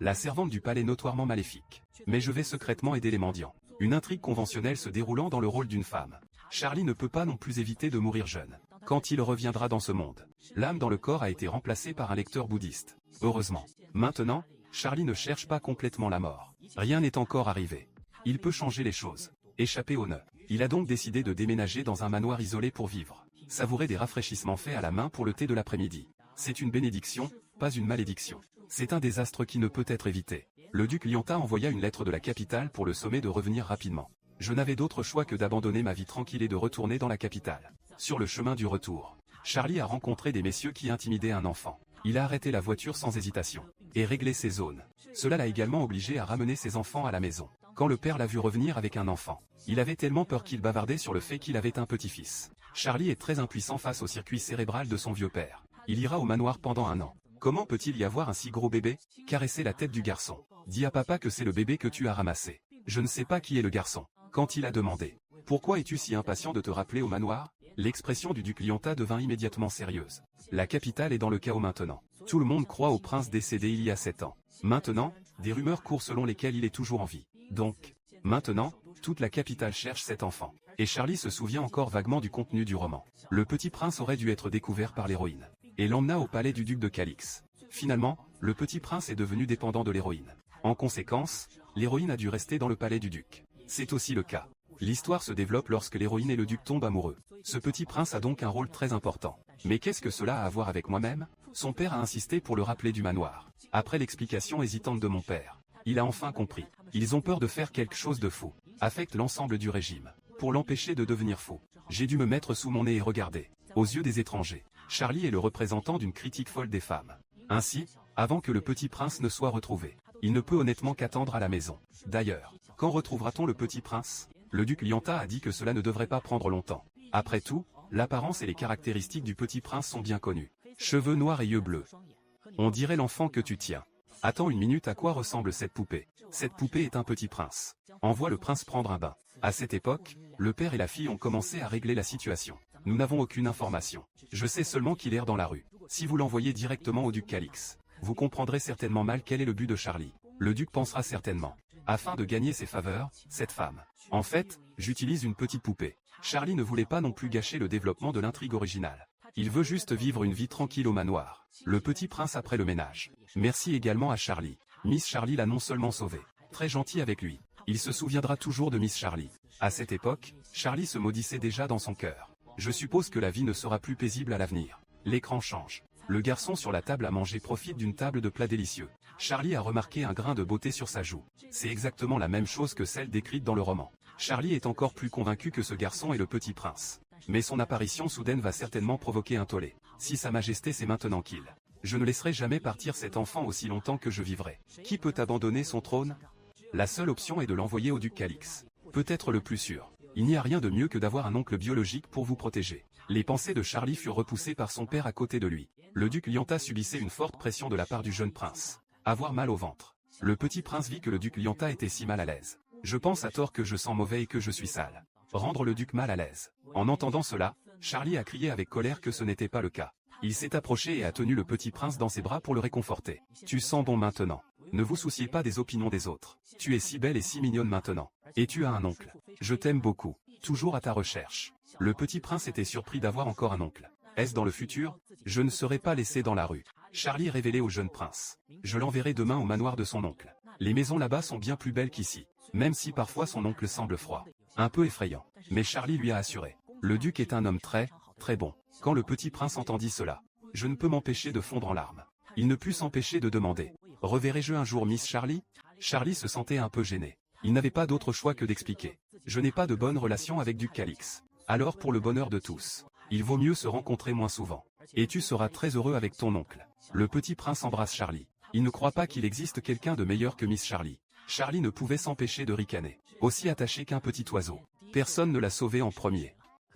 la servante du palais notoirement maléfique. Mais je vais secrètement aider les mendiants. Une intrigue conventionnelle se déroulant dans le rôle d'une femme. Charlie ne peut pas non plus éviter de mourir jeune. Quand il reviendra dans ce monde, l'âme dans le corps a été remplacée par un lecteur bouddhiste. Heureusement. Maintenant, Charlie ne cherche pas complètement la mort. Rien n'est encore arrivé. Il peut changer les choses. Échapper au nœud. Il a donc décidé de déménager dans un manoir isolé pour vivre. Savourer des rafraîchissements faits à la main pour le thé de l'après-midi. C'est une bénédiction, pas une malédiction. C'est un désastre qui ne peut être évité. Le duc Lyanta envoya une lettre de la capitale pour le sommer de revenir rapidement. Je n'avais d'autre choix que d'abandonner ma vie tranquille et de retourner dans la capitale. Sur le chemin du retour, Charlie a rencontré des messieurs qui intimidaient un enfant. Il a arrêté la voiture sans hésitation et réglé ses zones. Cela l'a également obligé à ramener ses enfants à la maison. Quand le père l'a vu revenir avec un enfant, il avait tellement peur qu'il bavardait sur le fait qu'il avait un petit-fils. Charlie est très impuissant face au circuit cérébral de son vieux père. Il ira au manoir pendant 1 an. Comment peut-il y avoir un si gros bébé? Caresser la tête du garçon. Dis à papa que c'est le bébé que tu as ramassé. Je ne sais pas qui est le garçon. Quand il a demandé « Pourquoi es-tu si impatient de te rappeler au manoir ?» L'expression du duc Lyanta devint immédiatement sérieuse. La capitale est dans le chaos maintenant. Tout le monde croit au prince décédé il y a 7 ans. Maintenant, des rumeurs courent selon lesquelles il est toujours en vie. Donc, maintenant, toute la capitale cherche cet enfant. Et Charlie se souvient encore vaguement du contenu du roman. Le petit prince aurait dû être découvert par l'héroïne et l'emmena au palais du duc de Calix. Finalement, le petit prince est devenu dépendant de l'héroïne. En conséquence, l'héroïne a dû rester dans le palais du duc. C'est aussi le cas. L'histoire se développe lorsque l'héroïne et le duc tombent amoureux. Ce petit prince a donc un rôle très important. Mais qu'est-ce que cela a à voir avec moi-même? Son père a insisté pour le rappeler du manoir. Après l'explication hésitante de mon père, il a enfin compris. Ils ont peur de faire quelque chose de fou. Affecte l'ensemble du régime. Pour l'empêcher de devenir fou, j'ai dû me mettre sous mon nez et regarder. Aux yeux des étrangers, Charlie est le représentant d'une critique folle des femmes. Ainsi, avant que le petit prince ne soit retrouvé, il ne peut honnêtement qu'attendre à la maison. D'ailleurs, quand retrouvera-t-on le petit prince? Le duc Lyanta a dit que cela ne devrait pas prendre longtemps. Après tout, l'apparence et les caractéristiques du petit prince sont bien connues. Cheveux noirs et yeux bleus. On dirait l'enfant que tu tiens. Attends une minute, à quoi ressemble cette poupée? Cette poupée est un petit prince. Envoie le prince prendre un bain. À cette époque, le père et la fille ont commencé à régler la situation. Nous n'avons aucune information. Je sais seulement qu'il erre dans la rue. Si vous l'envoyez directement au duc Calix, vous comprendrez certainement mal quel est le but de Charlie. Le duc pensera certainement, afin de gagner ses faveurs, cette femme. En fait, j'utilise une petite poupée. Charlie ne voulait pas non plus gâcher le développement de l'intrigue originale. Il veut juste vivre une vie tranquille au manoir. Le petit prince après le ménage. Merci également à Charlie. Miss Charlie l'a non seulement sauvé, très gentil avec lui. Il se souviendra toujours de Miss Charlie. À cette époque, Charlie se maudissait déjà dans son cœur. Je suppose que la vie ne sera plus paisible à l'avenir. L'écran change. Le garçon sur la table à manger profite d'une table de plats délicieux. Charlie a remarqué un grain de beauté sur sa joue. C'est exactement la même chose que celle décrite dans le roman. Charlie est encore plus convaincu que ce garçon est le petit prince. Mais son apparition soudaine va certainement provoquer un tollé. Si Sa Majesté c'est maintenant qu'il. Je ne laisserai jamais partir cet enfant aussi longtemps que je vivrai. Qui peut abandonner son trône? La seule option est de l'envoyer au duc Calix. Peut-être le plus sûr. Il n'y a rien de mieux que d'avoir un oncle biologique pour vous protéger. Les pensées de Charlie furent repoussées par son père à côté de lui. Le duc Lyanta subissait une forte pression de la part du jeune prince. Avoir mal au ventre. Le petit prince vit que le duc Lyanta était si mal à l'aise. Je pense à tort que je sens mauvais et que je suis sale. Rendre le duc mal à l'aise. En entendant cela, Charlie a crié avec colère que ce n'était pas le cas. Il s'est approché et a tenu le petit prince dans ses bras pour le réconforter. Tu sens bon maintenant. Ne vous souciez pas des opinions des autres. Tu es si belle et si mignonne maintenant. Et tu as un oncle. Je t'aime beaucoup. Toujours à ta recherche. Le petit prince était surpris d'avoir encore un oncle. Est-ce dans le futur? Je ne serai pas laissé dans la rue. Charlie révélait au jeune prince. Je l'enverrai demain au manoir de son oncle. Les maisons là-bas sont bien plus belles qu'ici. Même si parfois son oncle semble froid. Un peu effrayant. Mais Charlie lui a assuré. Le duc est un homme très bon. Quand le petit prince entendit cela, je ne peux m'empêcher de fondre en larmes. Il ne put s'empêcher de demander. Reverrai-je un jour Miss Charlie? Charlie se sentait un peu gêné. Il n'avait pas d'autre choix que d'expliquer. Je n'ai pas de bonne relation avec duc Calix. Alors pour le bonheur de tous, il vaut mieux se rencontrer moins souvent. Et tu seras très heureux avec ton oncle. Le petit prince embrasse Charlie. Il ne croit pas qu'il existe quelqu'un de meilleur que Miss Charlie. Charlie ne pouvait s'empêcher de ricaner. Aussi attaché qu'un petit oiseau. Personne ne l'a sauvé en premier.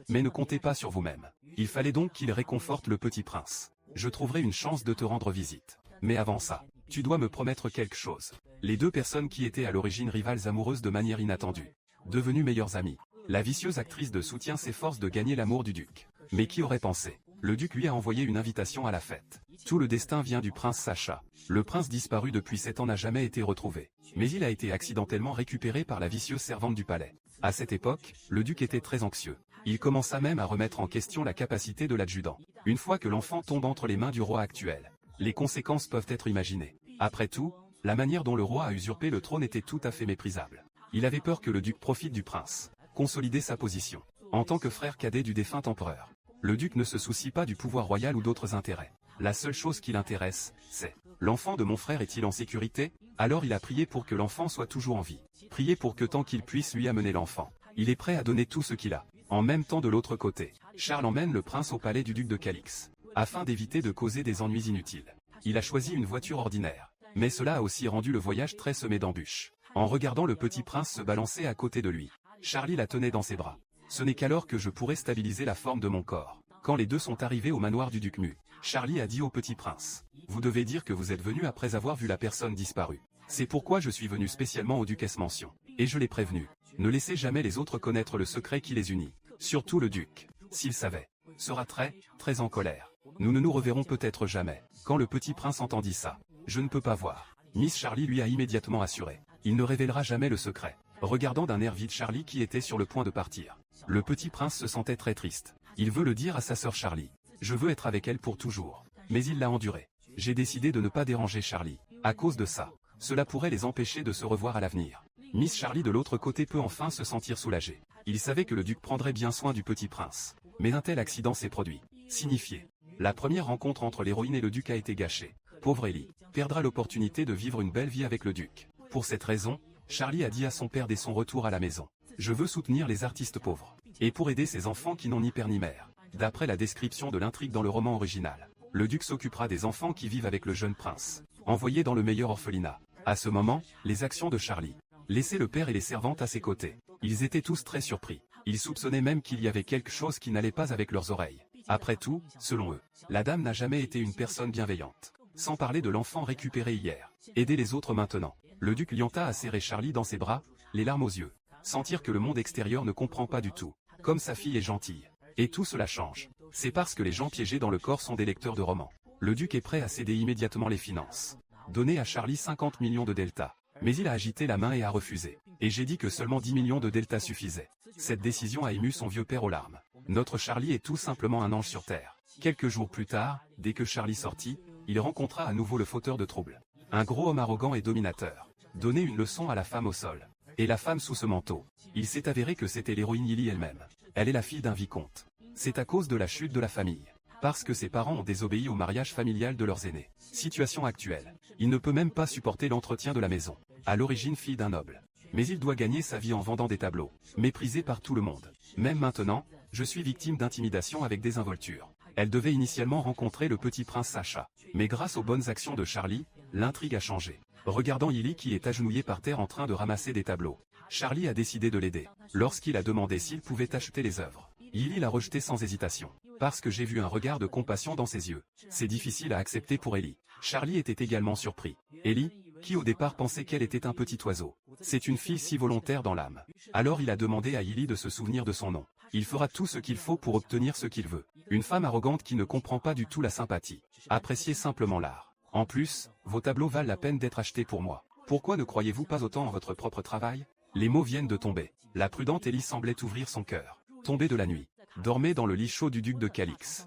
Mais ne comptez pas sur vous-même. Il fallait donc qu'il réconforte le petit prince. Je trouverai une chance de te rendre visite. Mais avant ça, tu dois me promettre quelque chose. Les deux personnes qui étaient à l'origine rivales amoureuses de manière inattendue, devenues meilleures amies. La vicieuse actrice de soutien s'efforce de gagner l'amour du duc. Mais qui aurait pensé? Le duc lui a envoyé une invitation à la fête. Tout le destin vient du prince Sacha. Le prince disparu depuis 7 ans n'a jamais été retrouvé. Mais il a été accidentellement récupéré par la vicieuse servante du palais. À cette époque, le duc était très anxieux. Il commença même à remettre en question la capacité de l'adjudant. Une fois que l'enfant tombe entre les mains du roi actuel, les conséquences peuvent être imaginées. Après tout, la manière dont le roi a usurpé le trône était tout à fait méprisable. Il avait peur que le duc profite du prince, consolider sa position. En tant que frère cadet du défunt empereur, le duc ne se soucie pas du pouvoir royal ou d'autres intérêts. La seule chose qui l'intéresse, c'est « L'enfant de mon frère est-il en sécurité ?» Alors il a prié pour que l'enfant soit toujours en vie. Prié pour que tant qu'il puisse lui amener l'enfant, il est prêt à donner tout ce qu'il a. En même temps de l'autre côté, Charles emmène le prince au palais du duc de Cadix, afin d'éviter de causer des ennuis inutiles. Il a choisi une voiture ordinaire, mais cela a aussi rendu le voyage très semé d'embûches. En regardant le petit prince se balancer à côté de lui, Charlie la tenait dans ses bras. Ce n'est qu'alors que je pourrai stabiliser la forme de mon corps. Quand les deux sont arrivés au manoir du duc Mu, Charlie a dit au petit prince, « Vous devez dire que vous êtes venu après avoir vu la personne disparue. C'est pourquoi je suis venu spécialement au duc Mansion. Et je l'ai prévenu. Ne laissez jamais les autres connaître le secret qui les unit. Surtout le duc. S'il savait, sera très en colère. Nous ne nous reverrons peut-être jamais. » Quand le petit prince entendit ça, « Je ne peux pas voir. » Miss Charlie lui a immédiatement assuré. Il ne révélera jamais le secret. Regardant d'un air vide Charlie qui était sur le point de partir. Le petit prince se sentait très triste. Il veut le dire à sa sœur Charlie. « Je veux être avec elle pour toujours. » Mais il l'a enduré. « J'ai décidé de ne pas déranger Charlie. À cause de ça, cela pourrait les empêcher de se revoir à l'avenir. » Miss Charlie de l'autre côté peut enfin se sentir soulagée. Il savait que le duc prendrait bien soin du petit prince. Mais un tel accident s'est produit. Signifié. La première rencontre entre l'héroïne et le duc a été gâchée. Pauvre Ellie perdra l'opportunité de vivre une belle vie avec le duc. Pour cette raison, Charlie a dit à son père dès son retour à la maison. « Je veux soutenir les artistes pauvres. Et pour aider ces enfants qui n'ont ni père ni mère. » D'après la description de l'intrigue dans le roman original, le duc s'occupera des enfants qui vivent avec le jeune prince, envoyé dans le meilleur orphelinat. À ce moment, les actions de Charlie laissaient le père et les servantes à ses côtés. Ils étaient tous très surpris. Ils soupçonnaient même qu'il y avait quelque chose qui n'allait pas avec leurs oreilles. Après tout, selon eux, la dame n'a jamais été une personne bienveillante. Sans parler de l'enfant récupéré hier. Aider les autres maintenant. Le duc Lyantar a serré Charlie dans ses bras, les larmes aux yeux. Sentir que le monde extérieur ne comprend pas du tout. Comme sa fille est gentille. Et tout cela change. C'est parce que les gens piégés dans le corps sont des lecteurs de romans. Le duc est prêt à céder immédiatement les finances. Donner à Charlie 50 millions de deltas. Mais il a agité la main et a refusé. Et j'ai dit que seulement 10 millions de deltas suffisaient. Cette décision a ému son vieux père aux larmes. Notre Charlie est tout simplement un ange sur terre. Quelques jours plus tard, dès que Charlie sortit, il rencontra à nouveau le fauteur de troubles. Un gros homme arrogant et dominateur. Donner une leçon à la femme au sol. Et la femme sous ce manteau. Il s'est avéré que c'était l'héroïne Lily elle-même. Elle est la fille d'un vicomte. C'est à cause de la chute de la famille. Parce que ses parents ont désobéi au mariage familial de leurs aînés. Situation actuelle. Il ne peut même pas supporter l'entretien de la maison. À l'origine fille d'un noble. Mais il doit gagner sa vie en vendant des tableaux. Méprisé par tout le monde. Même maintenant, je suis victime d'intimidation avec désinvolture. Elle devait initialement rencontrer le petit prince Sacha. Mais grâce aux bonnes actions de Charlie, l'intrigue a changé. Regardant Lily qui est agenouillée par terre en train de ramasser des tableaux, Charlie a décidé de l'aider. Lorsqu'il a demandé s'il pouvait acheter les œuvres, Lily l'a rejeté sans hésitation. Parce que j'ai vu un regard de compassion dans ses yeux. C'est difficile à accepter pour Ellie. Charlie était également surpris. Ellie, qui au départ pensait qu'elle était un petit oiseau. C'est une fille si volontaire dans l'âme. Alors il a demandé à Lily de se souvenir de son nom. Il fera tout ce qu'il faut pour obtenir ce qu'il veut. Une femme arrogante qui ne comprend pas du tout la sympathie. Appréciez simplement l'art. En plus, vos tableaux valent la peine d'être achetés pour moi. Pourquoi ne croyez-vous pas autant en votre propre travail? Les mots viennent de tomber. La prudente Ellie semblait ouvrir son cœur. Tombée de la nuit. Dormait dans le lit chaud du duc de Cadix.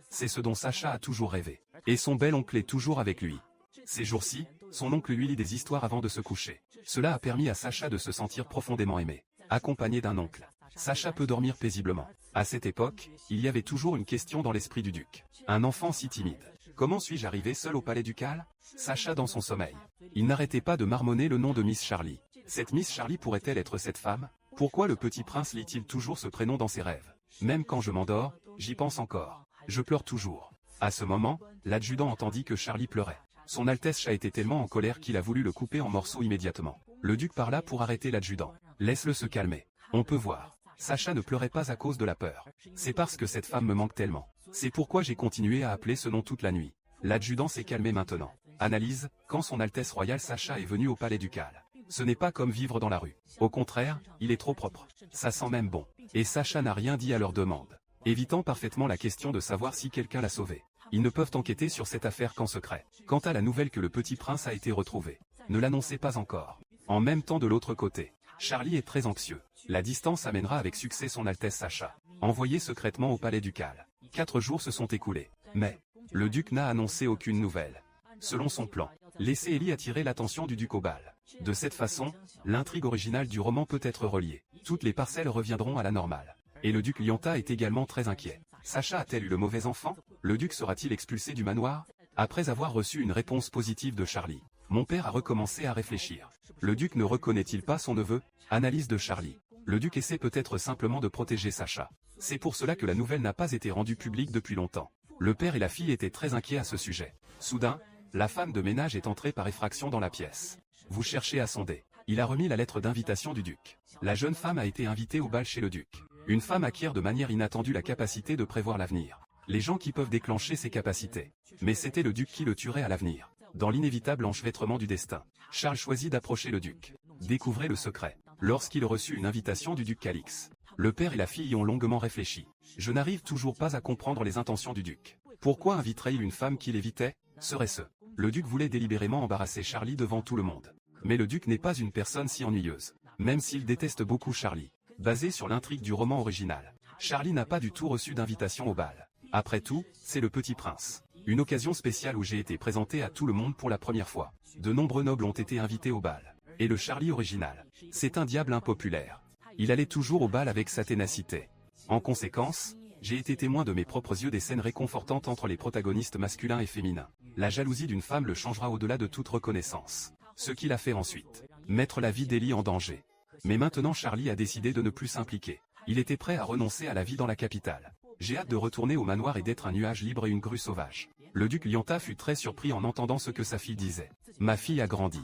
C'est ce dont Sacha a toujours rêvé. Et son bel oncle est toujours avec lui. Ces jours-ci, son oncle lui lit des histoires avant de se coucher. Cela a permis à Sacha de se sentir profondément aimé. Accompagné d'un oncle, Sacha peut dormir paisiblement. À cette époque, il y avait toujours une question dans l'esprit du duc. Un enfant si timide. Comment suis-je arrivé seul au palais ducal? Sacha dans son sommeil. Il n'arrêtait pas de marmonner le nom de Miss Charlie. Cette Miss Charlie pourrait-elle être cette femme? Pourquoi le petit prince lit-il toujours ce prénom dans ses rêves? Même quand je m'endors, j'y pense encore. Je pleure toujours. À ce moment, l'adjudant entendit que Charlie pleurait. Son Altesse Chat était tellement en colère qu'il a voulu le couper en morceaux immédiatement. Le duc parla pour arrêter l'adjudant. Laisse-le se calmer. On peut voir. Sacha ne pleurait pas à cause de la peur. C'est parce que cette femme me manque tellement. C'est pourquoi j'ai continué à appeler ce nom toute la nuit. L'adjudant s'est calmé maintenant. Analyse, quand son Altesse Royale Sacha est venu au palais ducal. Ce n'est pas comme vivre dans la rue. Au contraire, il est trop propre. Ça sent même bon. Et Sacha n'a rien dit à leur demande. évitant parfaitement la question de savoir si quelqu'un l'a sauvé. Ils ne peuvent enquêter sur cette affaire qu'en secret. Quant à la nouvelle que le petit prince a été retrouvé, ne l'annoncez pas encore. En même temps de l'autre côté, Charlie est très anxieux. La distance amènera avec succès son Altesse Sacha, envoyé secrètement au palais ducal. 4 jours se sont écoulés, mais le duc n'a annoncé aucune nouvelle. Selon son plan, laisser Ellie attirer l'attention du duc au bal. De cette façon, l'intrigue originale du roman peut être reliée. Toutes les parcelles reviendront à la normale. Et le duc Lyanta est également très inquiet. Sacha a-t-elle eu le mauvais enfant? Le duc sera-t-il expulsé du manoir? Après avoir reçu une réponse positive de Charlie, mon père a recommencé à réfléchir. Le duc ne reconnaît-il pas son neveu? Analyse de Charlie. Le duc essaie peut-être simplement de protéger Sacha. C'est pour cela que la nouvelle n'a pas été rendue publique depuis longtemps. Le père et la fille étaient très inquiets à ce sujet. Soudain, la femme de ménage est entrée par effraction dans la pièce. Vous cherchez à sonder. Il a remis la lettre d'invitation du duc. La jeune femme a été invitée au bal chez le duc. Une femme acquiert de manière inattendue la capacité de prévoir l'avenir. Les gens qui peuvent déclencher ces capacités. Mais c'était le duc qui le tuerait à l'avenir. Dans l'inévitable enchevêtrement du destin, Charles choisit d'approcher le duc. Découvrez le secret. Lorsqu'il reçut une invitation du duc Calix, le père et la fille y ont longuement réfléchi. Je n'arrive toujours pas à comprendre les intentions du duc. Pourquoi inviterait-il une femme qu'il évitait? Serait-ce? Le duc voulait délibérément embarrasser Charlie devant tout le monde. Mais le duc n'est pas une personne si ennuyeuse. Même s'il déteste beaucoup Charlie. Basé sur l'intrigue du roman original, Charlie n'a pas du tout reçu d'invitation au bal. Après tout, c'est le petit prince. Une occasion spéciale où j'ai été présenté à tout le monde pour la première fois. De nombreux nobles ont été invités au bal. Et le Charlie original, c'est un diable impopulaire. Il allait toujours au bal avec sa ténacité. En conséquence, j'ai été témoin de mes propres yeux des scènes réconfortantes entre les protagonistes masculins et féminins. La jalousie d'une femme le changera au-delà de toute reconnaissance. Ce qu'il a fait ensuite, mettre la vie d'Ellie en danger. Mais maintenant Charlie a décidé de ne plus s'impliquer. Il était prêt à renoncer à la vie dans la capitale. J'ai hâte de retourner au manoir et d'être un nuage libre et une grue sauvage. Le duc Lyanta fut très surpris en entendant ce que sa fille disait. Ma fille a grandi.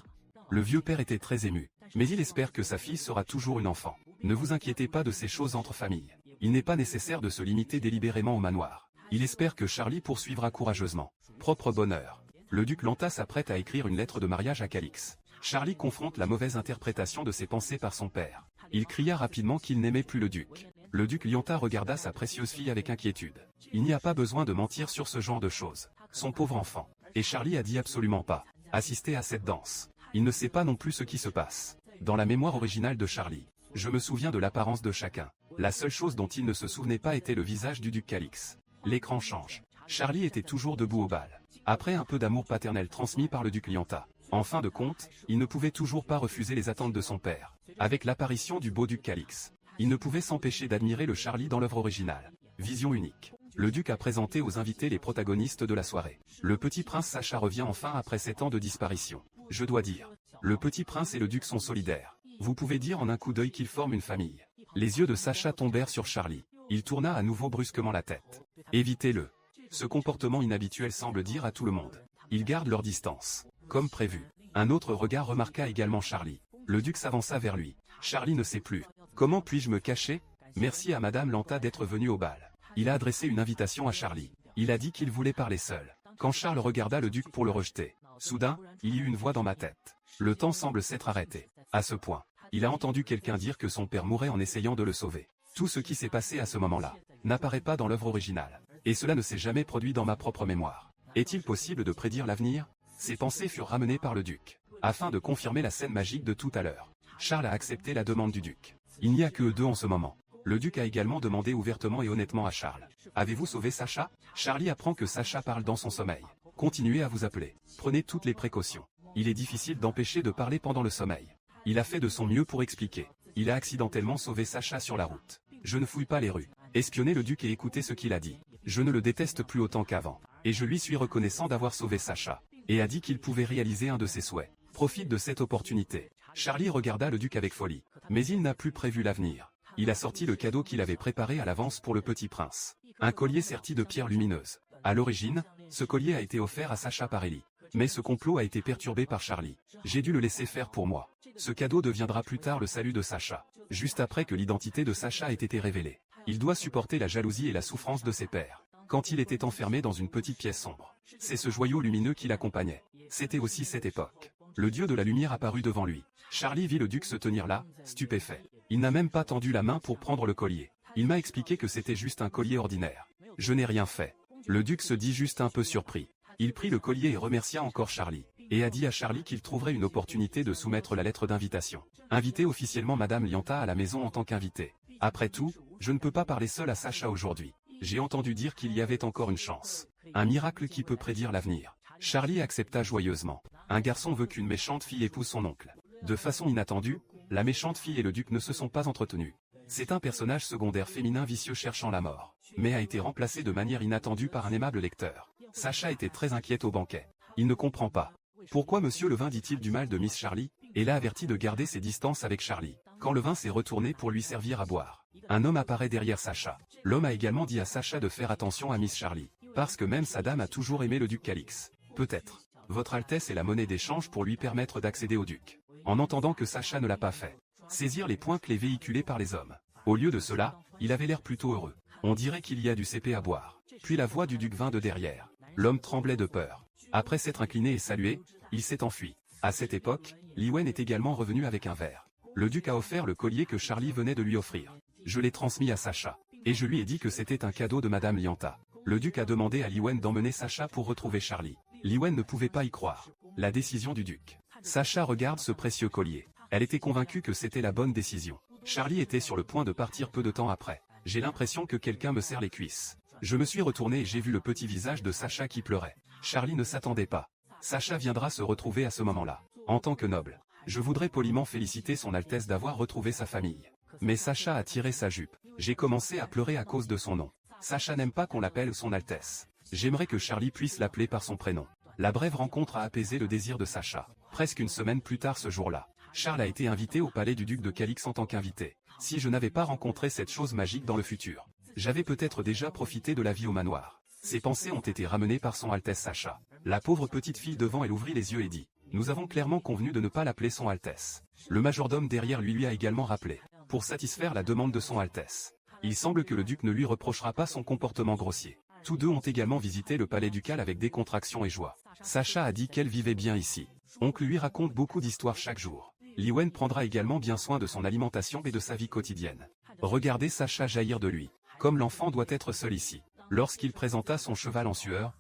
Le vieux père était très ému. Mais il espère que sa fille sera toujours une enfant. Ne vous inquiétez pas de ces choses entre familles. Il n'est pas nécessaire de se limiter délibérément au manoir. Il espère que Charlie poursuivra courageusement. Propre bonheur. Le duc Lyanta s'apprête à écrire une lettre de mariage à Calix. Charlie confronte la mauvaise interprétation de ses pensées par son père. Il cria rapidement qu'il n'aimait plus le duc. Le duc Lyanta regarda sa précieuse fille avec inquiétude. Il n'y a pas besoin de mentir sur ce genre de choses. Son pauvre enfant. Et Charlie a dit absolument pas. Assister à cette danse. Il ne sait pas non plus ce qui se passe. Dans la mémoire originale de Charlie, je me souviens de l'apparence de chacun. La seule chose dont il ne se souvenait pas était le visage du duc Calix. L'écran change. Charlie était toujours debout au bal. Après un peu d'amour paternel transmis par le duc Lyanta. En fin de compte, il ne pouvait toujours pas refuser les attentes de son père. Avec l'apparition du beau duc Calix, il ne pouvait s'empêcher d'admirer le Charlie dans l'œuvre originale. Vision unique. Le duc a présenté aux invités les protagonistes de la soirée. Le petit prince Sacha revient enfin après 7 ans de disparition. Je dois dire, le petit prince et le duc sont solidaires. Vous pouvez dire en un coup d'œil qu'ils forment une famille. Les yeux de Sacha tombèrent sur Charlie. Il tourna à nouveau brusquement la tête. Évitez-le. Ce comportement inhabituel semble dire à tout le monde. Ils gardent leur distance. Comme prévu. Un autre regard remarqua également Charlie. Le duc s'avança vers lui. Charlie ne sait plus. Comment puis-je me cacher? Merci à Madame Lyanta d'être venue au bal. Il a adressé une invitation à Charlie. Il a dit qu'il voulait parler seul. Quand Charles regarda le duc pour le rejeter, soudain, il y eut une voix dans ma tête. Le temps semble s'être arrêté. À ce point, il a entendu quelqu'un dire que son père mourait en essayant de le sauver. Tout ce qui s'est passé à ce moment-là n'apparaît pas dans l'œuvre originale. Et cela ne s'est jamais produit dans ma propre mémoire. Est-il possible de prédire l'avenir? Ses pensées furent ramenées par le duc. Afin de confirmer la scène magique de tout à l'heure, Charles a accepté la demande du duc. Il n'y a que eux deux en ce moment. Le duc a également demandé ouvertement et honnêtement à Charles. Avez-vous sauvé Sacha? Charlie apprend que Sacha parle dans son sommeil. Continuez à vous appeler. Prenez toutes les précautions. Il est difficile d'empêcher de parler pendant le sommeil. Il a fait de son mieux pour expliquer. Il a accidentellement sauvé Sacha sur la route. Je ne fouille pas les rues. Espionnez le duc et écoutez ce qu'il a dit. Je ne le déteste plus autant qu'avant. Et je lui suis reconnaissant d'avoir sauvé Sacha. Et a dit qu'il pouvait réaliser un de ses souhaits. Profite de cette opportunité. Charlie regarda le duc avec folie. Mais il n'a plus prévu l'avenir. Il a sorti le cadeau qu'il avait préparé à l'avance pour le petit prince. Un collier serti de pierres lumineuses. À l'origine, ce collier a été offert à Sacha par Ellie. Mais ce complot a été perturbé par Charlie. J'ai dû le laisser faire pour moi. Ce cadeau deviendra plus tard le salut de Sacha. Juste après que l'identité de Sacha ait été révélée. Il doit supporter la jalousie et la souffrance de ses pères. Quand il était enfermé dans une petite pièce sombre. C'est ce joyau lumineux qui l'accompagnait. C'était aussi cette époque. Le dieu de la lumière apparut devant lui. Charlie vit le duc se tenir là, stupéfait. Il n'a même pas tendu la main pour prendre le collier. Il m'a expliqué que c'était juste un collier ordinaire. Je n'ai rien fait. Le duc se dit juste un peu surpris. Il prit le collier et remercia encore Charlie, et a dit à Charlie qu'il trouverait une opportunité de soumettre la lettre d'invitation. Inviter officiellement Madame Lianta à la maison en tant qu'invitée. Après tout, je ne peux pas parler seul à Sacha aujourd'hui. J'ai entendu dire qu'il y avait encore une chance. Un miracle qui peut prédire l'avenir. Charlie accepta joyeusement. Un garçon veut qu'une méchante fille épouse son oncle. De façon inattendue, la méchante fille et le duc ne se sont pas entretenus. C'est un personnage secondaire féminin vicieux cherchant la mort, mais a été remplacé de manière inattendue par un aimable lecteur. Sacha était très inquiète au banquet. Il ne comprend pas. Pourquoi Monsieur Levin dit-il du mal de Miss Charlie, et l'a averti de garder ses distances avec Charlie. Quand Levin s'est retourné pour lui servir à boire, un homme apparaît derrière Sacha. L'homme a également dit à Sacha de faire attention à Miss Charlie, parce que même sa dame a toujours aimé le duc Calix. Peut-être. Votre Altesse est la monnaie d'échange pour lui permettre d'accéder au duc. En entendant que Sacha ne l'a pas fait. Saisir les points clés véhiculés par les hommes. Au lieu de cela, il avait l'air plutôt heureux. On dirait qu'il y a du CP à boire. Puis la voix du duc vint de derrière. L'homme tremblait de peur. Après s'être incliné et salué, il s'est enfui. À cette époque, Li Wen est également revenu avec un verre. Le duc a offert le collier que Charlie venait de lui offrir. Je l'ai transmis à Sacha. Et je lui ai dit que c'était un cadeau de Madame Lianta. Le duc a demandé à Li Wen d'emmener Sacha pour retrouver Charlie. Li Wen ne pouvait pas y croire. La décision du duc. Sacha regarde ce précieux collier. Elle était convaincue que c'était la bonne décision. Charlie était sur le point de partir peu de temps après. J'ai l'impression que quelqu'un me serre les cuisses. Je me suis retourné et j'ai vu le petit visage de Sacha qui pleurait. Charlie ne s'attendait pas. Sacha viendra se retrouver à ce moment-là. En tant que noble, je voudrais poliment féliciter son Altesse d'avoir retrouvé sa famille. Mais Sacha a tiré sa jupe. J'ai commencé à pleurer à cause de son nom. Sacha n'aime pas qu'on l'appelle son Altesse. J'aimerais que Charlie puisse l'appeler par son prénom. La brève rencontre a apaisé le désir de Sacha. Presque une semaine plus tard ce jour-là, Charles a été invité au palais du duc de Calix en tant qu'invité. Si je n'avais pas rencontré cette chose magique dans le futur, j'avais peut-être déjà profité de la vie au manoir. Ses pensées ont été ramenées par son Altesse Sacha. La pauvre petite fille devant elle ouvrit les yeux et dit « Nous avons clairement convenu de ne pas l'appeler son Altesse ». Le majordome derrière lui a également rappelé, pour satisfaire la demande de son Altesse. Il semble que le duc ne lui reprochera pas son comportement grossier. Tous deux ont également visité le palais ducal avec décontraction et joie. Sacha a dit qu'elle vivait bien ici. Oncle lui raconte beaucoup d'histoires chaque jour. Li Wen prendra également bien soin de son alimentation et de sa vie quotidienne. Regardez Sacha jaillir de lui. Comme l'enfant doit être seul ici. Lorsqu'il présenta son cheval en sueur,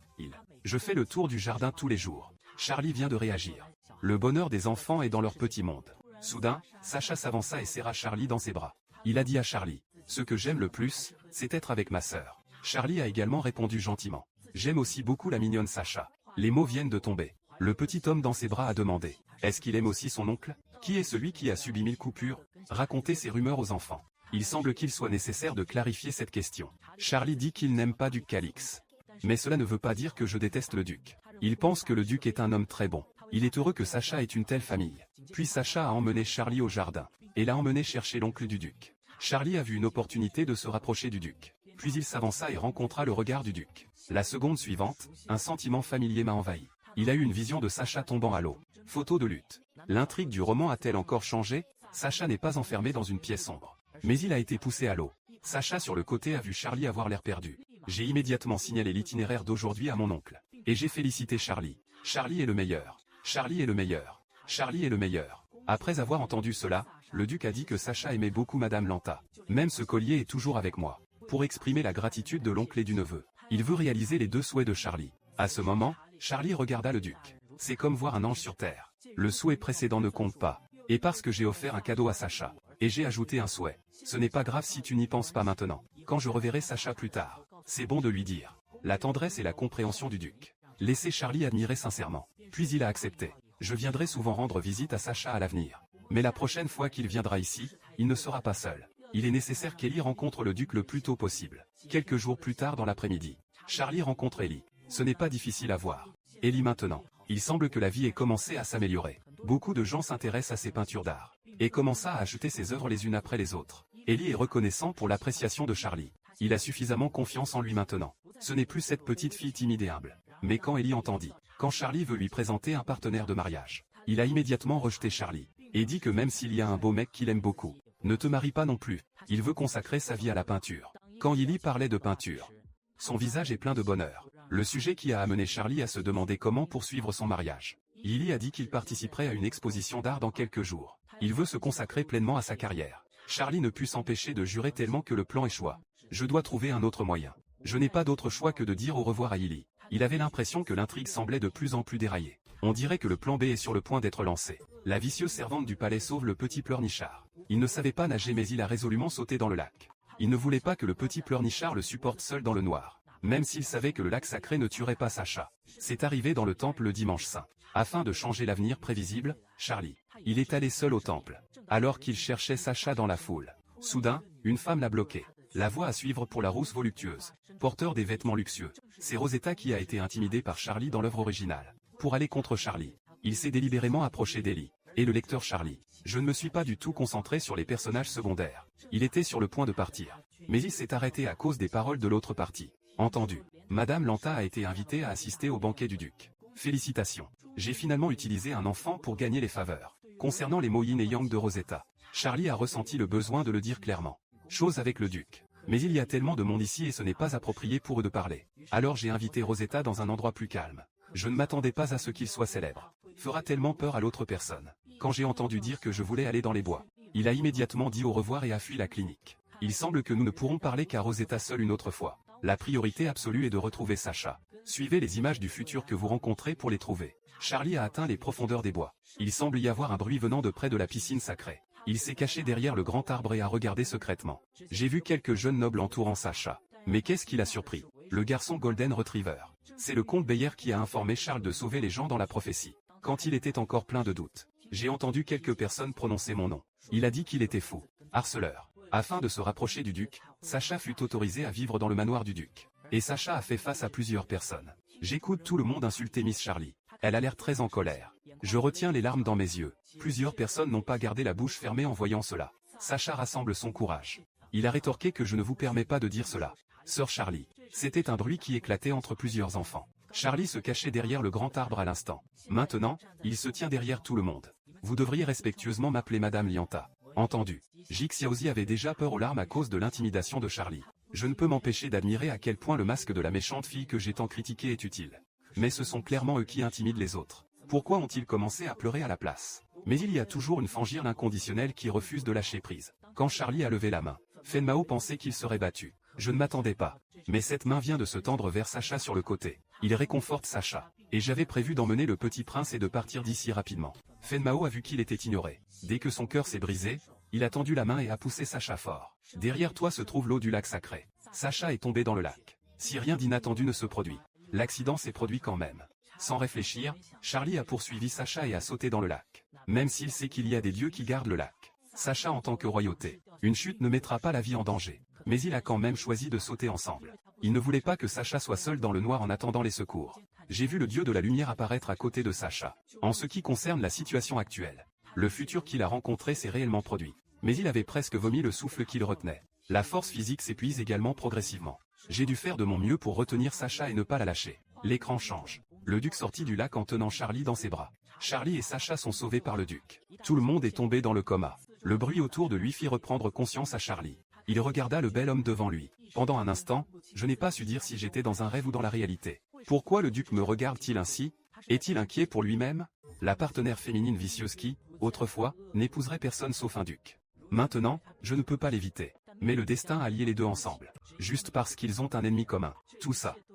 Je fais le tour du jardin tous les jours. Charlie vient de réagir. Le bonheur des enfants est dans leur petit monde. Soudain, Sacha s'avança et serra Charlie dans ses bras. Il a dit à Charlie, « Ce que j'aime le plus, c'est être avec ma sœur. » Charlie a également répondu gentiment. « J'aime aussi beaucoup la mignonne Sacha. » Les mots viennent de tomber. Le petit homme dans ses bras a demandé, « Est-ce qu'il aime aussi son oncle? Qui est celui qui a subi 1000 coupures? » Racontez ces rumeurs aux enfants. Il semble qu'il soit nécessaire de clarifier cette question. Charlie dit qu'il n'aime pas Duc Calix. Mais cela ne veut pas dire que je déteste le duc. Il pense que le duc est un homme très bon. Il est heureux que Sacha ait une telle famille. Puis Sacha a emmené Charlie au jardin, et l'a emmené chercher l'oncle du duc. Charlie a vu une opportunité de se rapprocher du duc. Puis il s'avança et rencontra le regard du duc. La seconde suivante, un sentiment familier m'a envahi. Il a eu une vision de Sacha tombant à l'eau. Photo de lutte. L'intrigue du roman a-t-elle encore changé? Sacha n'est pas enfermé dans une pièce sombre. Mais il a été poussé à l'eau. Sacha sur le côté a vu Charlie avoir l'air perdu. J'ai immédiatement signalé l'itinéraire d'aujourd'hui à mon oncle. Et j'ai félicité Charlie. Charlie est le meilleur. Charlie est le meilleur. Charlie est le meilleur. Après avoir entendu cela, le duc a dit que Sacha aimait beaucoup Madame Lianta. Même ce collier est toujours avec moi. Pour exprimer la gratitude de l'oncle et du neveu. Il veut réaliser les deux souhaits de Charlie. À ce moment, Charlie regarda le duc. C'est comme voir un ange sur terre. Le souhait précédent ne compte pas. Et parce que j'ai offert un cadeau à Sacha. Et j'ai ajouté un souhait. Ce n'est pas grave si tu n'y penses pas maintenant. Quand je reverrai Sacha plus tard, c'est bon de lui dire. La tendresse et la compréhension du duc. Laissez Charlie admirer sincèrement. Puis il a accepté. Je viendrai souvent rendre visite à Sacha à l'avenir. Mais la prochaine fois qu'il viendra ici, il ne sera pas seul. Il est nécessaire qu'Ellie rencontre le duc le plus tôt possible. Quelques jours plus tard dans l'après-midi, Charlie rencontre Ellie. Ce n'est pas difficile à voir. Ellie maintenant. Il semble que la vie ait commencé à s'améliorer. Beaucoup de gens s'intéressent à ses peintures d'art. Et commença à acheter ses œuvres les unes après les autres. Ellie est reconnaissant pour l'appréciation de Charlie. Il a suffisamment confiance en lui maintenant. Ce n'est plus cette petite fille timide et humble. Mais quand Ellie entendit, quand Charlie veut lui présenter un partenaire de mariage, il a immédiatement rejeté Charlie. Et dit que même s'il y a un beau mec qu'il aime beaucoup, ne te marie pas non plus. Il veut consacrer sa vie à la peinture. Quand Ellie parlait de peinture, son visage est plein de bonheur. Le sujet qui a amené Charlie à se demander comment poursuivre son mariage. Ellie a dit qu'il participerait à une exposition d'art dans quelques jours. Il veut se consacrer pleinement à sa carrière. Charlie ne put s'empêcher de jurer tellement que le plan échoua. Je dois trouver un autre moyen. Je n'ai pas d'autre choix que de dire au revoir à Illy. Il avait l'impression que l'intrigue semblait de plus en plus dérailler. On dirait que le plan B est sur le point d'être lancé. La vicieuse servante du palais sauve le petit pleurnichard. Il ne savait pas nager mais il a résolument sauté dans le lac. Il ne voulait pas que le petit pleurnichard le supporte seul dans le noir. Même s'il savait que le lac sacré ne tuerait pas Sacha. C'est arrivé dans le temple le dimanche saint. Afin de changer l'avenir prévisible, Charlie. Il est allé seul au temple. Alors qu'il cherchait Sacha dans la foule. Soudain, une femme l'a bloqué. La voie à suivre pour la rousse voluptueuse. Porteur des vêtements luxueux. C'est Rosetta qui a été intimidée par Charlie dans l'œuvre originale. Pour aller contre Charlie, il s'est délibérément approché d'Ellie. Et le lecteur Charlie. Je ne me suis pas du tout concentré sur les personnages secondaires. Il était sur le point de partir. Mais il s'est arrêté à cause des paroles de l'autre partie. Entendu. Madame Lanta a été invitée à assister au banquet du duc. Félicitations. J'ai finalement utilisé un enfant pour gagner les faveurs. Concernant les mots yin et yang de Rosetta, Charlie a ressenti le besoin de le dire clairement. Chose avec le duc. Mais il y a tellement de monde ici et ce n'est pas approprié pour eux de parler. Alors j'ai invité Rosetta dans un endroit plus calme. Je ne m'attendais pas à ce qu'il soit célèbre. Fera tellement peur à l'autre personne. Quand j'ai entendu dire que je voulais aller dans les bois, il a immédiatement dit au revoir et a fui la clinique. Il semble que nous ne pourrons parler qu'à Rosetta seule une autre fois. La priorité absolue est de retrouver Sacha. Suivez les images du futur que vous rencontrez pour les trouver. Charlie a atteint les profondeurs des bois. Il semble y avoir un bruit venant de près de la piscine sacrée. Il s'est caché derrière le grand arbre et a regardé secrètement. J'ai vu quelques jeunes nobles entourant Sacha. Mais qu'est-ce qui l'a surpris? Le garçon Golden Retriever. C'est le comte Beyer qui a informé Charles de sauver les gens dans la prophétie. Quand il était encore plein de doutes, j'ai entendu quelques personnes prononcer mon nom. Il a dit qu'il était fou. Harceleur. Afin de se rapprocher du duc, Sacha fut autorisé à vivre dans le manoir du duc. Et Sacha a fait face à plusieurs personnes. J'écoute tout le monde insulter Miss Charlie. Elle a l'air très en colère. Je retiens les larmes dans mes yeux. Plusieurs personnes n'ont pas gardé la bouche fermée en voyant cela. Sacha rassemble son courage. Il a rétorqué que je ne vous permets pas de dire cela. Sœur Charlie. C'était un bruit qui éclatait entre plusieurs enfants. Charlie se cachait derrière le grand arbre à l'instant. Maintenant, il se tient derrière tout le monde. Vous devriez respectueusement m'appeler Madame Lianta. Entendu. Jix Xiaozi avait déjà peur aux larmes à cause de l'intimidation de Charlie. Je ne peux m'empêcher d'admirer à quel point le masque de la méchante fille que j'ai tant critiqué est utile. Mais ce sont clairement eux qui intimident les autres. Pourquoi ont-ils commencé à pleurer à la place? Mais il y a toujours une Fangirl inconditionnelle qui refuse de lâcher prise. Quand Charlie a levé la main, Fenmao pensait qu'il serait battu. Je ne m'attendais pas. Mais cette main vient de se tendre vers Sacha sur le côté. Il réconforte Sacha. Et j'avais prévu d'emmener le petit prince et de partir d'ici rapidement. Fenmao a vu qu'il était ignoré. Dès que son cœur s'est brisé, il a tendu la main et a poussé Sacha fort. Derrière toi se trouve l'eau du lac sacré. Sacha est tombé dans le lac. Si rien d'inattendu ne se produit, l'accident s'est produit quand même. Sans réfléchir, Charlie a poursuivi Sacha et a sauté dans le lac. Même s'il sait qu'il y a des dieux qui gardent le lac. Sacha en tant que royauté, une chute ne mettra pas la vie en danger. Mais il a quand même choisi de sauter ensemble. Il ne voulait pas que Sacha soit seul dans le noir en attendant les secours. J'ai vu le dieu de la lumière apparaître à côté de Sacha. En ce qui concerne la situation actuelle, le futur qu'il a rencontré s'est réellement produit. Mais il avait presque vomi le souffle qu'il retenait. La force physique s'épuise également progressivement. J'ai dû faire de mon mieux pour retenir Sacha et ne pas la lâcher. L'écran change. Le duc sortit du lac en tenant Charlie dans ses bras. Charlie et Sacha sont sauvés par le duc. Tout le monde est tombé dans le coma. Le bruit autour de lui fit reprendre conscience à Charlie. Il regarda le bel homme devant lui. Pendant un instant, je n'ai pas su dire si j'étais dans un rêve ou dans la réalité. Pourquoi le duc me regarde-t-il ainsi? Est-il inquiet pour lui-même? La partenaire féminine vicieuse qui, autrefois, n'épouserait personne sauf un duc. Maintenant, je ne peux pas l'éviter. Mais le destin a lié les deux ensemble. Juste parce qu'ils ont un ennemi commun.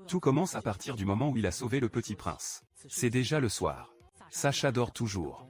Tout commence à partir du moment où il a sauvé le petit prince. C'est déjà le soir. Sacha dort toujours.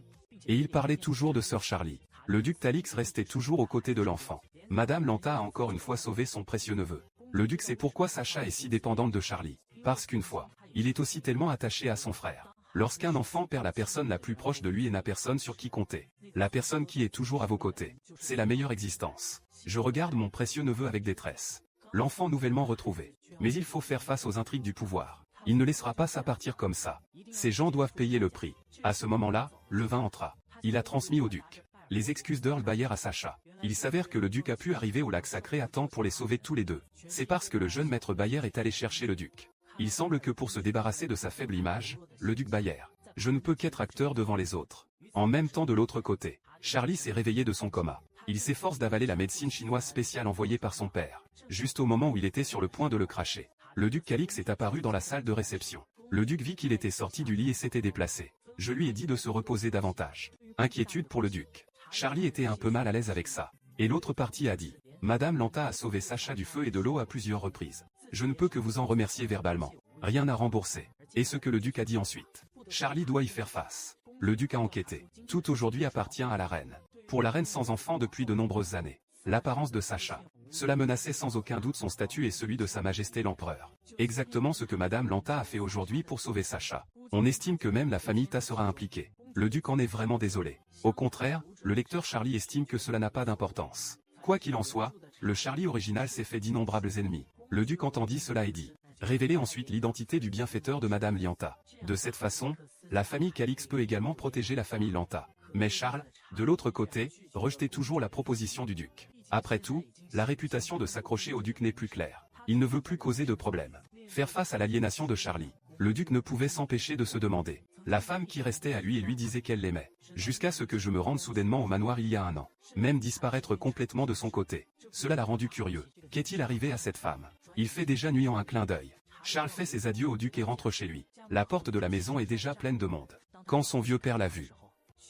Et il parlait toujours de sœur Charlie. Le duc Talix restait toujours aux côtés de l'enfant. Madame Lanta a encore une fois sauvé son précieux neveu. Le duc sait pourquoi Sacha est si dépendante de Charlie. Parce qu'une fois, il est aussi tellement attaché à son frère. Lorsqu'un enfant perd la personne la plus proche de lui et n'a personne sur qui compter, la personne qui est toujours à vos côtés, c'est la meilleure existence. Je regarde mon précieux neveu avec détresse. L'enfant nouvellement retrouvé. Mais il faut faire face aux intrigues du pouvoir. Il ne laissera pas ça partir comme ça. Ces gens doivent payer le prix. À ce moment-là, le vin entra. Il a transmis au duc les excuses d'Earl Bayer à Sacha. Il s'avère que le duc a pu arriver au lac sacré à temps pour les sauver tous les deux. C'est parce que le jeune maître Bayer est allé chercher le duc. Il semble que pour se débarrasser de sa faible image, le duc Bayer, je ne peux qu'être acteur devant les autres. En même temps de l'autre côté, Charlie s'est réveillé de son coma. Il s'efforce d'avaler la médecine chinoise spéciale envoyée par son père. Juste au moment où il était sur le point de le cracher, le duc Calix est apparu dans la salle de réception. Le duc vit qu'il était sorti du lit et s'était déplacé. Je lui ai dit de se reposer davantage. Inquiétude pour le duc. Charlie était un peu mal à l'aise avec ça. Et l'autre partie a dit, Madame Lanta a sauvé Sacha du feu et de l'eau à plusieurs reprises. Je ne peux que vous en remercier verbalement. Rien à rembourser. Et ce que le duc a dit ensuite. Charlie doit y faire face. Le duc a enquêté. Tout aujourd'hui appartient à la reine. Pour la reine sans enfant depuis de nombreuses années. L'apparence de Sacha. Cela menaçait sans aucun doute son statut et celui de Sa Majesté l'Empereur. Exactement ce que Madame Lanta a fait aujourd'hui pour sauver Sacha. On estime que même la famille Ta sera impliquée. Le duc en est vraiment désolé. Au contraire, le lecteur Charlie estime que cela n'a pas d'importance. Quoi qu'il en soit, le Charlie original s'est fait d'innombrables ennemis. Le duc entendit cela et dit. Révéler ensuite l'identité du bienfaiteur de Madame Lanta. De cette façon, la famille Calix peut également protéger la famille Lanta. Mais Charles, de l'autre côté, rejetait toujours la proposition du duc. Après tout, la réputation de s'accrocher au duc n'est plus claire. Il ne veut plus causer de problème. Faire face à l'aliénation de Charlie. Le duc ne pouvait s'empêcher de se demander. La femme qui restait à lui et lui disait qu'elle l'aimait. Jusqu'à ce que je me rende soudainement au manoir il y a un an. Même disparaître complètement de son côté. Cela l'a rendu curieux. Qu'est-il arrivé à cette femme? Il fait déjà nuit en un clin d'œil. Charles fait ses adieux au duc et rentre chez lui. La porte de la maison est déjà pleine de monde. Quand son vieux père l'a vu.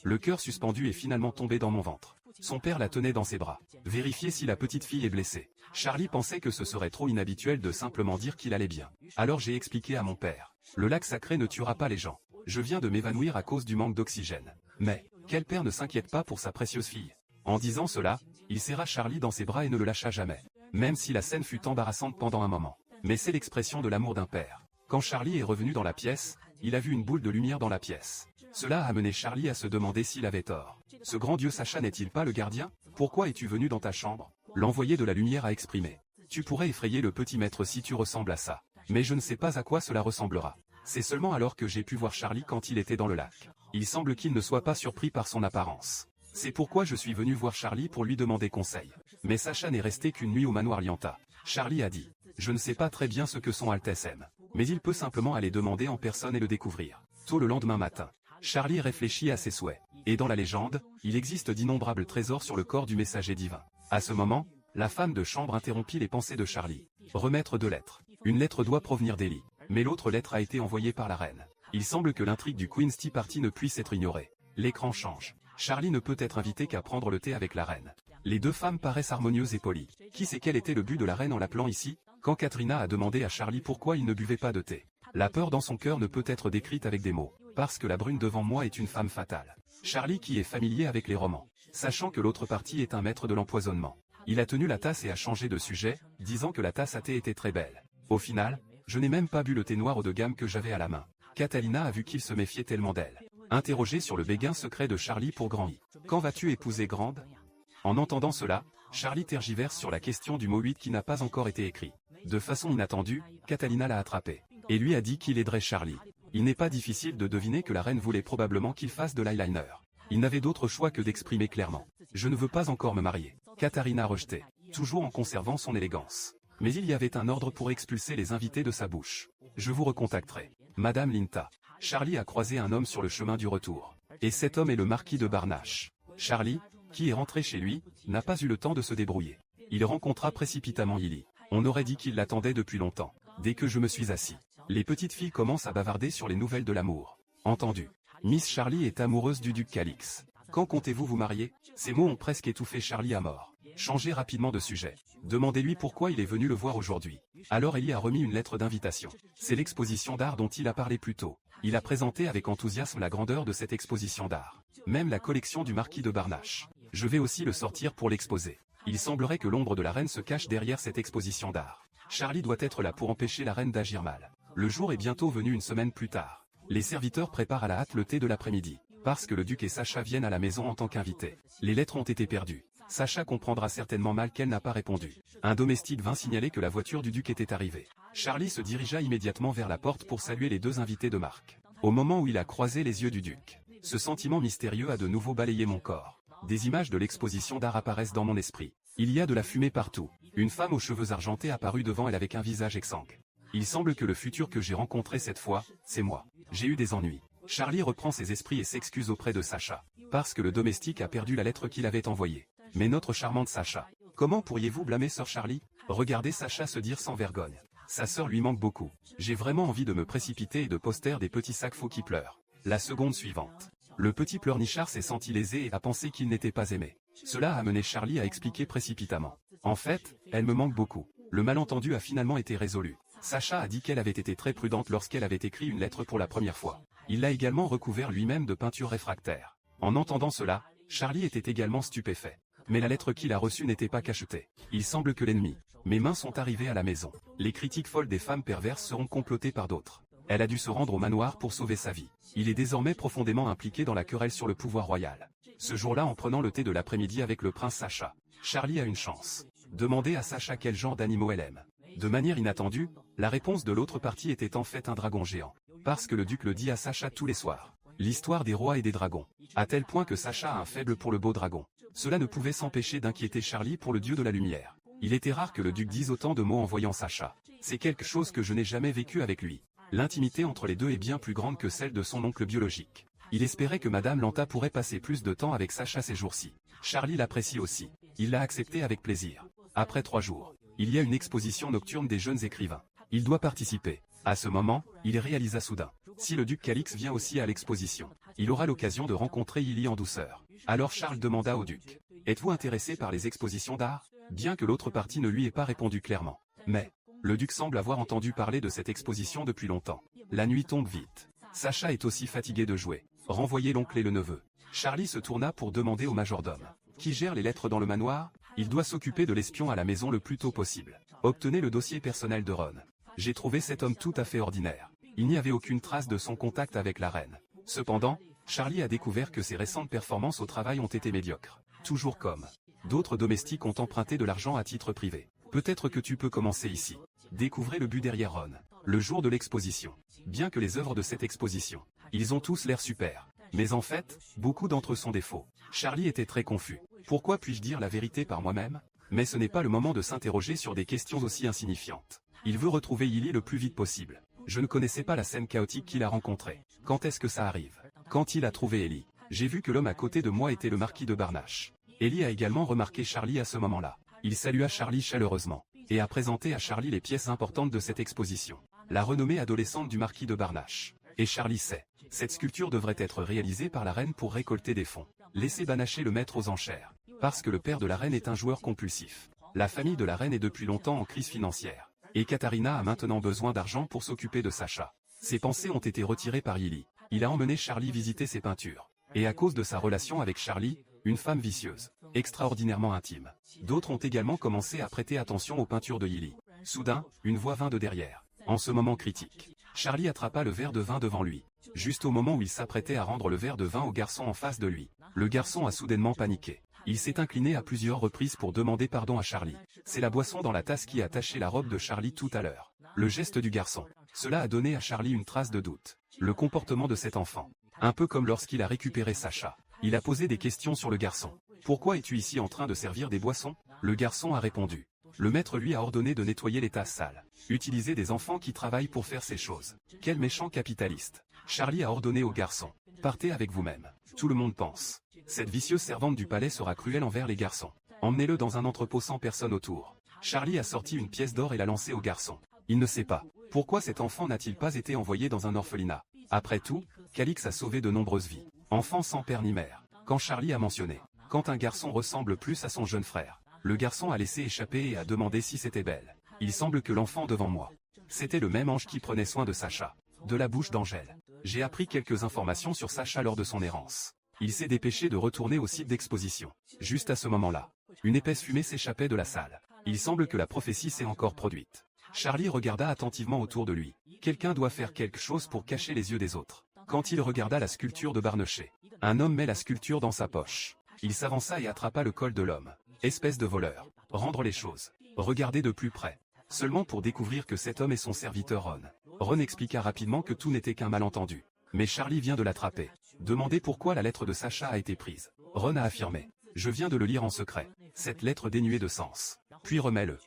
Le cœur suspendu est finalement tombé dans mon ventre. Son père la tenait dans ses bras. Vérifier si la petite fille est blessée. Charlie pensait que ce serait trop inhabituel de simplement dire qu'il allait bien. Alors j'ai expliqué à mon père. Le lac sacré ne tuera pas les gens. Je viens de m'évanouir à cause du manque d'oxygène. Mais, quel père ne s'inquiète pas pour sa précieuse fille? En disant cela, il serra Charlie dans ses bras et ne le lâcha jamais. Même si la scène fut embarrassante pendant un moment. Mais c'est l'expression de l'amour d'un père. Quand Charlie est revenu dans la pièce, il a vu une boule de lumière dans la pièce. Cela a amené Charlie à se demander s'il avait tort. Ce grand dieu Sacha n'est-il pas le gardien? Pourquoi es-tu venu dans ta chambre? L'envoyé de la lumière a exprimé. Tu pourrais effrayer le petit maître si tu ressembles à ça. Mais je ne sais pas à quoi cela ressemblera. C'est seulement alors que j'ai pu voir Charlie quand il était dans le lac. Il semble qu'il ne soit pas surpris par son apparence. C'est pourquoi je suis venu voir Charlie pour lui demander conseil. Mais Sacha n'est resté qu'une nuit au manoir Lanta. Charlie a dit. Je ne sais pas très bien ce que son Altesse aime. Mais il peut simplement aller demander en personne et le découvrir. Tôt le lendemain matin. Charlie réfléchit à ses souhaits. Et dans la légende, il existe d'innombrables trésors sur le corps du messager divin. À ce moment, la femme de chambre interrompit les pensées de Charlie. Remettre 2 lettres. Une lettre doit provenir d'Ellie. Mais l'autre lettre a été envoyée par la reine. Il semble que l'intrigue du Queen's Tea Party ne puisse être ignorée. L'écran change. Charlie ne peut être invité qu'à prendre le thé avec la reine. Les deux femmes paraissent harmonieuses et polies. Qui sait quel était le but de la reine en l'appelant ici? Quand Katrina a demandé à Charlie pourquoi il ne buvait pas de thé. La peur dans son cœur ne peut être décrite avec des mots. Parce que la brune devant moi est une femme fatale. Charlie qui est familier avec les romans. Sachant que l'autre partie est un maître de l'empoisonnement. Il a tenu la tasse et a changé de sujet, disant que la tasse à thé était très belle. Au final, je n'ai même pas bu le thé noir haut de gamme que j'avais à la main. Catalina a vu qu'il se méfiait tellement d'elle. Interrogé sur le béguin secret de Charlie pour Grand I. Quand vas-tu épouser Grande? En entendant cela, Charlie tergiverse sur la question du mot 8 qui n'a pas encore été écrit. De façon inattendue, Catalina l'a attrapé. Et lui a dit qu'il aiderait Charlie. Il n'est pas difficile de deviner que la reine voulait probablement qu'il fasse de l'eyeliner. Il n'avait d'autre choix que d'exprimer clairement. Je ne veux pas encore me marier. Katharina a rejeté, toujours en conservant son élégance. Mais il y avait un ordre pour expulser les invités de sa bouche. Je vous recontacterai. Madame Lanta. Charlie a croisé un homme sur le chemin du retour. Et cet homme est le marquis de Barnache. Charlie, qui est rentré chez lui, n'a pas eu le temps de se débrouiller. Il rencontra précipitamment Lily. On aurait dit qu'il l'attendait depuis longtemps. Dès que je me suis assis, les petites filles commencent à bavarder sur les nouvelles de l'amour. Entendu. Miss Charlie est amoureuse du duc Calix. Quand comptez-vous vous marier? Ces mots ont presque étouffé Charlie à mort. Changez rapidement de sujet. Demandez-lui pourquoi il est venu le voir aujourd'hui. Alors Ellie a remis une lettre d'invitation. C'est l'exposition d'art dont il a parlé plus tôt. Il a présenté avec enthousiasme la grandeur de cette exposition d'art. Même la collection du marquis de Barnache. Je vais aussi le sortir pour l'exposer. Il semblerait que l'ombre de la reine se cache derrière cette exposition d'art. Charlie doit être là pour empêcher la reine d'agir mal. Le jour est bientôt venu une semaine plus tard. Les serviteurs préparent à la hâte le thé de l'après-midi. Parce que le duc et Sacha viennent à la maison en tant qu'invités. Les lettres ont été perdues. Sacha comprendra certainement mal qu'elle n'a pas répondu. Un domestique vint signaler que la voiture du duc était arrivée. Charlie se dirigea immédiatement vers la porte pour saluer les deux invités de marque. Au moment où il a croisé les yeux du duc, ce sentiment mystérieux a de nouveau balayé mon corps. Des images de l'exposition d'art apparaissent dans mon esprit. Il y a de la fumée partout. Une femme aux cheveux argentés apparut devant elle avec un visage exsangue. Il semble que le futur que j'ai rencontré cette fois, c'est moi. J'ai eu des ennuis. Charlie reprend ses esprits et s'excuse auprès de Sacha. Parce que le domestique a perdu la lettre qu'il avait envoyée. Mais notre charmante Sacha. Comment pourriez-vous blâmer sœur Charlie? Regardez Sacha se dire sans vergogne. Sa sœur lui manque beaucoup. J'ai vraiment envie de me précipiter et de poster des petits sacs faux qui pleurent. La seconde suivante. Le petit pleurnichard s'est senti lésé et a pensé qu'il n'était pas aimé. Cela a amené Charlie à expliquer précipitamment. En fait, elle me manque beaucoup. Le malentendu a finalement été résolu. Sacha a dit qu'elle avait été très prudente lorsqu'elle avait écrit une lettre pour la première fois. Il l'a également recouvert lui-même de peinture réfractaire. En entendant cela, Charlie était également stupéfait. Mais la lettre qu'il a reçue n'était pas cachetée. Il semble que l'ennemi. Mes mains sont arrivées à la maison. Les critiques folles des femmes perverses seront complotées par d'autres. Elle a dû se rendre au manoir pour sauver sa vie. Il est désormais profondément impliqué dans la querelle sur le pouvoir royal. Ce jour-là, en prenant le thé de l'après-midi avec le prince Sacha, Charlie a une chance. Demandez à Sacha quel genre d'animaux elle aime. De manière inattendue, la réponse de l'autre partie était en fait un dragon géant. Parce que le duc le dit à Sacha tous les soirs. L'histoire des rois et des dragons. À tel point que Sacha a un faible pour le beau dragon. Cela ne pouvait s'empêcher d'inquiéter Charlie pour le dieu de la lumière. Il était rare que le duc dise autant de mots en voyant Sacha. C'est quelque chose que je n'ai jamais vécu avec lui. L'intimité entre les deux est bien plus grande que celle de son oncle biologique. Il espérait que Madame Lanta pourrait passer plus de temps avec Sacha ces jours-ci. Charlie l'apprécie aussi. Il l'a accepté avec plaisir. Après 3 jours, il y a une exposition nocturne des jeunes écrivains. Il doit participer. À ce moment, il réalisa soudain. Si le duc Calix vient aussi à l'exposition, il aura l'occasion de rencontrer Illy en douceur. Alors Charles demanda au duc. Êtes-vous intéressé par les expositions d'art? Bien que l'autre partie ne lui ait pas répondu clairement. Mais, le duc semble avoir entendu parler de cette exposition depuis longtemps. La nuit tombe vite. Sacha est aussi fatigué de jouer. Renvoyez l'oncle et le neveu. Charlie se tourna pour demander au majordome. Qui gère les lettres dans le manoir? Il doit s'occuper de l'espion à la maison le plus tôt possible. Obtenez le dossier personnel de Ron. J'ai trouvé cet homme tout à fait ordinaire. Il n'y avait aucune trace de son contact avec la reine. Cependant, Charlie a découvert que ses récentes performances au travail ont été médiocres. Toujours comme d'autres domestiques ont emprunté de l'argent à titre privé. Peut-être que tu peux commencer ici. Découvrez le but derrière Ron. Le jour de l'exposition. Bien que les œuvres de cette exposition, ils ont tous l'air super. Mais en fait, beaucoup d'entre eux sont des faux. Charlie était très confus. Pourquoi puis-je dire la vérité par moi-même? Mais ce n'est pas le moment de s'interroger sur des questions aussi insignifiantes. Il veut retrouver Illy le plus vite possible. Je ne connaissais pas la scène chaotique qu'il a rencontrée. Quand est-ce que ça arrive? Quand il a trouvé Ellie. J'ai vu que l'homme à côté de moi était le marquis de Barnache. Ellie a également remarqué Charlie à ce moment-là. Il salua Charlie chaleureusement, et a présenté à Charlie les pièces importantes de cette exposition. La renommée adolescente du marquis de Barnache. Et Charlie sait. Cette sculpture devrait être réalisée par la reine pour récolter des fonds. Laissez Barnache le mettre aux enchères. Parce que le père de la reine est un joueur compulsif. La famille de la reine est depuis longtemps en crise financière. Et Katharina a maintenant besoin d'argent pour s'occuper de Sacha. Ses pensées ont été retirées par Illy. Il a emmené Charlie visiter ses peintures. Et à cause de sa relation avec Charlie, une femme vicieuse, extraordinairement intime. D'autres ont également commencé à prêter attention aux peintures de Illy. Soudain, une voix vint de derrière. En ce moment critique, Charlie attrapa le verre de vin devant lui. Juste au moment où il s'apprêtait à rendre le verre de vin au garçon en face de lui. Le garçon a soudainement paniqué. Il s'est incliné à plusieurs reprises pour demander pardon à Charlie. C'est la boisson dans la tasse qui a taché la robe de Charlie tout à l'heure. Le geste du garçon. Cela a donné à Charlie une trace de doute. Le comportement de cet enfant. Un peu comme lorsqu'il a récupéré Sacha. Il a posé des questions sur le garçon. Pourquoi es-tu ici en train de servir des boissons? Le garçon a répondu. Le maître lui a ordonné de nettoyer les tasses sales. Utiliser des enfants qui travaillent pour faire ces choses. Quel méchant capitaliste. Charlie a ordonné au garçon. Partez avec vous-même. Tout le monde pense. Cette vicieuse servante du palais sera cruelle envers les garçons. Emmenez-le dans un entrepôt sans personne autour. Charlie a sorti une pièce d'or et l'a lancée au garçon. Il ne sait pas. Pourquoi cet enfant n'a-t-il pas été envoyé dans un orphelinat? Après tout, Calix a sauvé de nombreuses vies. Enfant sans père ni mère. Quand Charlie a mentionné. Quand un garçon ressemble plus à son jeune frère. Le garçon a laissé échapper et a demandé si c'était belle. Il semble que l'enfant devant moi. C'était le même ange qui prenait soin de Sacha. De la bouche d'Angèle. J'ai appris quelques informations sur Sacha lors de son errance. Il s'est dépêché de retourner au site d'exposition. Juste à ce moment-là, une épaisse fumée s'échappait de la salle. Il semble que la prophétie s'est encore produite. Charlie regarda attentivement autour de lui. Quelqu'un doit faire quelque chose pour cacher les yeux des autres. Quand il regarda la sculpture de Barnechet, un homme met la sculpture dans sa poche. Il s'avança et attrapa le col de l'homme. Espèce de voleur. Rendre les choses. Regardez de plus près. Seulement pour découvrir que cet homme est son serviteur Ron. Ron expliqua rapidement que tout n'était qu'un malentendu. Mais Charlie vient de l'attraper. Demandez pourquoi la lettre de Sacha a été prise. Ron a affirmé. Je viens de le lire en secret. Cette lettre dénuée de sens. Puis remets-le.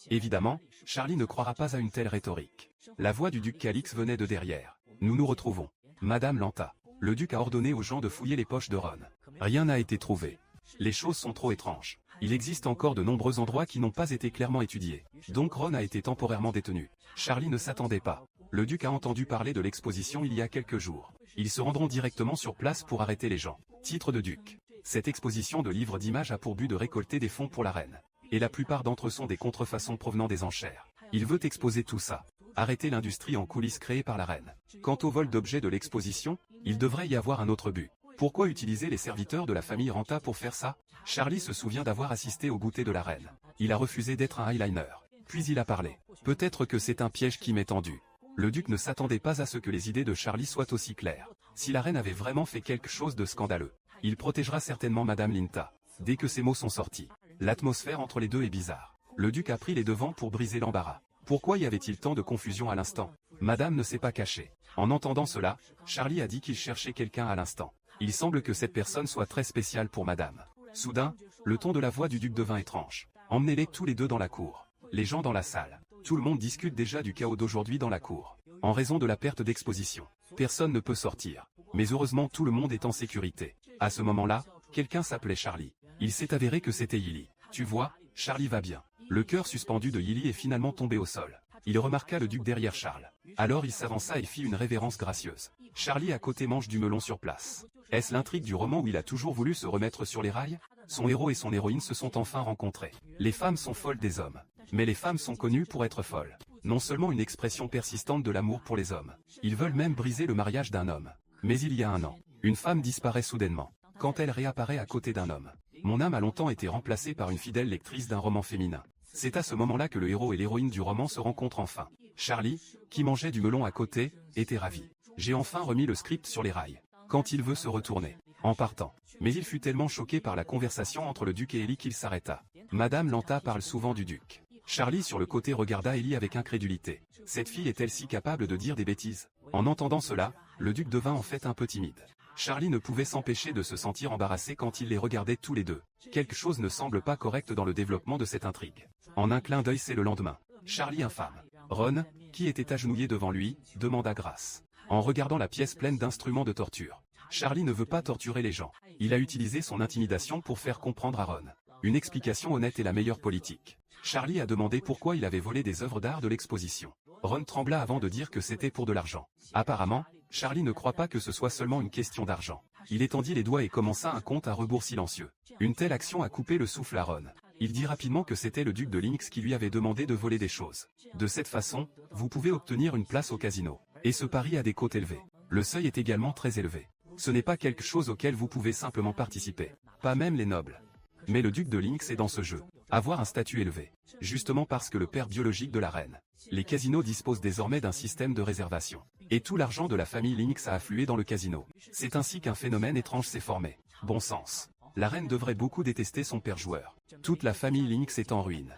Évidemment, Charlie ne croira pas à une telle rhétorique. La voix du duc Calix venait de derrière. Nous nous retrouvons. Madame Lanta. Le duc a ordonné aux gens de fouiller les poches de Ron. Rien n'a été trouvé. Les choses sont trop étranges. Il existe encore de nombreux endroits qui n'ont pas été clairement étudiés. Donc Ron a été temporairement détenu. Charlie ne s'attendait pas Le duc a entendu parler de l'exposition il y a quelques jours. Ils se rendront directement sur place pour arrêter les gens. Titre de duc. Cette exposition de livres d'images a pour but de récolter des fonds pour la reine. Et la plupart d'entre eux sont des contrefaçons provenant des enchères. Il veut exposer tout ça. Arrêter l'industrie en coulisses créée par la reine. Quant au vol d'objets de l'exposition, il devrait y avoir un autre but. Pourquoi utiliser les serviteurs de la famille Ranta pour faire ça? Charlie se souvient d'avoir assisté au goûter de la reine. Il a refusé d'être un eyeliner. Puis il a parlé. Peut-être que c'est un piège qui m'est tendu. Le duc ne s'attendait pas à ce que les idées de Charlie soient aussi claires. Si la reine avait vraiment fait quelque chose de scandaleux, il protégera certainement Madame Linta. Dès que ces mots sont sortis, l'atmosphère entre les deux est bizarre. Le duc a pris les devants pour briser l'embarras. Pourquoi y avait-il tant de confusion à l'instant? Madame ne s'est pas cachée. En entendant cela, Charlie a dit qu'il cherchait quelqu'un à l'instant. Il semble que cette personne soit très spéciale pour Madame. Soudain, le ton de la voix du duc devint étrange. Emmenez-les tous les deux dans la cour. Les gens dans la salle. Tout le monde discute déjà du chaos d'aujourd'hui dans la cour. En raison de la perte d'exposition, personne ne peut sortir. Mais heureusement tout le monde est en sécurité. À ce moment-là, quelqu'un s'appelait Charlie. Il s'est avéré que c'était Yili. Tu vois, Charlie va bien. Le cœur suspendu de Yili est finalement tombé au sol. Il remarqua le duc derrière Charles. Alors il s'avança et fit une révérence gracieuse. Charlie à côté mange du melon sur place. Est-ce l'intrigue du roman où il a toujours voulu se remettre sur les rails? Son héros et son héroïne se sont enfin rencontrés. Les femmes sont folles des hommes. Mais les femmes sont connues pour être folles. Non seulement une expression persistante de l'amour pour les hommes. Ils veulent même briser le mariage d'un homme. Mais il y a un an, une femme disparaît soudainement. Quand elle réapparaît à côté d'un homme. Mon âme a longtemps été remplacée par une fidèle lectrice d'un roman féminin. C'est à ce moment-là que le héros et l'héroïne du roman se rencontrent enfin. Charlie, qui mangeait du melon à côté, était ravi. J'ai enfin remis le script sur les rails. Quand il veut se retourner, en partant. Mais il fut tellement choqué par la conversation entre le duc et Ellie qu'il s'arrêta. Madame Lanta parle souvent du duc. Charlie sur le côté regarda Ellie avec incrédulité. Cette fille est-elle si capable de dire des bêtises? En entendant cela, le duc devint en fait un peu timide. Charlie ne pouvait s'empêcher de se sentir embarrassé quand il les regardait tous les deux. Quelque chose ne semble pas correct dans le développement de cette intrigue. En un clin d'œil c'est le lendemain. Charlie infâme. Ron, qui était agenouillé devant lui, demanda grâce. En regardant la pièce pleine d'instruments de torture. Charlie ne veut pas torturer les gens. Il a utilisé son intimidation pour faire comprendre à Ron. Une explication honnête est la meilleure politique. Charlie a demandé pourquoi il avait volé des œuvres d'art de l'exposition. Ron trembla avant de dire que c'était pour de l'argent. Apparemment, Charlie ne croit pas que ce soit seulement une question d'argent. Il étendit les doigts et commença un compte à rebours silencieux. Une telle action a coupé le souffle à Ron. Il dit rapidement que c'était le duc de Lynx qui lui avait demandé de voler des choses. De cette façon, vous pouvez obtenir une place au casino. Et ce pari a des cotes élevées. Le seuil est également très élevé. Ce n'est pas quelque chose auquel vous pouvez simplement participer. Pas même les nobles. Mais le duc de Lynx est dans ce jeu. Avoir un statut élevé. Justement parce que le père biologique de la reine. Les casinos disposent désormais d'un système de réservation. Et tout l'argent de la famille Lynx a afflué dans le casino. C'est ainsi qu'un phénomène étrange s'est formé. Bon sens. La reine devrait beaucoup détester son père joueur. Toute la famille Lynx est en ruine.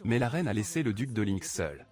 Mais la reine a laissé le duc de Lynx seul.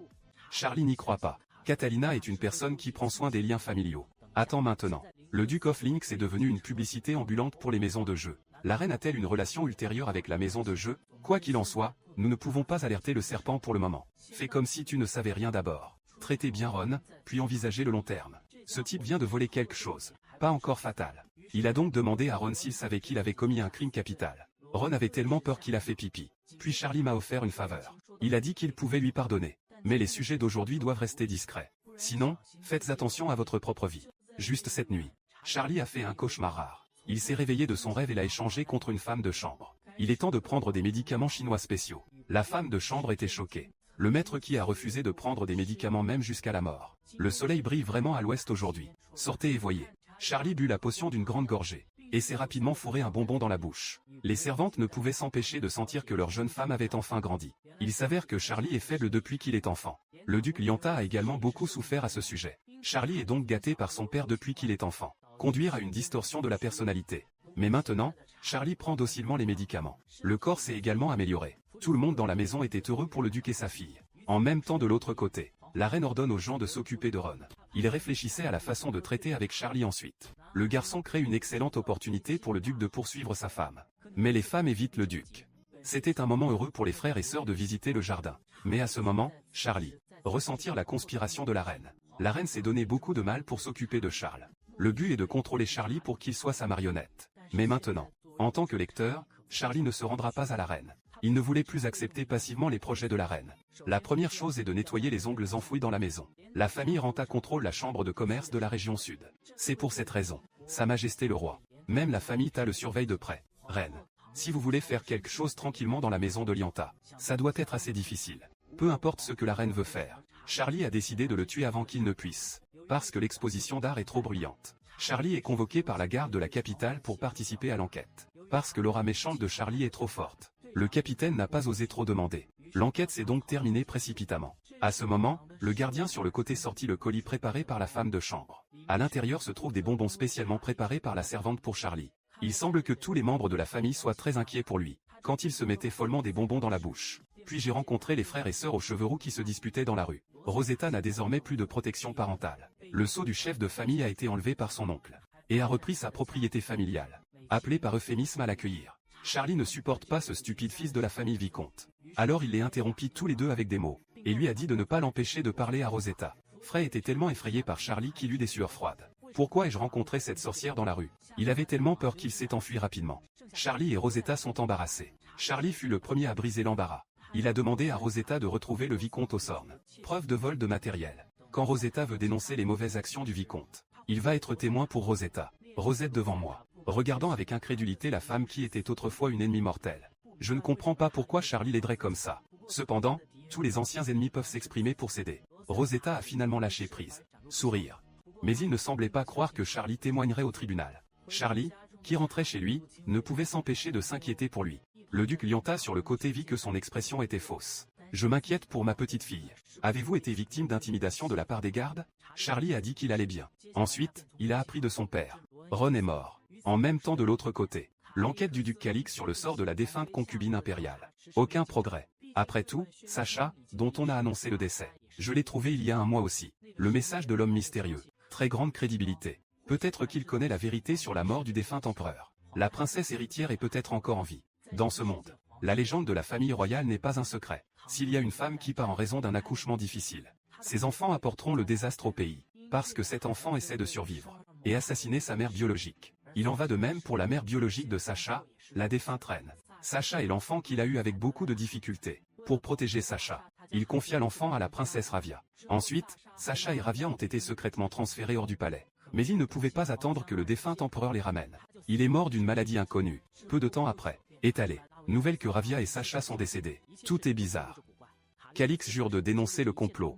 Charlie n'y croit pas. Catalina est une personne qui prend soin des liens familiaux. Attends maintenant. Le Duke of Lynx est devenu une publicité ambulante pour les maisons de jeu. La reine a-t-elle une relation ultérieure avec la maison de jeu? Quoi qu'il en soit, nous ne pouvons pas alerter le serpent pour le moment. Fais comme si tu ne savais rien d'abord. Traitez bien Ron, puis envisagez le long terme. Ce type vient de voler quelque chose. Pas encore fatal. Il a donc demandé à Ron s'il savait qu'il avait commis un crime capital. Ron avait tellement peur qu'il a fait pipi. Puis Charlie m'a offert une faveur. Il a dit qu'il pouvait lui pardonner. Mais les sujets d'aujourd'hui doivent rester discrets. Sinon, faites attention à votre propre vie. Juste cette nuit, Charlie a fait un cauchemar rare. Il s'est réveillé de son rêve et l'a échangé contre une femme de chambre. Il est temps de prendre des médicaments chinois spéciaux. La femme de chambre était choquée. Le maître qui a refusé de prendre des médicaments même jusqu'à la mort. Le soleil brille vraiment à l'ouest aujourd'hui. Sortez et voyez. Charlie but la potion d'une grande gorgée. Et s'est rapidement fourré un bonbon dans la bouche. Les servantes ne pouvaient s'empêcher de sentir que leur jeune femme avait enfin grandi. Il s'avère que Charlie est faible depuis qu'il est enfant. Le duc Lianta a également beaucoup souffert à ce sujet. Charlie est donc gâté par son père depuis qu'il est enfant. Conduire à une distorsion de la personnalité. Mais maintenant, Charlie prend docilement les médicaments. Le corps s'est également amélioré. Tout le monde dans la maison était heureux pour le duc et sa fille. En même temps de l'autre côté, la reine ordonne aux gens de s'occuper de Ron. Il réfléchissait à la façon de traiter avec Charlie ensuite. Le garçon crée une excellente opportunité pour le duc de poursuivre sa femme. Mais les femmes évitent le duc. C'était un moment heureux pour les frères et sœurs de visiter le jardin. Mais à ce moment, Charlie ressentir la conspiration de la reine. La reine s'est donné beaucoup de mal pour s'occuper de Charles. Le but est de contrôler Charlie pour qu'il soit sa marionnette. Mais maintenant, en tant que lecteur, Charlie ne se rendra pas à la reine. Il ne voulait plus accepter passivement les projets de la reine. La première chose est de nettoyer les ongles enfouis dans la maison. La famille Ranta contrôle la chambre de commerce de la région sud. C'est pour cette raison, Sa Majesté le roi, même la famille Ta le surveille de près. Reine, si vous voulez faire quelque chose tranquillement dans la maison de Lianta, ça doit être assez difficile. Peu importe ce que la reine veut faire. Charlie a décidé de le tuer avant qu'il ne puisse, parce que l'exposition d'art est trop bruyante. Charlie est convoqué par la garde de la capitale pour participer à l'enquête. Parce que l'aura méchante de Charlie est trop forte. Le capitaine n'a pas osé trop demander. L'enquête s'est donc terminée précipitamment. À ce moment, le gardien sur le côté sortit le colis préparé par la femme de chambre. À l'intérieur se trouvent des bonbons spécialement préparés par la servante pour Charlie. Il semble que tous les membres de la famille soient très inquiets pour lui, quand il se mettait follement des bonbons dans la bouche. Puis j'ai rencontré les frères et sœurs aux cheveux roux qui se disputaient dans la rue. Rosetta n'a désormais plus de protection parentale. Le sceau du chef de famille a été enlevé par son oncle, et a repris sa propriété familiale, appelé par euphémisme à l'accueillir. Charlie ne supporte pas ce stupide fils de la famille Vicomte. Alors il les interrompit tous les deux avec des mots, et lui a dit de ne pas l'empêcher de parler à Rosetta. Frey était tellement effrayé par Charlie qu'il eut des sueurs froides. Pourquoi ai-je rencontré cette sorcière dans la rue? Il avait tellement peur qu'il s'est enfui rapidement. Charlie et Rosetta sont embarrassés. Charlie fut le premier à briser l'embarras. Il a demandé à Rosetta de retrouver le vicomte au Sorn. Preuve de vol de matériel. Quand Rosetta veut dénoncer les mauvaises actions du vicomte, il va être témoin pour Rosetta. Rosette devant moi, regardant avec incrédulité la femme qui était autrefois une ennemie mortelle. Je ne comprends pas pourquoi Charlie l'aiderait comme ça. Cependant, tous les anciens ennemis peuvent s'exprimer pour s'aider. Rosetta a finalement lâché prise. Sourire. Mais il ne semblait pas croire que Charlie témoignerait au tribunal. Charlie, qui rentrait chez lui, ne pouvait s'empêcher de s'inquiéter pour lui. Le duc Lianta sur le côté vit que son expression était fausse. Je m'inquiète pour ma petite fille. Avez-vous été victime d'intimidation de la part des gardes? Charlie a dit qu'il allait bien. Ensuite, il a appris de son père. Ron est mort. En même temps de l'autre côté. L'enquête du duc Calix sur le sort de la défunte concubine impériale. Aucun progrès. Après tout, Sacha, dont on a annoncé le décès. Je l'ai trouvé il y a un mois aussi. Le message de l'homme mystérieux. Très grande crédibilité. Peut-être qu'il connaît la vérité sur la mort du défunt empereur. La princesse héritière est peut-être encore en vie. Dans ce monde, la légende de la famille royale n'est pas un secret. S'il y a une femme qui part en raison d'un accouchement difficile, ses enfants apporteront le désastre au pays, parce que cet enfant essaie de survivre, et assassiner sa mère biologique. Il en va de même pour la mère biologique de Sacha, la défunte reine. Sacha est l'enfant qu'il a eu avec beaucoup de difficultés. Pour protéger Sacha, il confia l'enfant à la princesse Ravia. Ensuite, Sacha et Ravia ont été secrètement transférés hors du palais. Mais il ne pouvait pas attendre que le défunt empereur les ramène. Il est mort d'une maladie inconnue, peu de temps après. Étalé. Nouvelle que Ravia et Sacha sont décédés. Tout est bizarre. Calix jure de dénoncer le complot.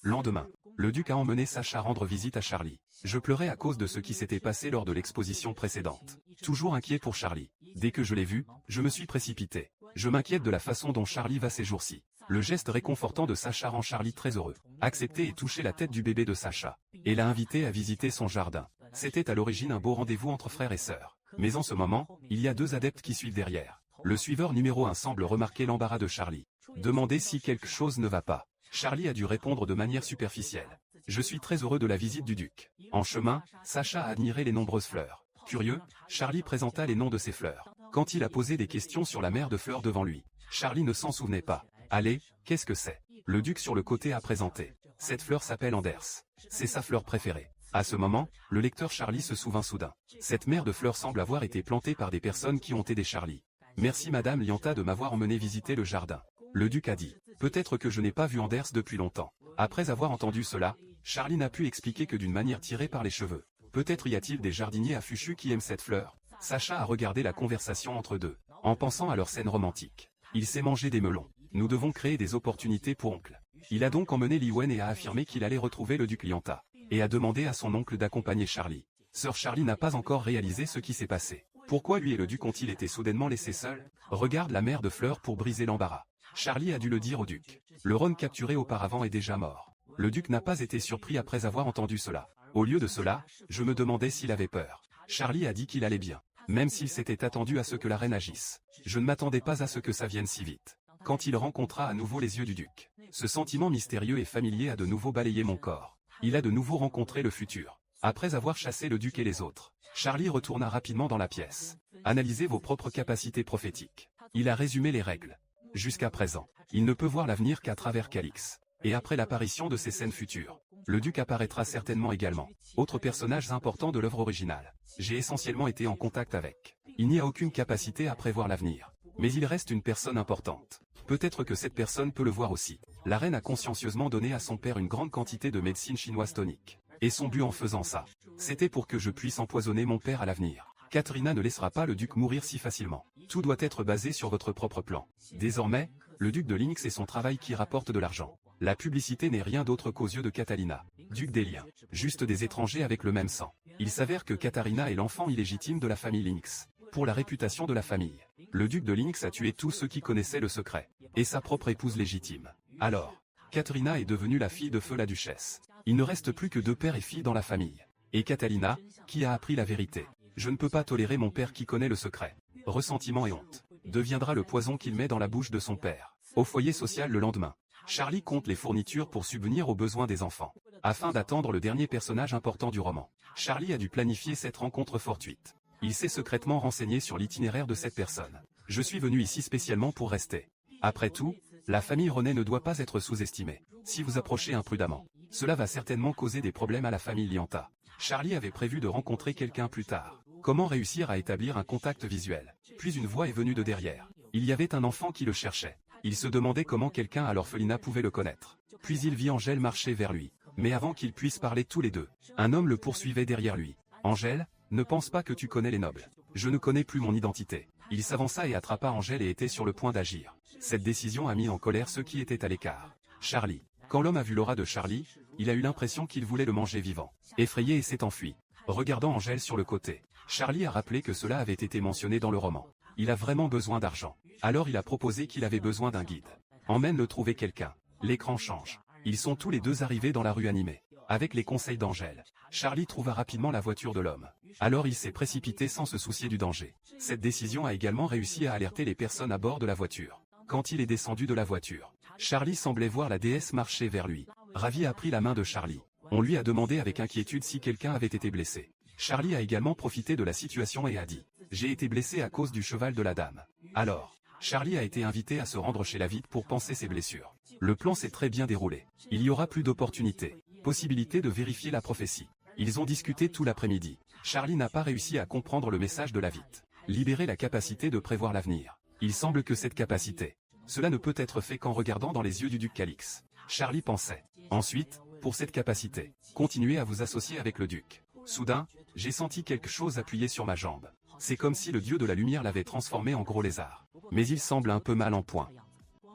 Lendemain, le duc a emmené Sacha rendre visite à Charlie. Je pleurais à cause de ce qui s'était passé lors de l'exposition précédente. Toujours inquiet pour Charlie. Dès que je l'ai vu, je me suis précipité. Je m'inquiète de la façon dont Charlie va ces jours-ci. Le geste réconfortant de Sacha rend Charlie très heureux. Accepter et toucher la tête du bébé de Sacha. Et l'a invité à visiter son jardin. C'était à l'origine un beau rendez-vous entre frères et sœurs. Mais en ce moment, il y a deux adeptes qui suivent derrière. Le suiveur numéro 1 semble remarquer l'embarras de Charlie. Demander si quelque chose ne va pas. Charlie a dû répondre de manière superficielle. Je suis très heureux de la visite du duc. En chemin, Sacha a admiré les nombreuses fleurs. Curieux, Charlie présenta les noms de ces fleurs. Quand il a posé des questions sur la mer de fleurs devant lui, Charlie ne s'en souvenait pas. Allez, qu'est-ce que c'est? Le duc sur le côté a présenté. Cette fleur s'appelle Anders. C'est sa fleur préférée. À ce moment, le lecteur Charlie se souvint soudain. Cette mer de fleurs semble avoir été plantée par des personnes qui ont aidé Charlie. Merci Madame Lianta de m'avoir emmené visiter le jardin. Le duc a dit. Peut-être que je n'ai pas vu Anders depuis longtemps. Après avoir entendu cela, Charlie n'a pu expliquer que d'une manière tirée par les cheveux. Peut-être y a-t-il des jardiniers à Fuchu qui aiment cette fleur. Sacha a regardé la conversation entre deux, en pensant à leur scène romantique. Il s'est mangé des melons. Nous devons créer des opportunités pour oncle. Il a donc emmené Li Wen et a affirmé qu'il allait retrouver le duc Lianta. Et a demandé à son oncle d'accompagner Charlie. Sœur Charlie n'a pas encore réalisé ce qui s'est passé. Pourquoi lui et le duc ont-ils été soudainement laissés seuls? Regarde la mer de fleurs pour briser l'embarras. Charlie a dû le dire au duc. Le Ron capturé auparavant est déjà mort. Le duc n'a pas été surpris après avoir entendu cela. Au lieu de cela, je me demandais s'il avait peur. Charlie a dit qu'il allait bien, même s'il s'était attendu à ce que la reine agisse. Je ne m'attendais pas à ce que ça vienne si vite. Quand il rencontra à nouveau les yeux du duc, ce sentiment mystérieux et familier a de nouveau balayé mon corps. Il a de nouveau rencontré le futur. Après avoir chassé le duc et les autres, Charlie retourna rapidement dans la pièce. Analysez vos propres capacités prophétiques. Il a résumé les règles. Jusqu'à présent, il ne peut voir l'avenir qu'à travers Calix. Et après l'apparition de ces scènes futures, le duc apparaîtra certainement également. Autres personnages importants de l'œuvre originale. J'ai essentiellement été en contact avec. Il n'y a aucune capacité à prévoir l'avenir. Mais il reste une personne importante. Peut-être que cette personne peut le voir aussi. La reine a consciencieusement donné à son père une grande quantité de médecine chinoise tonique. Et son but en faisant ça, c'était pour que je puisse empoisonner mon père à l'avenir. Katrina ne laissera pas le duc mourir si facilement. Tout doit être basé sur votre propre plan. Désormais, le duc de Lynx est son travail qui rapporte de l'argent. La publicité n'est rien d'autre qu'aux yeux de Catalina. Duc des liens. Juste des étrangers avec le même sang. Il s'avère que Katharina est l'enfant illégitime de la famille Lynx. Pour la réputation de la famille, le duc de Lynx a tué tous ceux qui connaissaient le secret. Et sa propre épouse légitime. Alors, Katrina est devenue la fille de feu la duchesse. Il ne reste plus que 2 pères et filles dans la famille. Et Catalina, qui a appris la vérité. Je ne peux pas tolérer mon père qui connaît le secret. Ressentiment et honte deviendra le poison qu'il met dans la bouche de son père. Au foyer social le lendemain, Charlie compte les fournitures pour subvenir aux besoins des enfants. Afin d'attendre le dernier personnage important du roman, Charlie a dû planifier cette rencontre fortuite. Il s'est secrètement renseigné sur l'itinéraire de cette personne. Je suis venu ici spécialement pour rester. Après tout, la famille René ne doit pas être sous-estimée. Si vous approchez imprudemment, cela va certainement causer des problèmes à la famille Lianta. Charlie avait prévu de rencontrer quelqu'un plus tard. Comment réussir à établir un contact visuel? Puis une voix est venue de derrière. Il y avait un enfant qui le cherchait. Il se demandait comment quelqu'un à l'orphelinat pouvait le connaître. Puis il vit Angèle marcher vers lui. Mais avant qu'ils puissent parler tous les deux, un homme le poursuivait derrière lui. « Angèle, ne pense pas que tu connais les nobles. Je ne connais plus mon identité. » Il s'avança et attrapa Angèle et était sur le point d'agir. Cette décision a mis en colère ceux qui étaient à l'écart. Charlie. Quand l'homme a vu l'aura de Charlie, il a eu l'impression qu'il voulait le manger vivant. Effrayé et s'est enfui. Regardant Angèle sur le côté, Charlie a rappelé que cela avait été mentionné dans le roman. Il a vraiment besoin d'argent. Alors il a proposé qu'il avait besoin d'un guide. Emmène-le trouver quelqu'un. L'écran change. Ils sont tous les deux arrivés dans la rue animée. Avec les conseils d'Angèle, Charlie trouva rapidement la voiture de l'homme. Alors il s'est précipité sans se soucier du danger. Cette décision a également réussi à alerter les personnes à bord de la voiture. Quand il est descendu de la voiture, Charlie semblait voir la déesse marcher vers lui. Ravi a pris la main de Charlie. On lui a demandé avec inquiétude si quelqu'un avait été blessé. Charlie a également profité de la situation et a dit « J'ai été blessé à cause du cheval de la dame ». Alors, Charlie a été invité à se rendre chez la vide pour panser ses blessures. Le plan s'est très bien déroulé. Il y aura plus d'opportunités. Possibilité de vérifier la prophétie. Ils ont discuté tout l'après-midi. Charlie n'a pas réussi à comprendre le message de la vite. Libérer la capacité de prévoir l'avenir. Il semble que cette capacité, cela ne peut être fait qu'en regardant dans les yeux du duc Calix. Charlie pensait. Ensuite, pour cette capacité, continuez à vous associer avec le duc. Soudain, j'ai senti quelque chose appuyer sur ma jambe. C'est comme si le dieu de la lumière l'avait transformé en gros lézard. Mais il semble un peu mal en point.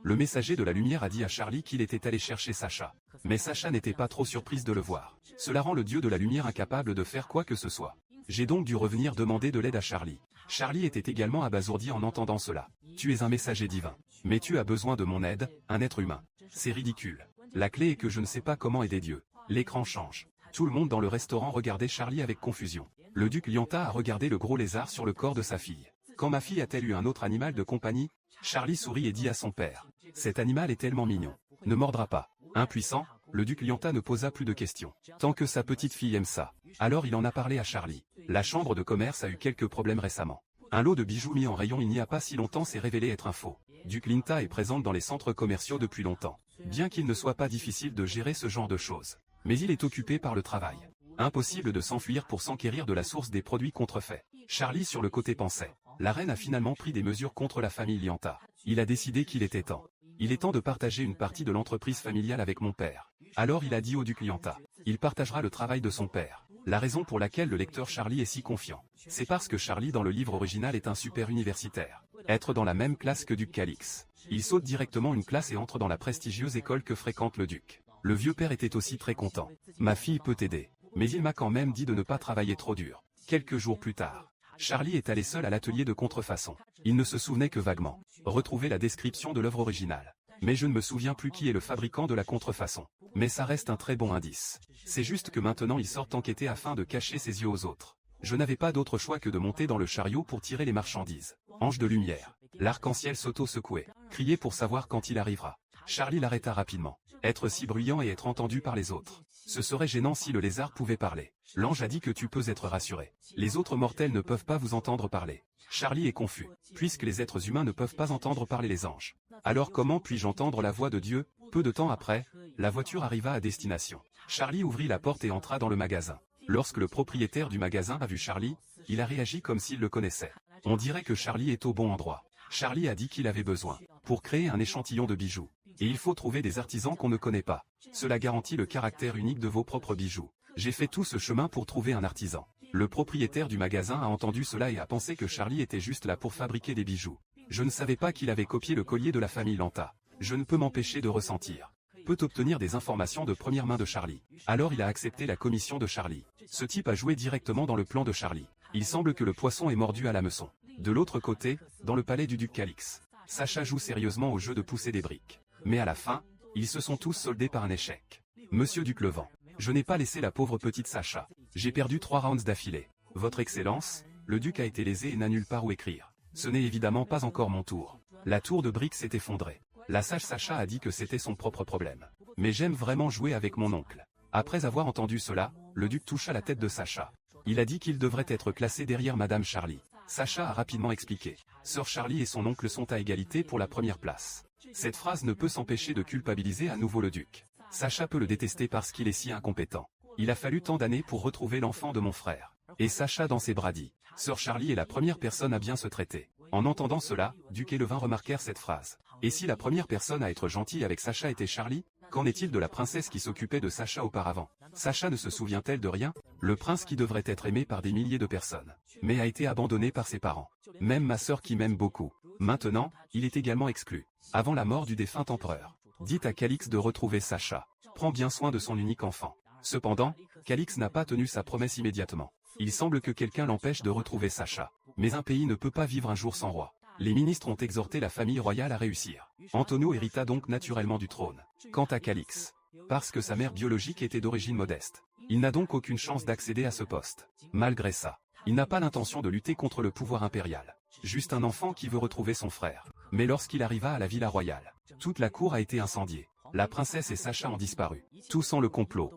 Le messager de la lumière a dit à Charlie qu'il était allé chercher Sacha. Mais Sacha n'était pas trop surprise de le voir. Cela rend le dieu de la lumière incapable de faire quoi que ce soit. J'ai donc dû revenir demander de l'aide à Charlie. Charlie était également abasourdi en entendant cela. Tu es un messager divin. Mais tu as besoin de mon aide, un être humain. C'est ridicule. La clé est que je ne sais pas comment aider Dieu. L'écran change. Tout le monde dans le restaurant regardait Charlie avec confusion. Le duc Lianta a regardé le gros lézard sur le corps de sa fille. Quand ma fille a-t-elle eu un autre animal de compagnie? Charlie sourit et dit à son père. Cet animal est tellement mignon. Ne mordra pas. Impuissant, le duc Lianta ne posa plus de questions. Tant que sa petite fille aime ça. Alors il en a parlé à Charlie. La chambre de commerce a eu quelques problèmes récemment. Un lot de bijoux mis en rayon il n'y a pas si longtemps s'est révélé être un faux. Duc Lianta est présente dans les centres commerciaux depuis longtemps. Bien qu'il ne soit pas difficile de gérer ce genre de choses. Mais il est occupé par le travail. Impossible de s'enfuir pour s'enquérir de la source des produits contrefaits. Charlie sur le côté pensait. La reine a finalement pris des mesures contre la famille Lianta. Il a décidé qu'il était temps. Il est temps de partager une partie de l'entreprise familiale avec mon père. Alors il a dit au duc Lianta. Il partagera le travail de son père. La raison pour laquelle le lecteur Charlie est si confiant, c'est parce que Charlie dans le livre original est un super universitaire. Être dans la même classe que duc Calix. Il saute directement une classe et entre dans la prestigieuse école que fréquente le duc. Le vieux père était aussi très content. Ma fille peut t'aider. Mais il m'a quand même dit de ne pas travailler trop dur. Quelques jours plus tard, Charlie est allé seul à l'atelier de contrefaçon. Il ne se souvenait que vaguement. Retrouver la description de l'œuvre originale. Mais je ne me souviens plus qui est le fabricant de la contrefaçon. Mais ça reste un très bon indice. C'est juste que maintenant il sort enquêter afin de cacher ses yeux aux autres. Je n'avais pas d'autre choix que de monter dans le chariot pour tirer les marchandises. Ange de lumière. L'arc-en-ciel s'auto-secouait. Criait pour savoir quand il arrivera. Charlie l'arrêta rapidement. Être si bruyant et être entendu par les autres. Ce serait gênant si le lézard pouvait parler. L'ange a dit que tu peux être rassuré. Les autres mortels ne peuvent pas vous entendre parler. Charlie est confus, puisque les êtres humains ne peuvent pas entendre parler les anges. Alors comment puis-je entendre la voix de Dieu? Peu de temps après, la voiture arriva à destination. Charlie ouvrit la porte et entra dans le magasin. Lorsque le propriétaire du magasin a vu Charlie, il a réagi comme s'il le connaissait. On dirait que Charlie est au bon endroit. Charlie a dit qu'il avait besoin, pour créer un échantillon de bijoux. Et il faut trouver des artisans qu'on ne connaît pas. Cela garantit le caractère unique de vos propres bijoux. J'ai fait tout ce chemin pour trouver un artisan. Le propriétaire du magasin a entendu cela et a pensé que Charlie était juste là pour fabriquer des bijoux. Je ne savais pas qu'il avait copié le collier de la famille Lanta. Je ne peux m'empêcher de ressentir. Peut obtenir des informations de première main de Charlie. Alors il a accepté la commission de Charlie. Ce type a joué directement dans le plan de Charlie. Il semble que le poisson est mordu à l'hameçon. De l'autre côté, dans le palais du duc Calix, Sacha joue sérieusement au jeu de pousser des briques. Mais à la fin, ils se sont tous soldés par un échec. Monsieur Duclevent, je n'ai pas laissé la pauvre petite Sacha. J'ai perdu 3 rounds d'affilée. Votre Excellence, le duc a été lésé et n'a nulle part où écrire. Ce n'est évidemment pas encore mon tour. La tour de briques s'est effondrée. La sage Sacha a dit que c'était son propre problème. Mais j'aime vraiment jouer avec mon oncle. Après avoir entendu cela, le duc toucha la tête de Sacha. Il a dit qu'il devrait être classé derrière Madame Charlie. Sacha a rapidement expliqué. Sœur Charlie et son oncle sont à égalité pour la première place. Cette phrase ne peut s'empêcher de culpabiliser à nouveau le duc. Sacha peut le détester parce qu'il est si incompétent. Il a fallu tant d'années pour retrouver l'enfant de mon frère. Et Sacha dans ses bras dit. Sœur Charlie est la première personne à bien se traiter. En entendant cela, Duc et Levin remarquèrent cette phrase. Et si la première personne à être gentille avec Sacha était Charlie, qu'en est-il de la princesse qui s'occupait de Sacha auparavant? Sacha ne se souvient-elle de rien? Le prince qui devrait être aimé par des milliers de personnes, mais a été abandonné par ses parents. Même ma sœur qui m'aime beaucoup. Maintenant, il est également exclu. Avant la mort du défunt empereur, dites à Calix de retrouver Sacha. Prends bien soin de son unique enfant. Cependant, Calix n'a pas tenu sa promesse immédiatement. Il semble que quelqu'un l'empêche de retrouver Sacha. Mais un pays ne peut pas vivre un jour sans roi. Les ministres ont exhorté la famille royale à réussir. Antonio hérita donc naturellement du trône. Quant à Calix, parce que sa mère biologique était d'origine modeste, il n'a donc aucune chance d'accéder à ce poste. Malgré ça, il n'a pas l'intention de lutter contre le pouvoir impérial. Juste un enfant qui veut retrouver son frère. Mais lorsqu'il arriva à la villa royale, toute la cour a été incendiée. La princesse et Sacha ont disparu. Tout sent le complot.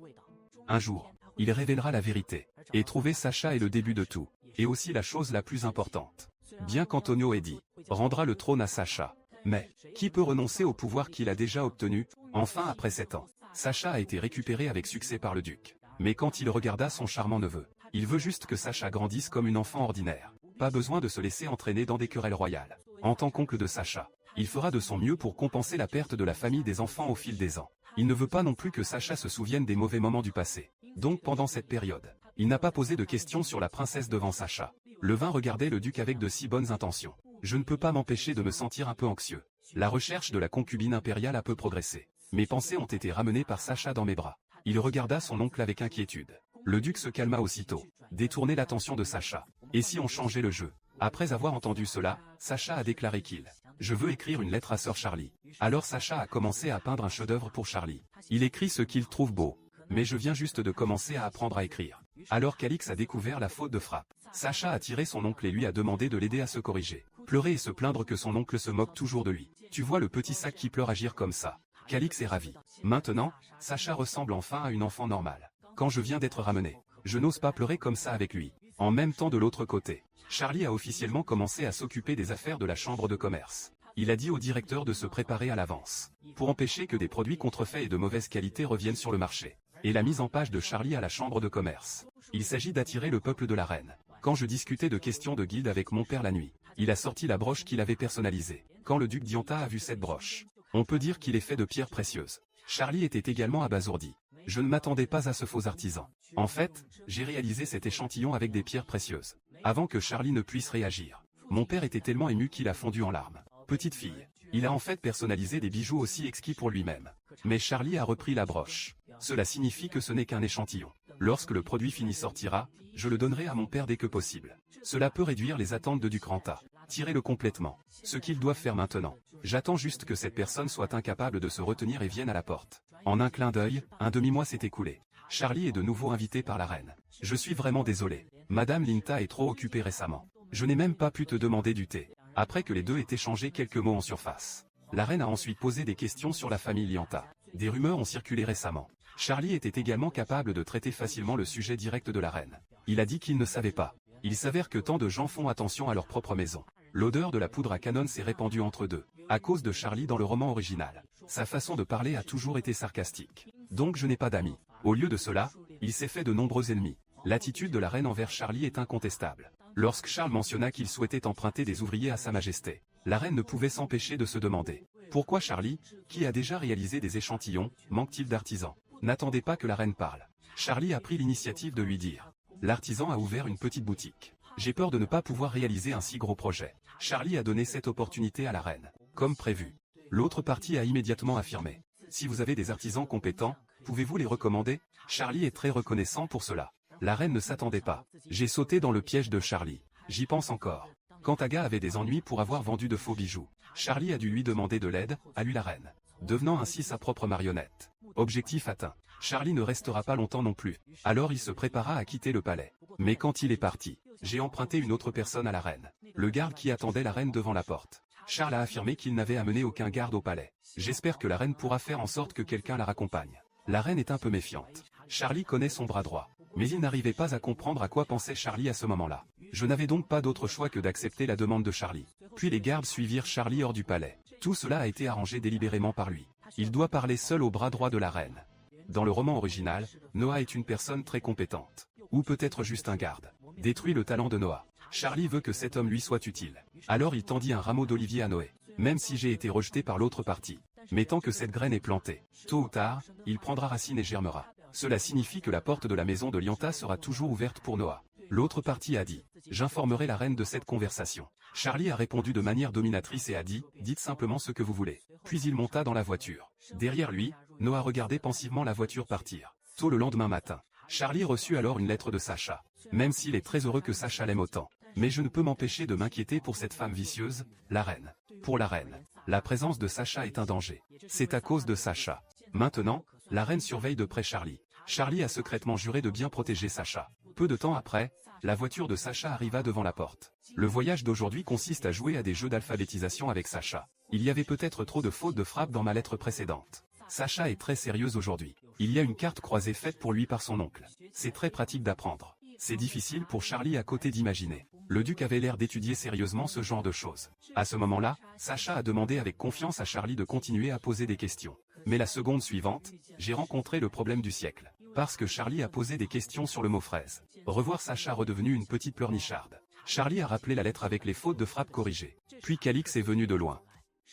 Un jour, il révélera la vérité. Et trouver Sacha est le début de tout. Et aussi la chose la plus importante. Bien qu'Antonio ait dit, rendra le trône à Sacha. Mais, qui peut renoncer au pouvoir qu'il a déjà obtenu? Enfin après 7 ans, Sacha a été récupéré avec succès par le duc. Mais quand il regarda son charmant neveu, il veut juste que Sacha grandisse comme une enfant ordinaire. Pas besoin de se laisser entraîner dans des querelles royales. En tant qu'oncle de Sacha, il fera de son mieux pour compenser la perte de la famille des enfants au fil des ans. Il ne veut pas non plus que Sacha se souvienne des mauvais moments du passé. Donc pendant cette période, il n'a pas posé de questions sur la princesse devant Sacha. Levin regardait le duc avec de si bonnes intentions. Je ne peux pas m'empêcher de me sentir un peu anxieux. La recherche de la concubine impériale a peu progressé. Mes pensées ont été ramenées par Sacha dans mes bras. Il regarda son oncle avec inquiétude. Le duc se calma aussitôt, détournait l'attention de Sacha. Et si on changeait le jeu? Après avoir entendu cela, Sacha a déclaré qu'il « Je veux écrire une lettre à sœur Charlie ». Alors Sacha a commencé à peindre un chef-d'œuvre pour Charlie. Il écrit ce qu'il trouve beau. Mais je viens juste de commencer à apprendre à écrire. Alors Calix a découvert la faute de frappe. Sacha a tiré son oncle et lui a demandé de l'aider à se corriger. Pleurer et se plaindre que son oncle se moque toujours de lui. Tu vois le petit sac qui pleure agir comme ça. Calix est ravi. Maintenant, Sacha ressemble enfin à une enfant normale. Quand je viens d'être ramené, je n'ose pas pleurer comme ça avec lui. En même temps de l'autre côté, Charlie a officiellement commencé à s'occuper des affaires de la chambre de commerce. Il a dit au directeur de se préparer à l'avance, pour empêcher que des produits contrefaits et de mauvaise qualité reviennent sur le marché. Et la mise en page de Charlie à la chambre de commerce. Il s'agit d'attirer le peuple de la reine. Quand je discutais de questions de guilde avec mon père la nuit, il a sorti la broche qu'il avait personnalisée. Quand le duc Dianta a vu cette broche, on peut dire qu'il est fait de pierres précieuses. Charlie était également abasourdi. Je ne m'attendais pas à ce faux artisan. En fait, j'ai réalisé cet échantillon avec des pierres précieuses, avant que Charlie ne puisse réagir. Mon père était tellement ému qu'il a fondu en larmes. Petite fille, il a en fait personnalisé des bijoux aussi exquis pour lui-même. Mais Charlie a repris la broche. Cela signifie que ce n'est qu'un échantillon. Lorsque le produit fini sortira, je le donnerai à mon père dès que possible. Cela peut réduire les attentes de Ducranta. Tirez-le complètement. Ce qu'ils doivent faire maintenant. J'attends juste que cette personne soit incapable de se retenir et vienne à la porte. En un clin d'œil, un demi-mois s'est écoulé. Charlie est de nouveau invité par la reine. Je suis vraiment désolé. Madame Linta est trop occupée récemment. Je n'ai même pas pu te demander du thé. Après que les deux aient échangé quelques mots en surface. La reine a ensuite posé des questions sur la famille Lianta. Des rumeurs ont circulé récemment. Charlie était également capable de traiter facilement le sujet direct de la reine. Il a dit qu'il ne savait pas. Il s'avère que tant de gens font attention à leur propre maison. L'odeur de la poudre à canon s'est répandue entre deux, à cause de Charlie dans le roman original. Sa façon de parler a toujours été sarcastique. Donc je n'ai pas d'amis. Au lieu de cela, il s'est fait de nombreux ennemis. L'attitude de la reine envers Charlie est incontestable. Lorsque Charles mentionna qu'il souhaitait emprunter des ouvriers à Sa Majesté, La reine ne pouvait s'empêcher de se demander. Pourquoi Charlie, qui a déjà réalisé des échantillons, manque-t-il d'artisans? N'attendez pas que la reine parle. Charlie a pris l'initiative de lui dire. L'artisan a ouvert une petite boutique. J'ai peur de ne pas pouvoir réaliser un si gros projet. Charlie a donné cette opportunité à la reine. Comme prévu. L'autre partie a immédiatement affirmé. Si vous avez des artisans compétents, pouvez-vous les recommander? Charlie est très reconnaissant pour cela. La reine ne s'attendait pas. J'ai sauté dans le piège de Charlie. J'y pense encore. Quand Aga avait des ennuis pour avoir vendu de faux bijoux, Charlie a dû lui demander de l'aide, à lui la reine. Devenant ainsi sa propre marionnette. Objectif atteint. Charlie ne restera pas longtemps non plus. Alors il se prépara à quitter le palais. Mais quand il est parti, j'ai emprunté une autre personne à la reine. Le garde qui attendait la reine devant la porte. Charles a affirmé qu'il n'avait amené aucun garde au palais. J'espère que la reine pourra faire en sorte que quelqu'un la raccompagne. La reine est un peu méfiante. Charlie connaît son bras droit. Mais il n'arrivait pas à comprendre à quoi pensait Charlie à ce moment-là. Je n'avais donc pas d'autre choix que d'accepter la demande de Charlie. Puis les gardes suivirent Charlie hors du palais. Tout cela a été arrangé délibérément par lui. Il doit parler seul au bras droit de la reine. Dans le roman original, Noah est une personne très compétente. Ou peut-être juste un garde. Détruit le talent de Noah. Charlie veut que cet homme lui soit utile. Alors il tendit un rameau d'olivier à Noé. Même si j'ai été rejeté par l'autre partie. Mais tant que cette graine est plantée, tôt ou tard, il prendra racine et germera. Cela signifie que la porte de la maison de Lianta sera toujours ouverte pour Noah. L'autre partie a dit. J'informerai la reine de cette conversation. Charlie a répondu de manière dominatrice et a dit, dites simplement ce que vous voulez. Puis il monta dans la voiture. Derrière lui, Noah regardait pensivement la voiture partir. Tôt le lendemain matin, Charlie reçut alors une lettre de Sacha. Même s'il est très heureux que Sacha l'aime autant. Mais je ne peux m'empêcher de m'inquiéter pour cette femme vicieuse, la reine. Pour la reine, la présence de Sacha est un danger. C'est à cause de Sacha. Maintenant, la reine surveille de près Charlie. Charlie a secrètement juré de bien protéger Sacha. Peu de temps après, la voiture de Sacha arriva devant la porte. Le voyage d'aujourd'hui consiste à jouer à des jeux d'alphabétisation avec Sacha. Il y avait peut-être trop de fautes de frappe dans ma lettre précédente. Sacha est très sérieuse aujourd'hui. Il y a une carte croisée faite pour lui par son oncle. C'est très pratique d'apprendre. C'est difficile pour Charlie à côté d'imaginer. Le duc avait l'air d'étudier sérieusement ce genre de choses. À ce moment-là, Sacha a demandé avec confiance à Charlie de continuer à poser des questions. Mais la seconde suivante, j'ai rencontré le problème du siècle. Parce que Charlie a posé des questions sur le mot fraise. Revoir Sacha redevenu une petite pleurnicharde. Charlie a rappelé la lettre avec les fautes de frappe corrigées. Puis Calix est venu de loin.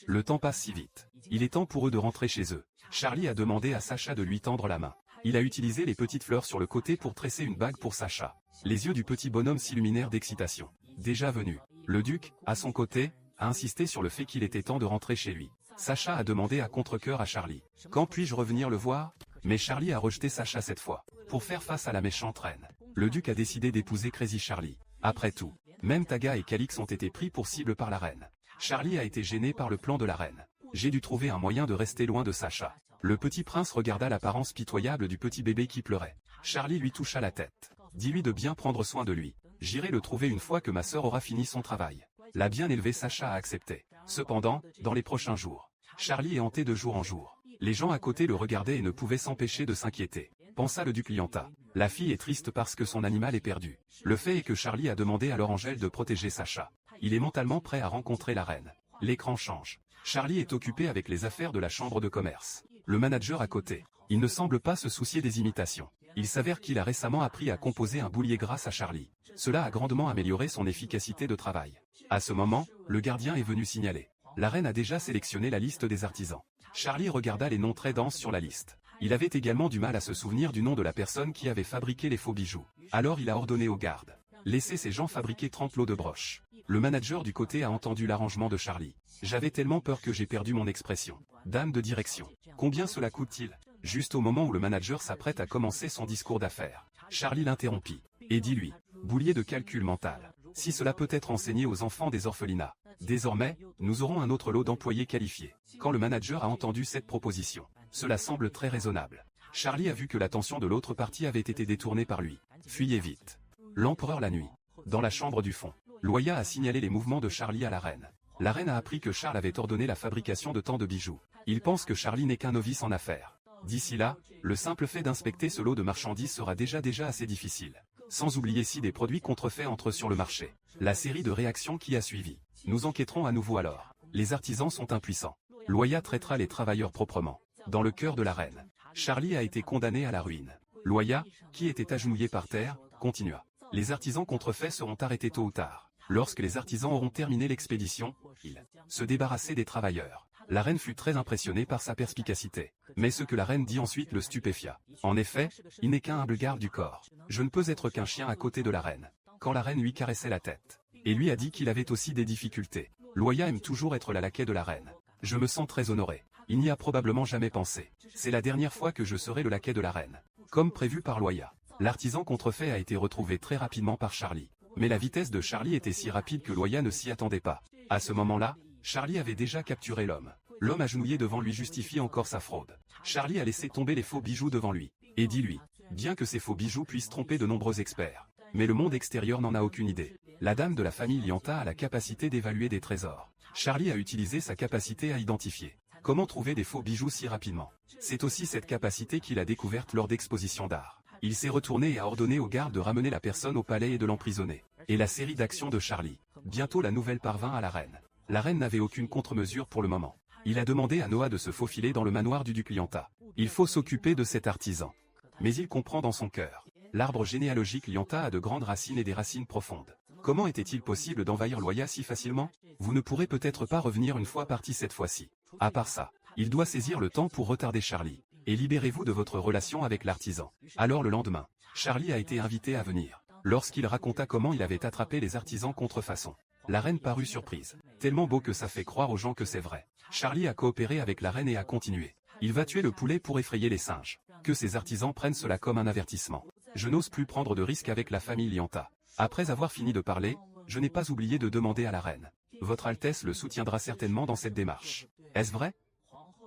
Le temps passe si vite. Il est temps pour eux de rentrer chez eux. Charlie a demandé à Sacha de lui tendre la main. Il a utilisé les petites fleurs sur le côté pour tresser une bague pour Sacha. Les yeux du petit bonhomme s'illuminèrent d'excitation. Déjà venu, le duc, à son côté, a insisté sur le fait qu'il était temps de rentrer chez lui. Sacha a demandé à contre-cœur à Charlie. Quand puis-je revenir le voir? Mais Charlie a rejeté Sacha cette fois. Pour faire face à la méchante reine, le duc a décidé d'épouser Crazy Charlie. Après tout, même Taga et Calix ont été pris pour cible par la reine. Charlie a été gêné par le plan de la reine. J'ai dû trouver un moyen de rester loin de Sacha. Le petit prince regarda l'apparence pitoyable du petit bébé qui pleurait. Charlie lui toucha la tête. Dis-lui de bien prendre soin de lui. J'irai le trouver une fois que ma sœur aura fini son travail. La bien élevée Sacha a accepté. Cependant, dans les prochains jours, Charlie est hanté de jour en jour. Les gens à côté le regardaient et ne pouvaient s'empêcher de s'inquiéter. Pensa le duc Lianta. La fille est triste parce que son animal est perdu. Le fait est que Charlie a demandé à leur Angèle de protéger Sacha. Il est mentalement prêt à rencontrer la reine. L'écran change. Charlie est occupé avec les affaires de la chambre de commerce. Le manager à côté. Il ne semble pas se soucier des imitations. Il s'avère qu'il a récemment appris à composer un boulier grâce à Charlie. Cela a grandement amélioré son efficacité de travail. À ce moment, le gardien est venu signaler. La reine a déjà sélectionné la liste des artisans. Charlie regarda les noms très denses sur la liste. Il avait également du mal à se souvenir du nom de la personne qui avait fabriqué les faux bijoux. Alors il a ordonné aux gardes. Laissez ces gens fabriquer 30 lots de broches. Le manager du côté a entendu l'arrangement de Charlie. J'avais tellement peur que j'ai perdu mon expression. Dame de direction. Combien cela coûte-t-il? Juste au moment où le manager s'apprête à commencer son discours d'affaires. Charlie l'interrompit. Et dit-lui. Boulier de calcul mental. Si cela peut être enseigné aux enfants des orphelinats. Désormais, nous aurons un autre lot d'employés qualifiés. Quand le manager a entendu cette proposition, cela semble très raisonnable. Charlie a vu que l'attention de l'autre partie avait été détournée par lui. Fuyez vite. L'empereur la nuit. Dans la chambre du fond, Loya a signalé les mouvements de Charlie à la reine. La reine a appris que Charles avait ordonné la fabrication de tant de bijoux. Il pense que Charlie n'est qu'un novice en affaires. D'ici là, le simple fait d'inspecter ce lot de marchandises sera déjà assez difficile. Sans oublier si des produits contrefaits entrent sur le marché. La série de réactions qui a suivi. Nous enquêterons à nouveau alors. Les artisans sont impuissants. Loya traitera les travailleurs proprement. Dans le cœur de la reine, Charlie a été condamné à la ruine. Loya, qui était agenouillé par terre, continua. Les artisans contrefaits seront arrêtés tôt ou tard. Lorsque les artisans auront terminé l'expédition, ils se débarrassaient des travailleurs. La reine fut très impressionnée par sa perspicacité. Mais ce que la reine dit ensuite le stupéfia. En effet, il n'est qu'un humble garde du corps. Je ne peux être qu'un chien à côté de la reine. Quand la reine lui caressait la tête. Et lui a dit qu'il avait aussi des difficultés. Loya aime toujours être la laquais de la reine. Je me sens très honoré. Il n'y a probablement jamais pensé. C'est la dernière fois que je serai le laquais de la reine. Comme prévu par Loya. L'artisan contrefait a été retrouvé très rapidement par Charlie. Mais la vitesse de Charlie était si rapide que Loya ne s'y attendait pas. À ce moment-là, Charlie avait déjà capturé l'homme. L'homme agenouillé devant lui justifie encore sa fraude. Charlie a laissé tomber les faux bijoux devant lui. Et dit-lui, bien que ces faux bijoux puissent tromper de nombreux experts. Mais le monde extérieur n'en a aucune idée. La dame de la famille Lianta a la capacité d'évaluer des trésors. Charlie a utilisé sa capacité à identifier. Comment trouver des faux bijoux si rapidement? C'est aussi cette capacité qu'il a découverte lors d'expositions d'art. Il s'est retourné et a ordonné aux gardes de ramener la personne au palais et de l'emprisonner. Et la série d'actions de Charlie. Bientôt la nouvelle parvint à la reine. La reine n'avait aucune contre-mesure pour le moment. Il a demandé à Noah de se faufiler dans le manoir du duc Lianta. Il faut s'occuper de cet artisan. Mais il comprend dans son cœur. L'arbre généalogique Lianta a de grandes racines et des racines profondes. Comment était-il possible d'envahir Loya si facilement? Vous ne pourrez peut-être pas revenir une fois parti cette fois-ci. À part ça, il doit saisir le temps pour retarder Charlie. Et libérez-vous de votre relation avec l'artisan. Alors le lendemain, Charlie a été invité à venir. Lorsqu'il raconta comment il avait attrapé les artisans contrefaçon. La reine parut surprise. Tellement beau que ça fait croire aux gens que c'est vrai. Charlie a coopéré avec la reine et a continué. Il va tuer le poulet pour effrayer les singes. Que ces artisans prennent cela comme un avertissement. Je n'ose plus prendre de risques avec la famille Lianta. Après avoir fini de parler, je n'ai pas oublié de demander à la reine. Votre Altesse le soutiendra certainement dans cette démarche. Est-ce vrai?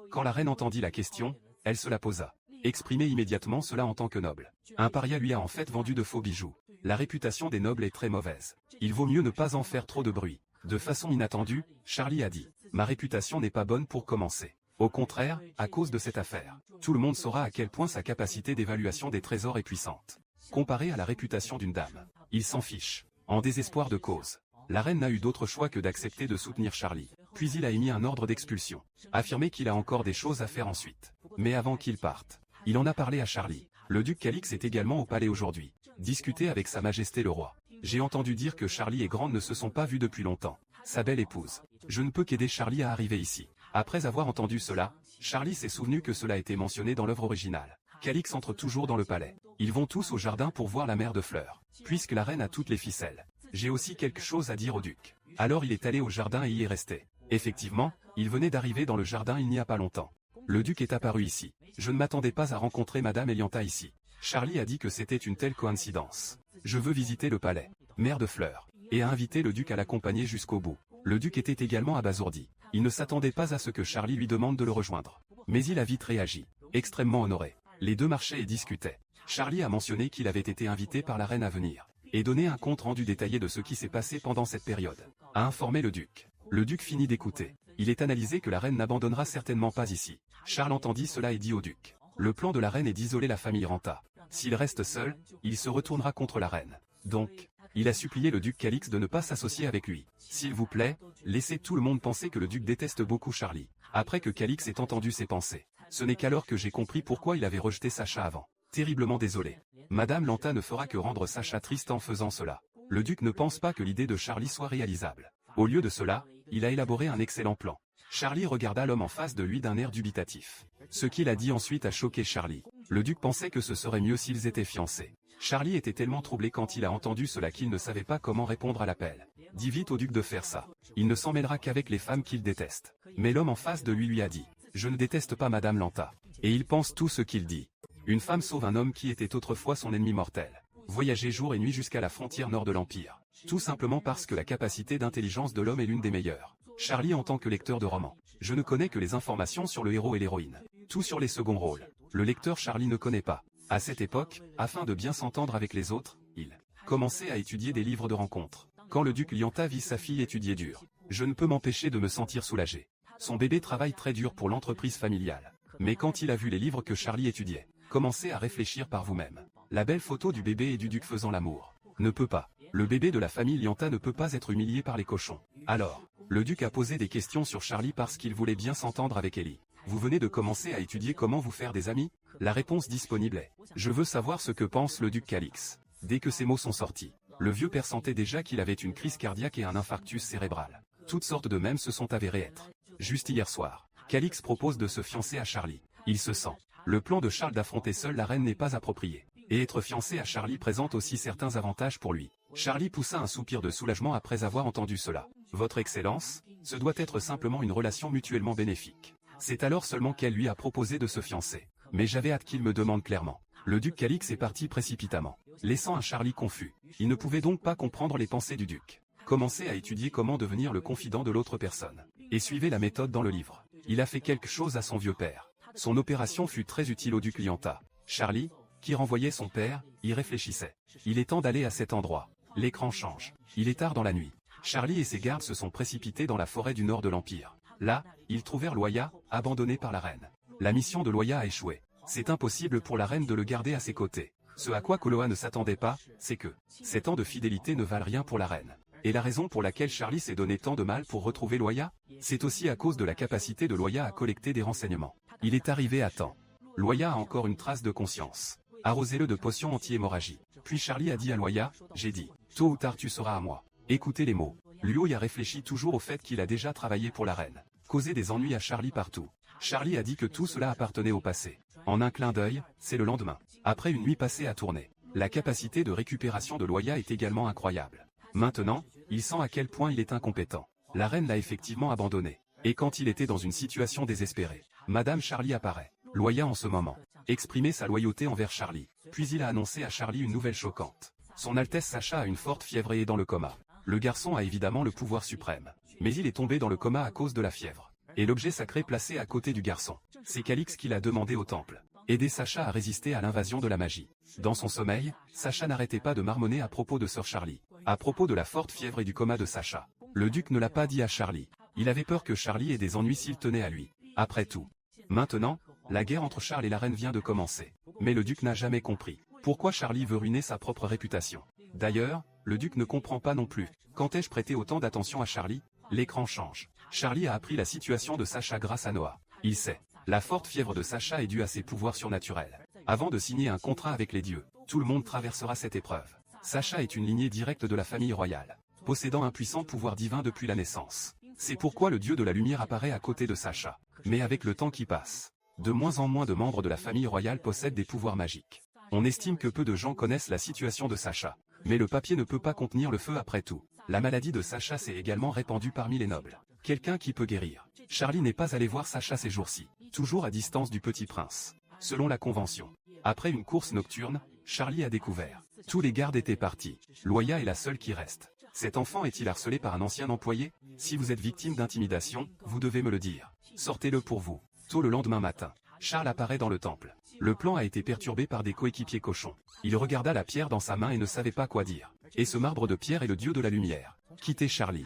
Quand la reine entendit la question, elle se la posa. Exprimez immédiatement cela en tant que noble. Un paria lui a en fait vendu de faux bijoux. La réputation des nobles est très mauvaise. Il vaut mieux ne pas en faire trop de bruit. De façon inattendue, Charlie a dit. Ma réputation n'est pas bonne pour commencer. Au contraire, à cause de cette affaire, tout le monde saura à quel point sa capacité d'évaluation des trésors est puissante. Comparée à la réputation d'une dame, il s'en fiche. En désespoir de cause, la reine n'a eu d'autre choix que d'accepter de soutenir Charlie. Puis il a émis un ordre d'expulsion. Affirmé qu'il a encore des choses à faire ensuite. Mais avant qu'il parte, il en a parlé à Charlie. Le duc Calix est également au palais aujourd'hui. Discuter avec sa majesté le roi. J'ai entendu dire que Charlie et Grande ne se sont pas vus depuis longtemps. Sa belle épouse. Je ne peux qu'aider Charlie à arriver ici. Après avoir entendu cela, Charlie s'est souvenu que cela était mentionné dans l'œuvre originale. Calix entre toujours dans le palais. Ils vont tous au jardin pour voir la mer de fleurs. Puisque la reine a toutes les ficelles. J'ai aussi quelque chose à dire au duc. Alors il est allé au jardin et y est resté. Effectivement, il venait d'arriver dans le jardin il n'y a pas longtemps. Le duc est apparu ici. Je ne m'attendais pas à rencontrer Madame Elianta ici. Charlie a dit que c'était une telle coïncidence. Je veux visiter le palais. Mer de fleurs. Et a invité le duc à l'accompagner jusqu'au bout. Le duc était également abasourdi. Il ne s'attendait pas à ce que Charlie lui demande de le rejoindre. Mais il a vite réagi. Extrêmement honoré. Les deux marchaient et discutaient. Charlie a mentionné qu'il avait été invité par la reine à venir. Et donné un compte rendu détaillé de ce qui s'est passé pendant cette période. A informé le duc. Le duc finit d'écouter. Il est analysé que la reine n'abandonnera certainement pas ici. Charles entendit cela et dit au duc. Le plan de la reine est d'isoler la famille Ranta. S'il reste seul, il se retournera contre la reine. Donc, il a supplié le duc Calix de ne pas s'associer avec lui. S'il vous plaît, laissez tout le monde penser que le duc déteste beaucoup Charlie. Après que Calix ait entendu ses pensées. Ce n'est qu'alors que j'ai compris pourquoi il avait rejeté Sacha avant. Terriblement désolé. Madame Lanta ne fera que rendre Sacha triste en faisant cela. Le duc ne pense pas que l'idée de Charlie soit réalisable. Au lieu de cela, il a élaboré un excellent plan. Charlie regarda l'homme en face de lui d'un air dubitatif. Ce qu'il a dit ensuite a choqué Charlie. Le duc pensait que ce serait mieux s'ils étaient fiancés. Charlie était tellement troublé quand il a entendu cela qu'il ne savait pas comment répondre à l'appel. Dis vite au duc de faire ça. Il ne s'en mêlera qu'avec les femmes qu'il déteste. Mais l'homme en face de lui a dit. Je ne déteste pas Madame Lanta. Et il pense tout ce qu'il dit. Une femme sauve un homme qui était autrefois son ennemi mortel. Voyager jour et nuit jusqu'à la frontière nord de l'Empire. Tout simplement parce que la capacité d'intelligence de l'homme est l'une des meilleures. Charlie en tant que lecteur de romans. Je ne connais que les informations sur le héros et l'héroïne. Tout sur les seconds rôles. Le lecteur Charlie ne connaît pas. À cette époque, afin de bien s'entendre avec les autres, il commençait à étudier des livres de rencontres. Quand le duc Lianta vit sa fille étudier dur, je ne peux m'empêcher de me sentir soulagé. Son bébé travaille très dur pour l'entreprise familiale. Mais quand il a vu les livres que Charlie étudiait, commencez à réfléchir par vous-même. La belle photo du bébé et du duc faisant l'amour. Ne peut pas. Le bébé de la famille Lianta ne peut pas être humilié par les cochons. Alors, le duc a posé des questions sur Charlie parce qu'il voulait bien s'entendre avec Ellie. Vous venez de commencer à étudier comment vous faire des amis? La réponse disponible est. Je veux savoir ce que pense le duc Calix. Dès que ces mots sont sortis, Le vieux père sentait déjà qu'il avait une crise cardiaque et un infarctus cérébral. Toutes sortes de mèmes se sont avérés être. Juste hier soir, Calix propose de se fiancer à Charlie. Il se sent. Le plan de Charles d'affronter seul la reine n'est pas approprié. Et être fiancé à Charlie présente aussi certains avantages pour lui. Charlie poussa un soupir de soulagement après avoir entendu cela. Votre Excellence, ce doit être simplement une relation mutuellement bénéfique. C'est alors seulement qu'elle lui a proposé de se fiancer. Mais j'avais hâte qu'il me demande clairement. Le duc Calix est parti précipitamment, laissant un Charlie confus. Il ne pouvait donc pas comprendre les pensées du duc. Commencez à étudier comment devenir le confident de l'autre personne. Et suivez la méthode dans le livre. Il a fait quelque chose à son vieux père. Son opération fut très utile au duc Lianta. Charlie, qui renvoyait son père, y réfléchissait. Il est temps d'aller à cet endroit. L'écran change. Il est tard dans la nuit. Charlie et ses gardes se sont précipités dans la forêt du nord de l'Empire. Là, ils trouvèrent Loya, abandonné par la reine. La mission de Loya a échoué. C'est impossible pour la reine de le garder à ses côtés. Ce à quoi Koloa ne s'attendait pas, c'est que 7 ans de fidélité ne valent rien pour la reine. Et la raison pour laquelle Charlie s'est donné tant de mal pour retrouver Loya, c'est aussi à cause de la capacité de Loya à collecter des renseignements. Il est arrivé à temps. Loya a encore une trace de conscience. Arrosez-le de potions anti-hémorragie. Puis Charlie a dit à Loya, j'ai dit, tôt ou tard tu seras à moi. Écoutez les mots. Luo y a réfléchi toujours au fait qu'il a déjà travaillé pour la reine. Causé des ennuis à Charlie partout. Charlie a dit que tout cela appartenait au passé. En un clin d'œil, c'est le lendemain. Après une nuit passée à tourner. La capacité de récupération de Loya est également incroyable. Maintenant, il sent à quel point il est incompétent. La reine l'a effectivement abandonné. Et quand il était dans une situation désespérée, Madame Charlie apparaît. Loya en ce moment. Exprimer sa loyauté envers Charlie. Puis il a annoncé à Charlie une nouvelle choquante. Son Altesse Sacha a une forte fièvre et est dans le coma. Le garçon a évidemment le pouvoir suprême. Mais il est tombé dans le coma à cause de la fièvre. Et l'objet sacré placé à côté du garçon. C'est Calix qui l'a demandé au temple. Aider Sacha à résister à l'invasion de la magie. Dans son sommeil, Sacha n'arrêtait pas de marmonner à propos de Sœur Charlie. À propos de la forte fièvre et du coma de Sacha. Le duc ne l'a pas dit à Charlie. Il avait peur que Charlie ait des ennuis s'il tenait à lui. Après tout. Maintenant, la guerre entre Charles et la reine vient de commencer. Mais le duc n'a jamais compris. Pourquoi Charlie veut ruiner sa propre réputation. D'ailleurs, le duc ne comprend pas non plus. Quand ai-je prêté autant d'attention à Charlie? L'écran change. Charlie a appris la situation de Sacha grâce à Noah. Il sait. La forte fièvre de Sacha est due à ses pouvoirs surnaturels. Avant de signer un contrat avec les dieux, tout le monde traversera cette épreuve. Sacha est une lignée directe de la famille royale, possédant un puissant pouvoir divin depuis la naissance. C'est pourquoi le dieu de la lumière apparaît à côté de Sacha. Mais avec le temps qui passe, de moins en moins de membres de la famille royale possèdent des pouvoirs magiques. On estime que peu de gens connaissent la situation de Sacha. Mais le papier ne peut pas contenir le feu après tout. La maladie de Sacha s'est également répandue parmi les nobles. Quelqu'un qui peut guérir. Charlie n'est pas allé voir Sacha ces jours-ci. Toujours à distance du petit prince. Selon la convention. Après une course nocturne, Charlie a découvert. Tous les gardes étaient partis. Loya est la seule qui reste. Cet enfant est-il harcelé par un ancien employé? Si vous êtes victime d'intimidation, vous devez me le dire. Sortez-le pour vous. Tôt le lendemain matin, Charles apparaît dans le temple. Le plan a été perturbé par des coéquipiers cochons. Il regarda la pierre dans sa main et ne savait pas quoi dire. Et ce marbre de pierre est le dieu de la lumière. Quittez Charlie.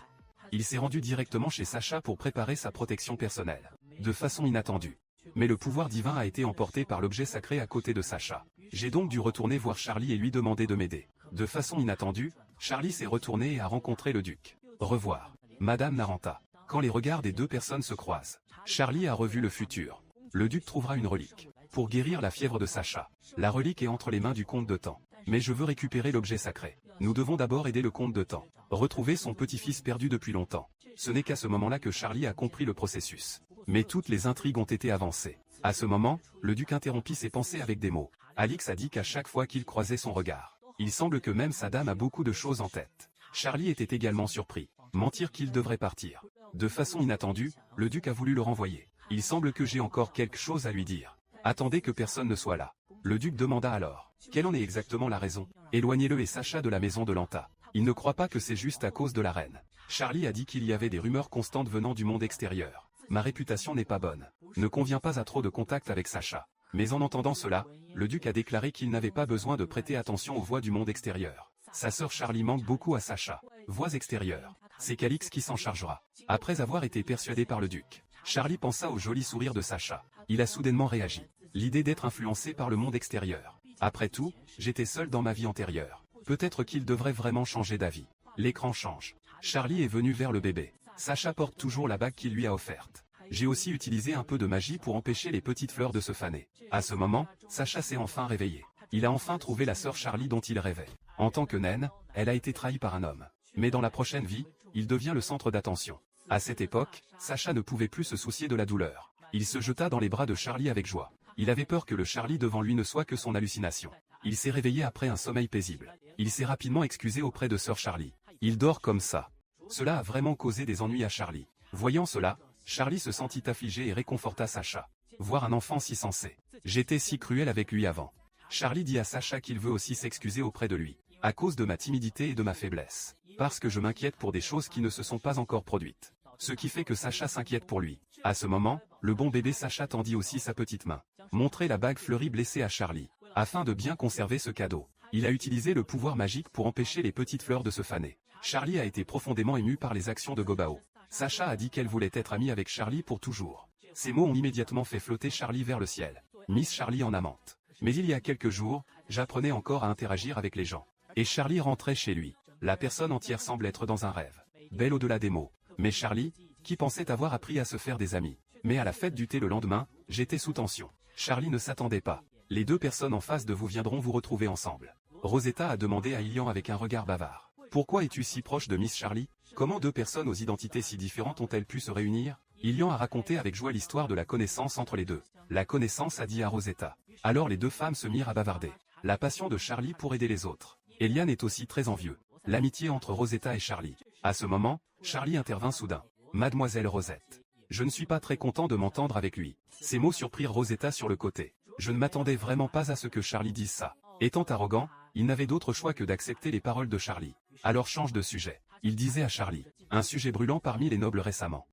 Il s'est rendu directement chez Sacha pour préparer sa protection personnelle. De façon inattendue. Mais le pouvoir divin a été emporté par l'objet sacré à côté de Sacha. J'ai donc dû retourner voir Charlie et lui demander de m'aider. De façon inattendue, Charlie s'est retourné et a rencontré le duc. Revoir. Madame Naranta. Quand les regards des deux personnes se croisent, Charlie a revu le futur. Le duc trouvera une relique. Pour guérir la fièvre de Sacha. La relique est entre les mains du comte de Temps. Mais je veux récupérer l'objet sacré. Nous devons d'abord aider le comte de Temps. Retrouver son petit-fils perdu depuis longtemps. Ce n'est qu'à ce moment-là que Charlie a compris le processus. Mais toutes les intrigues ont été avancées. À ce moment, le duc interrompit ses pensées avec des mots. Alix a dit qu'à chaque fois qu'il croisait son regard, il semble que même sa dame a beaucoup de choses en tête. Charlie était également surpris. Mentir qu'il devrait partir. De façon inattendue, le duc a voulu le renvoyer. Il semble que j'ai encore quelque chose à lui dire. Attendez que personne ne soit là. Le duc demanda alors. Quelle en est exactement la raison? Éloignez-le et Sacha de la maison de Lanta. Il ne croit pas que c'est juste à cause de la reine. Charlie a dit qu'il y avait des rumeurs constantes venant du monde extérieur. Ma réputation n'est pas bonne. Ne convient pas à trop de contact avec Sacha. Mais en entendant cela, le duc a déclaré qu'il n'avait pas besoin de prêter attention aux voix du monde extérieur. Sa sœur Charlie manque beaucoup à Sacha. Voix extérieures. C'est Calix qui s'en chargera. Après avoir été persuadé par le duc, Charlie pensa au joli sourire de Sacha. Il a soudainement réagi. L'idée d'être influencé par le monde extérieur. Après tout, j'étais seul dans ma vie antérieure. Peut-être qu'il devrait vraiment changer d'avis. L'écran change. Charlie est venu vers le bébé. Sacha porte toujours la bague qu'il lui a offerte. J'ai aussi utilisé un peu de magie pour empêcher les petites fleurs de se faner. À ce moment, Sacha s'est enfin réveillé. Il a enfin trouvé la sœur Charlie dont il rêvait. En tant que naine, elle a été trahie par un homme. Mais dans la prochaine vie, il devient le centre d'attention. À cette époque, Sacha ne pouvait plus se soucier de la douleur. Il se jeta dans les bras de Charlie avec joie. Il avait peur que le Charlie devant lui ne soit que son hallucination. Il s'est réveillé après un sommeil paisible. Il s'est rapidement excusé auprès de Sœur Charlie. Il dort comme ça. Cela a vraiment causé des ennuis à Charlie. Voyant cela, Charlie se sentit affligé et réconforta Sacha. Voir un enfant si sensé. J'étais si cruel avec lui avant. Charlie dit à Sacha qu'il veut aussi s'excuser auprès de lui. À cause de ma timidité et de ma faiblesse. Parce que je m'inquiète pour des choses qui ne se sont pas encore produites. Ce qui fait que Sacha s'inquiète pour lui. À ce moment, le bon bébé Sacha tendit aussi sa petite main. Montrer la bague fleurie blessée à Charlie. Afin de bien conserver ce cadeau, il a utilisé le pouvoir magique pour empêcher les petites fleurs de se faner. Charlie a été profondément ému par les actions de Gobao. Sacha a dit qu'elle voulait être amie avec Charlie pour toujours. Ces mots ont immédiatement fait flotter Charlie vers le ciel. Miss Charlie en amante. Mais il y a quelques jours, j'apprenais encore à interagir avec les gens. Et Charlie rentrait chez lui. La personne entière semble être dans un rêve. Belle au-delà des mots. Mais Charlie, qui pensait avoir appris à se faire des amis. Mais à la fête du thé le lendemain, j'étais sous tension. Charlie ne s'attendait pas. Les deux personnes en face de vous viendront vous retrouver ensemble. Rosetta a demandé à Ilian avec un regard bavard. Pourquoi es-tu si proche de Miss Charlie? Comment deux personnes aux identités si différentes ont-elles pu se réunir? Ilian a raconté avec joie l'histoire de la connaissance entre les deux. La connaissance a dit à Rosetta. Alors les deux femmes se mirent à bavarder. La passion de Charlie pour aider les autres. Eliane est aussi très envieux. L'amitié entre Rosetta et Charlie. À ce moment, Charlie intervint soudain. Mademoiselle Rosette. Je ne suis pas très content de m'entendre avec lui. Ces mots surprirent Rosetta sur le côté. Je ne m'attendais vraiment pas à ce que Charlie dise ça. Étant arrogant, il n'avait d'autre choix que d'accepter les paroles de Charlie. Alors change de sujet. Il disait à Charlie. Un sujet brûlant parmi les nobles récemment.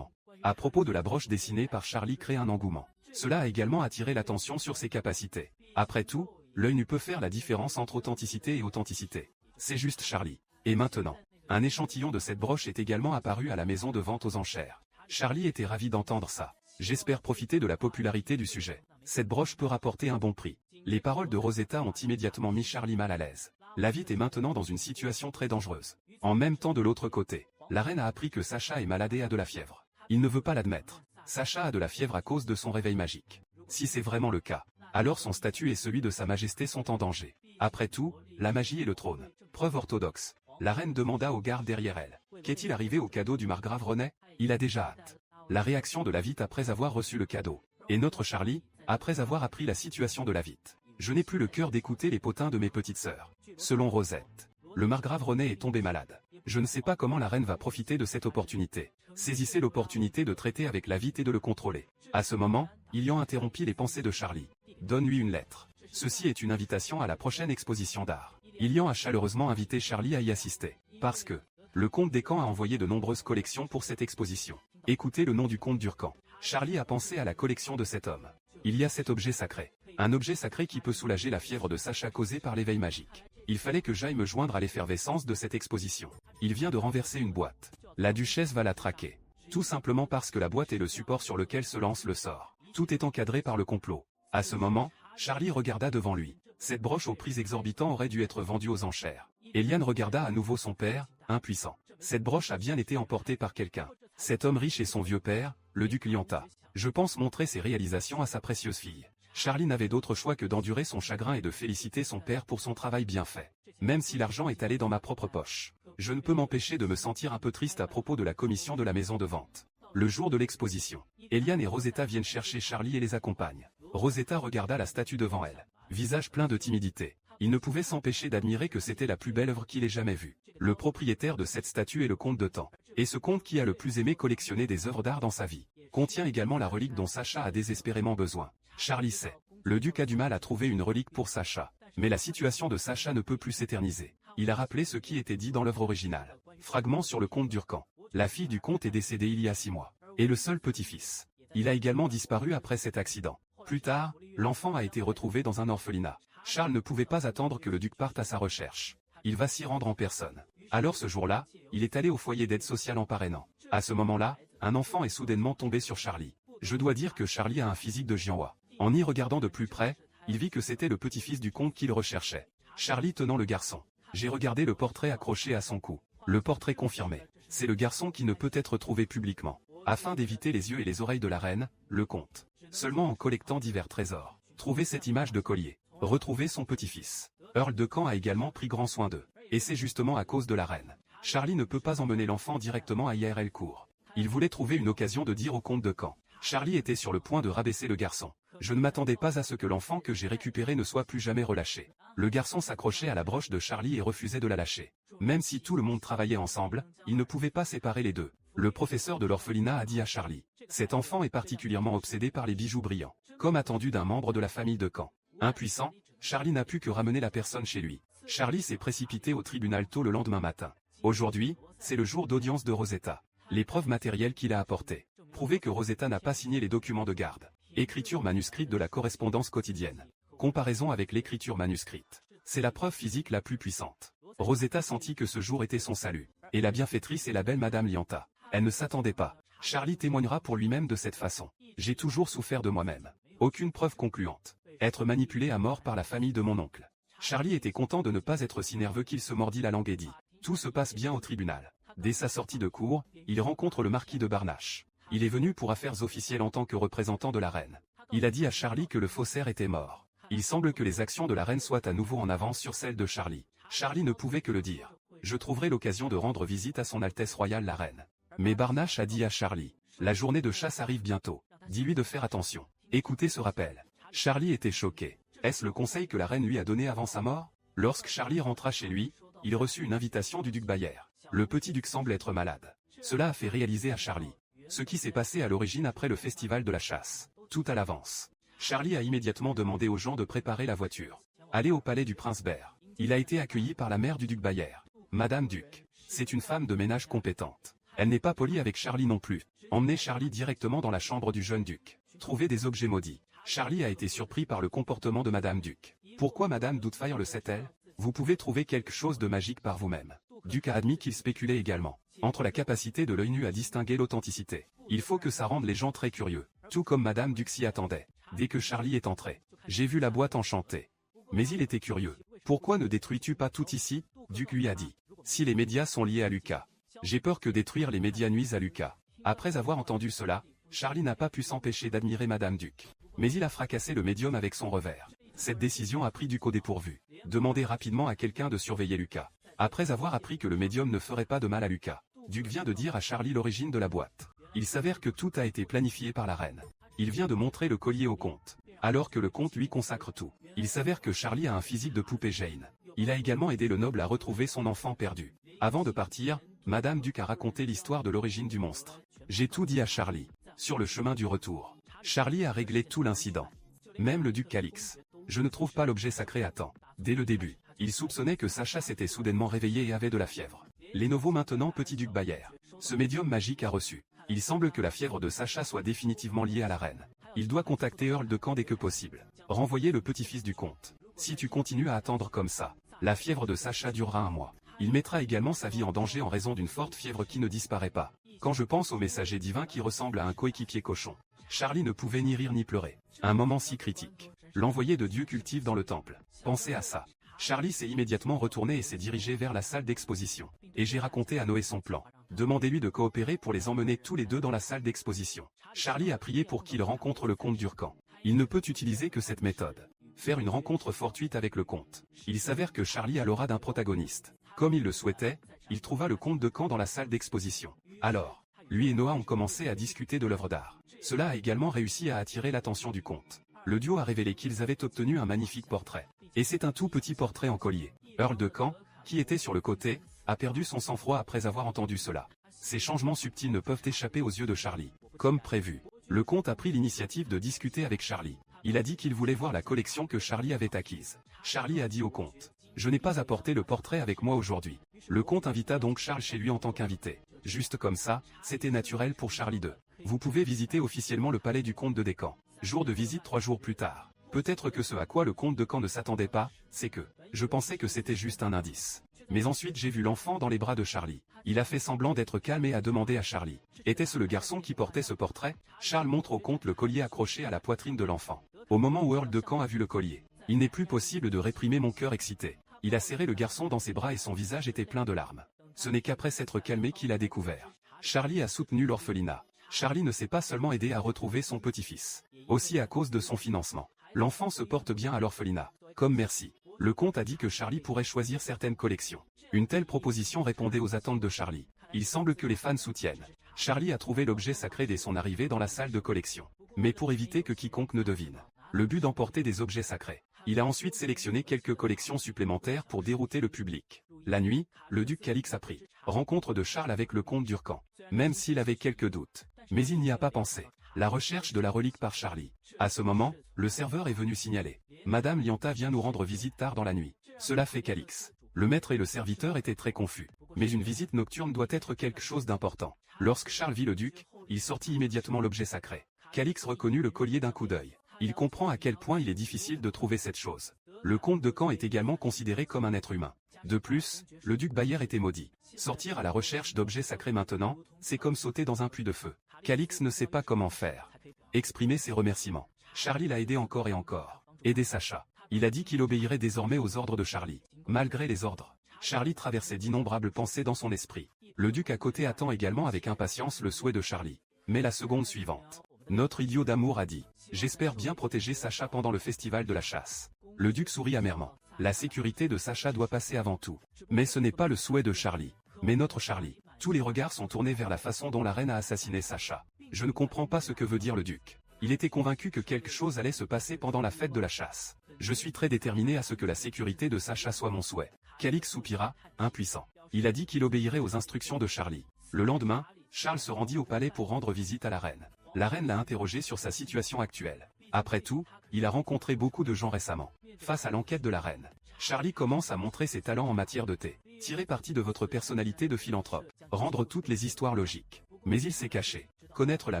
À propos de la broche dessinée par Charlie crée un engouement. Cela a également attiré l'attention sur ses capacités. Après tout, l'œil nu peut faire la différence entre authenticité et authenticité. C'est juste Charlie. Et maintenant, un échantillon de cette broche est également apparu à la maison de vente aux enchères. Charlie était ravi d'entendre ça. J'espère profiter de la popularité du sujet. Cette broche peut rapporter un bon prix. Les paroles de Rosetta ont immédiatement mis Charlie mal à l'aise. La Vite est maintenant dans une situation très dangereuse. En même temps de l'autre côté, la reine a appris que Sacha est malade et a de la fièvre. Il ne veut pas l'admettre. Sacha a de la fièvre à cause de son réveil magique. Si c'est vraiment le cas, alors son statut et celui de sa majesté sont en danger. Après tout, la magie est le trône. Preuve orthodoxe. La reine demanda aux gardes derrière elle. Qu'est-il arrivé au cadeau du margrave René? Il a déjà hâte. La réaction de la Vite après avoir reçu le cadeau. Et notre Charlie, après avoir appris la situation de la Vite. Je n'ai plus le cœur d'écouter les potins de mes petites sœurs. Selon Rosette, le margrave René est tombé malade. Je ne sais pas comment la reine va profiter de cette opportunité. Saisissez l'opportunité de traiter avec la Vite et de le contrôler. À ce moment, Ilian interrompit les pensées de Charlie. Donne-lui une lettre. Ceci est une invitation à la prochaine exposition d'art. Ilian a chaleureusement invité Charlie à y assister. Parce que le comte d'Écan a envoyé de nombreuses collections pour cette exposition. Écoutez le nom du comte d'Urcan. Charlie a pensé à la collection de cet homme. Il y a cet objet sacré. Un objet sacré qui peut soulager la fièvre de Sacha causée par l'éveil magique. Il fallait que j'aille me joindre à l'effervescence de cette exposition. Il vient de renverser une boîte. La duchesse va la traquer. Tout simplement parce que la boîte est le support sur lequel se lance le sort. Tout est encadré par le complot. À ce moment, Charlie regarda devant lui. Cette broche au prix exorbitant aurait dû être vendue aux enchères. Eliane regarda à nouveau son père, impuissant. Cette broche a bien été emportée par quelqu'un. Cet homme riche est son vieux père, le duc Lyanta. Je pense montrer ses réalisations à sa précieuse fille. Charlie n'avait d'autre choix que d'endurer son chagrin et de féliciter son père pour son travail bien fait. Même si l'argent est allé dans ma propre poche, je ne peux m'empêcher de me sentir un peu triste à propos de la commission de la maison de vente. Le jour de l'exposition, Eliane et Rosetta viennent chercher Charlie et les accompagnent. Rosetta regarda la statue devant elle. Visage plein de timidité. Il ne pouvait s'empêcher d'admirer que c'était la plus belle œuvre qu'il ait jamais vue. Le propriétaire de cette statue est le comte de Temps. Et ce comte qui a le plus aimé collectionner des œuvres d'art dans sa vie, contient également la relique dont Sacha a désespérément besoin. Charlie sait. Le duc a du mal à trouver une relique pour Sacha. Mais la situation de Sacha ne peut plus s'éterniser. Il a rappelé ce qui était dit dans l'œuvre originale. Fragment sur le comte d'Urcan. La fille du comte est décédée il y a 6 mois. Et le seul petit-fils. Il a également disparu après cet accident. Plus tard, l'enfant a été retrouvé dans un orphelinat. Charles ne pouvait pas attendre que le duc parte à sa recherche. Il va s'y rendre en personne. Alors ce jour-là, il est allé au foyer d'aide sociale en parrainant. À ce moment-là, un enfant est soudainement tombé sur Charlie. Je dois dire que Charlie a un physique de Jianhua. En y regardant de plus près, il vit que c'était le petit-fils du comte qu'il recherchait. Charlie tenant le garçon. J'ai regardé le portrait accroché à son cou. Le portrait confirmé. C'est le garçon qui ne peut être trouvé publiquement. Afin d'éviter les yeux et les oreilles de la reine, le comte. Seulement en collectant divers trésors. Trouver cette image de collier. Retrouver son petit-fils. Earl de Caen a également pris grand soin d'eux. Et c'est justement à cause de la reine. Charlie ne peut pas emmener l'enfant directement à IRL Court. Il voulait trouver une occasion de dire au comte de Caen. Charlie était sur le point de rabaisser le garçon. Je ne m'attendais pas à ce que l'enfant que j'ai récupéré ne soit plus jamais relâché. Le garçon s'accrochait à la broche de Charlie et refusait de la lâcher. Même si tout le monde travaillait ensemble, il ne pouvait pas séparer les deux. Le professeur de l'orphelinat a dit à Charlie. Cet enfant est particulièrement obsédé par les bijoux brillants, comme attendu d'un membre de la famille de Caen. Impuissant, Charlie n'a pu que ramener la personne chez lui. Charlie s'est précipité au tribunal tôt le lendemain matin. Aujourd'hui, c'est le jour d'audience de Rosetta. Les preuves matérielles qu'il a apportées. Prouver que Rosetta n'a pas signé les documents de garde. Écriture manuscrite de la correspondance quotidienne. Comparaison avec l'écriture manuscrite. C'est la preuve physique la plus puissante. Rosetta sentit que ce jour était son salut. Et la bienfaitrice est la belle Madame Lianta. Elle ne s'attendait pas. Charlie témoignera pour lui-même de cette façon. J'ai toujours souffert de moi-même. Aucune preuve concluante. Être manipulé à mort par la famille de mon oncle. Charlie était content de ne pas être si nerveux qu'il se mordit la langue et dit. Tout se passe bien au tribunal. Dès sa sortie de cour, il rencontre le marquis de Barnache. Il est venu pour affaires officielles en tant que représentant de la reine. Il a dit à Charlie que le faussaire était mort. Il semble que les actions de la reine soient à nouveau en avance sur celles de Charlie. Charlie ne pouvait que le dire. Je trouverai l'occasion de rendre visite à son Altesse royale la reine. Mais Barnache a dit à Charlie. La journée de chasse arrive bientôt. Dis-lui de faire attention. Écoutez ce rappel. Charlie était choqué. Est-ce le conseil que la reine lui a donné avant sa mort? Lorsque Charlie rentra chez lui, il reçut une invitation du duc Bayer. Le petit duc semble être malade. Cela a fait réaliser à Charlie ce qui s'est passé à l'origine après le festival de la chasse. Tout à l'avance. Charlie a immédiatement demandé aux gens de préparer la voiture. Aller au palais du prince Bert. Il a été accueilli par la mère du duc Bayer. Madame Duc. C'est une femme de ménage compétente. Elle n'est pas polie avec Charlie non plus. Emmenez Charlie directement dans la chambre du jeune duc. Trouver des objets maudits. Charlie a été surpris par le comportement de Madame Duc. Pourquoi Madame Doubtfire le sait-elle? Vous pouvez trouver quelque chose de magique par vous-même. Duc a admis qu'il spéculait également. Entre la capacité de l'œil nu à distinguer l'authenticité. Il faut que ça rende les gens très curieux. Tout comme Madame Duc s'y attendait. Dès que Charlie est entré. J'ai vu la boîte enchantée. Mais il était curieux. Pourquoi ne détruis-tu pas tout ici? Duc lui a dit. Si les médias sont liés à Lucas. J'ai peur que détruire les médias nuise à Lucas. Après avoir entendu cela, Charlie n'a pas pu s'empêcher d'admirer Madame Duc. Mais il a fracassé le médium avec son revers. Cette décision a pris Duc au dépourvu. Demandez rapidement à quelqu'un de surveiller Lucas. Après avoir appris que le médium ne ferait pas de mal à Lucas, Duc vient de dire à Charlie l'origine de la boîte. Il s'avère que tout a été planifié par la reine. Il vient de montrer le collier au comte. Alors que le comte lui consacre tout. Il s'avère que Charlie a un physique de poupée Jane. Il a également aidé le noble à retrouver son enfant perdu. Avant de partir, Madame Duc a raconté l'histoire de l'origine du monstre. J'ai tout dit à Charlie. Sur le chemin du retour, Charlie a réglé tout l'incident. Même le duc Calix. Je ne trouve pas l'objet sacré à temps. Dès le début, il soupçonnait que Sacha s'était soudainement réveillé et avait de la fièvre. Lenovo maintenant petit duc Bayer. Ce médium magique a reçu. Il semble que la fièvre de Sacha soit définitivement liée à la reine. Il doit contacter Earl de Caen dès que possible. Renvoyer le petit-fils du comte. Si tu continues à attendre comme ça, la fièvre de Sacha durera 1 mois. Il mettra également sa vie en danger en raison d'une forte fièvre qui ne disparaît pas. Quand je pense au messager divin qui ressemble à un coéquipier cochon, Charlie ne pouvait ni rire ni pleurer. Un moment si critique. L'envoyé de Dieu cultive dans le temple. Pensez à ça. Charlie s'est immédiatement retourné et s'est dirigé vers la salle d'exposition. Et j'ai raconté à Noé son plan. Demandez-lui de coopérer pour les emmener tous les deux dans la salle d'exposition. Charlie a prié pour qu'il rencontre le comte d'Urcan. Il ne peut utiliser que cette méthode. Faire une rencontre fortuite avec le comte. Il s'avère que Charlie a l'aura d'un protagoniste. Comme il le souhaitait, il trouva le comte de Caen dans la salle d'exposition. Alors, lui et Noah ont commencé à discuter de l'œuvre d'art. Cela a également réussi à attirer l'attention du comte. Le duo a révélé qu'ils avaient obtenu un magnifique portrait. Et c'est un tout petit portrait en collier. Earl de Caen, qui était sur le côté, a perdu son sang-froid après avoir entendu cela. Ces changements subtils ne peuvent échapper aux yeux de Charlie. Comme prévu, le comte a pris l'initiative de discuter avec Charlie. Il a dit qu'il voulait voir la collection que Charlie avait acquise. Charlie a dit au comte. Je n'ai pas apporté le portrait avec moi aujourd'hui. Le comte invita donc Charles chez lui en tant qu'invité. Juste comme ça, c'était naturel pour Charlie II. Vous pouvez visiter officiellement le palais du comte de Descamps. Jour de visite 3 jours plus tard. Peut-être que ce à quoi le comte de Caen ne s'attendait pas, c'est que, je pensais que c'était juste un indice. Mais ensuite j'ai vu l'enfant dans les bras de Charlie. Il a fait semblant d'être calme et a demandé à Charlie. Était-ce le garçon qui portait ce portrait? Charles montre au comte le collier accroché à la poitrine de l'enfant. Au moment où Earl de Caen a vu le collier, il n'est plus possible de réprimer mon cœur excité. Il a serré le garçon dans ses bras et son visage était plein de larmes. Ce n'est qu'après s'être calmé qu'il a découvert. Charlie a soutenu l'orphelinat. Charlie ne s'est pas seulement aidé à retrouver son petit-fils. Aussi à cause de son financement. L'enfant se porte bien à l'orphelinat. Comme merci. Le comte a dit que Charlie pourrait choisir certaines collections. Une telle proposition répondait aux attentes de Charlie. Il semble que les fans soutiennent. Charlie a trouvé l'objet sacré dès son arrivée dans la salle de collection. Mais pour éviter que quiconque ne devine le but d'emporter des objets sacrés, il a ensuite sélectionné quelques collections supplémentaires pour dérouter le public. La nuit, le duc Calix a pris rencontre de Charles avec le comte d'Urcan, même s'il avait quelques doutes. Mais il n'y a pas pensé. La recherche de la relique par Charlie. À ce moment, le serveur est venu signaler. Madame Lianta vient nous rendre visite tard dans la nuit. Cela fait Calix. Le maître et le serviteur étaient très confus. Mais une visite nocturne doit être quelque chose d'important. Lorsque Charles vit le duc, il sortit immédiatement l'objet sacré. Calix reconnut le collier d'un coup d'œil. Il comprend à quel point il est difficile de trouver cette chose. Le comte de Caen est également considéré comme un être humain. De plus, le duc Bayer était maudit. Sortir à la recherche d'objets sacrés maintenant, c'est comme sauter dans un puits de feu. Calix ne sait pas comment faire. Exprimer ses remerciements. Charlie l'a aidé encore et encore. Aider Sacha. Il a dit qu'il obéirait désormais aux ordres de Charlie. Malgré les ordres, Charlie traversait d'innombrables pensées dans son esprit. Le duc à côté attend également avec impatience le souhait de Charlie. Mais la seconde suivante. Notre idiot d'amour a dit « J'espère bien protéger Sacha pendant le festival de la chasse ». Le duc sourit amèrement. La sécurité de Sacha doit passer avant tout. Mais ce n'est pas le souhait de Charlie. Mais notre Charlie. Tous les regards sont tournés vers la façon dont la reine a assassiné Sacha. Je ne comprends pas ce que veut dire le duc. Il était convaincu que quelque chose allait se passer pendant la fête de la chasse. Je suis très déterminé à ce que la sécurité de Sacha soit mon souhait. Calix soupira, impuissant. Il a dit qu'il obéirait aux instructions de Charlie. Le lendemain, Charles se rendit au palais pour rendre visite à la reine. La reine l'a interrogé sur sa situation actuelle. Après tout, il a rencontré beaucoup de gens récemment. Face à l'enquête de la reine, Charlie commence à montrer ses talents en matière de thé. Tirer parti de votre personnalité de philanthrope. Rendre toutes les histoires logiques. Mais il s'est caché. Connaître la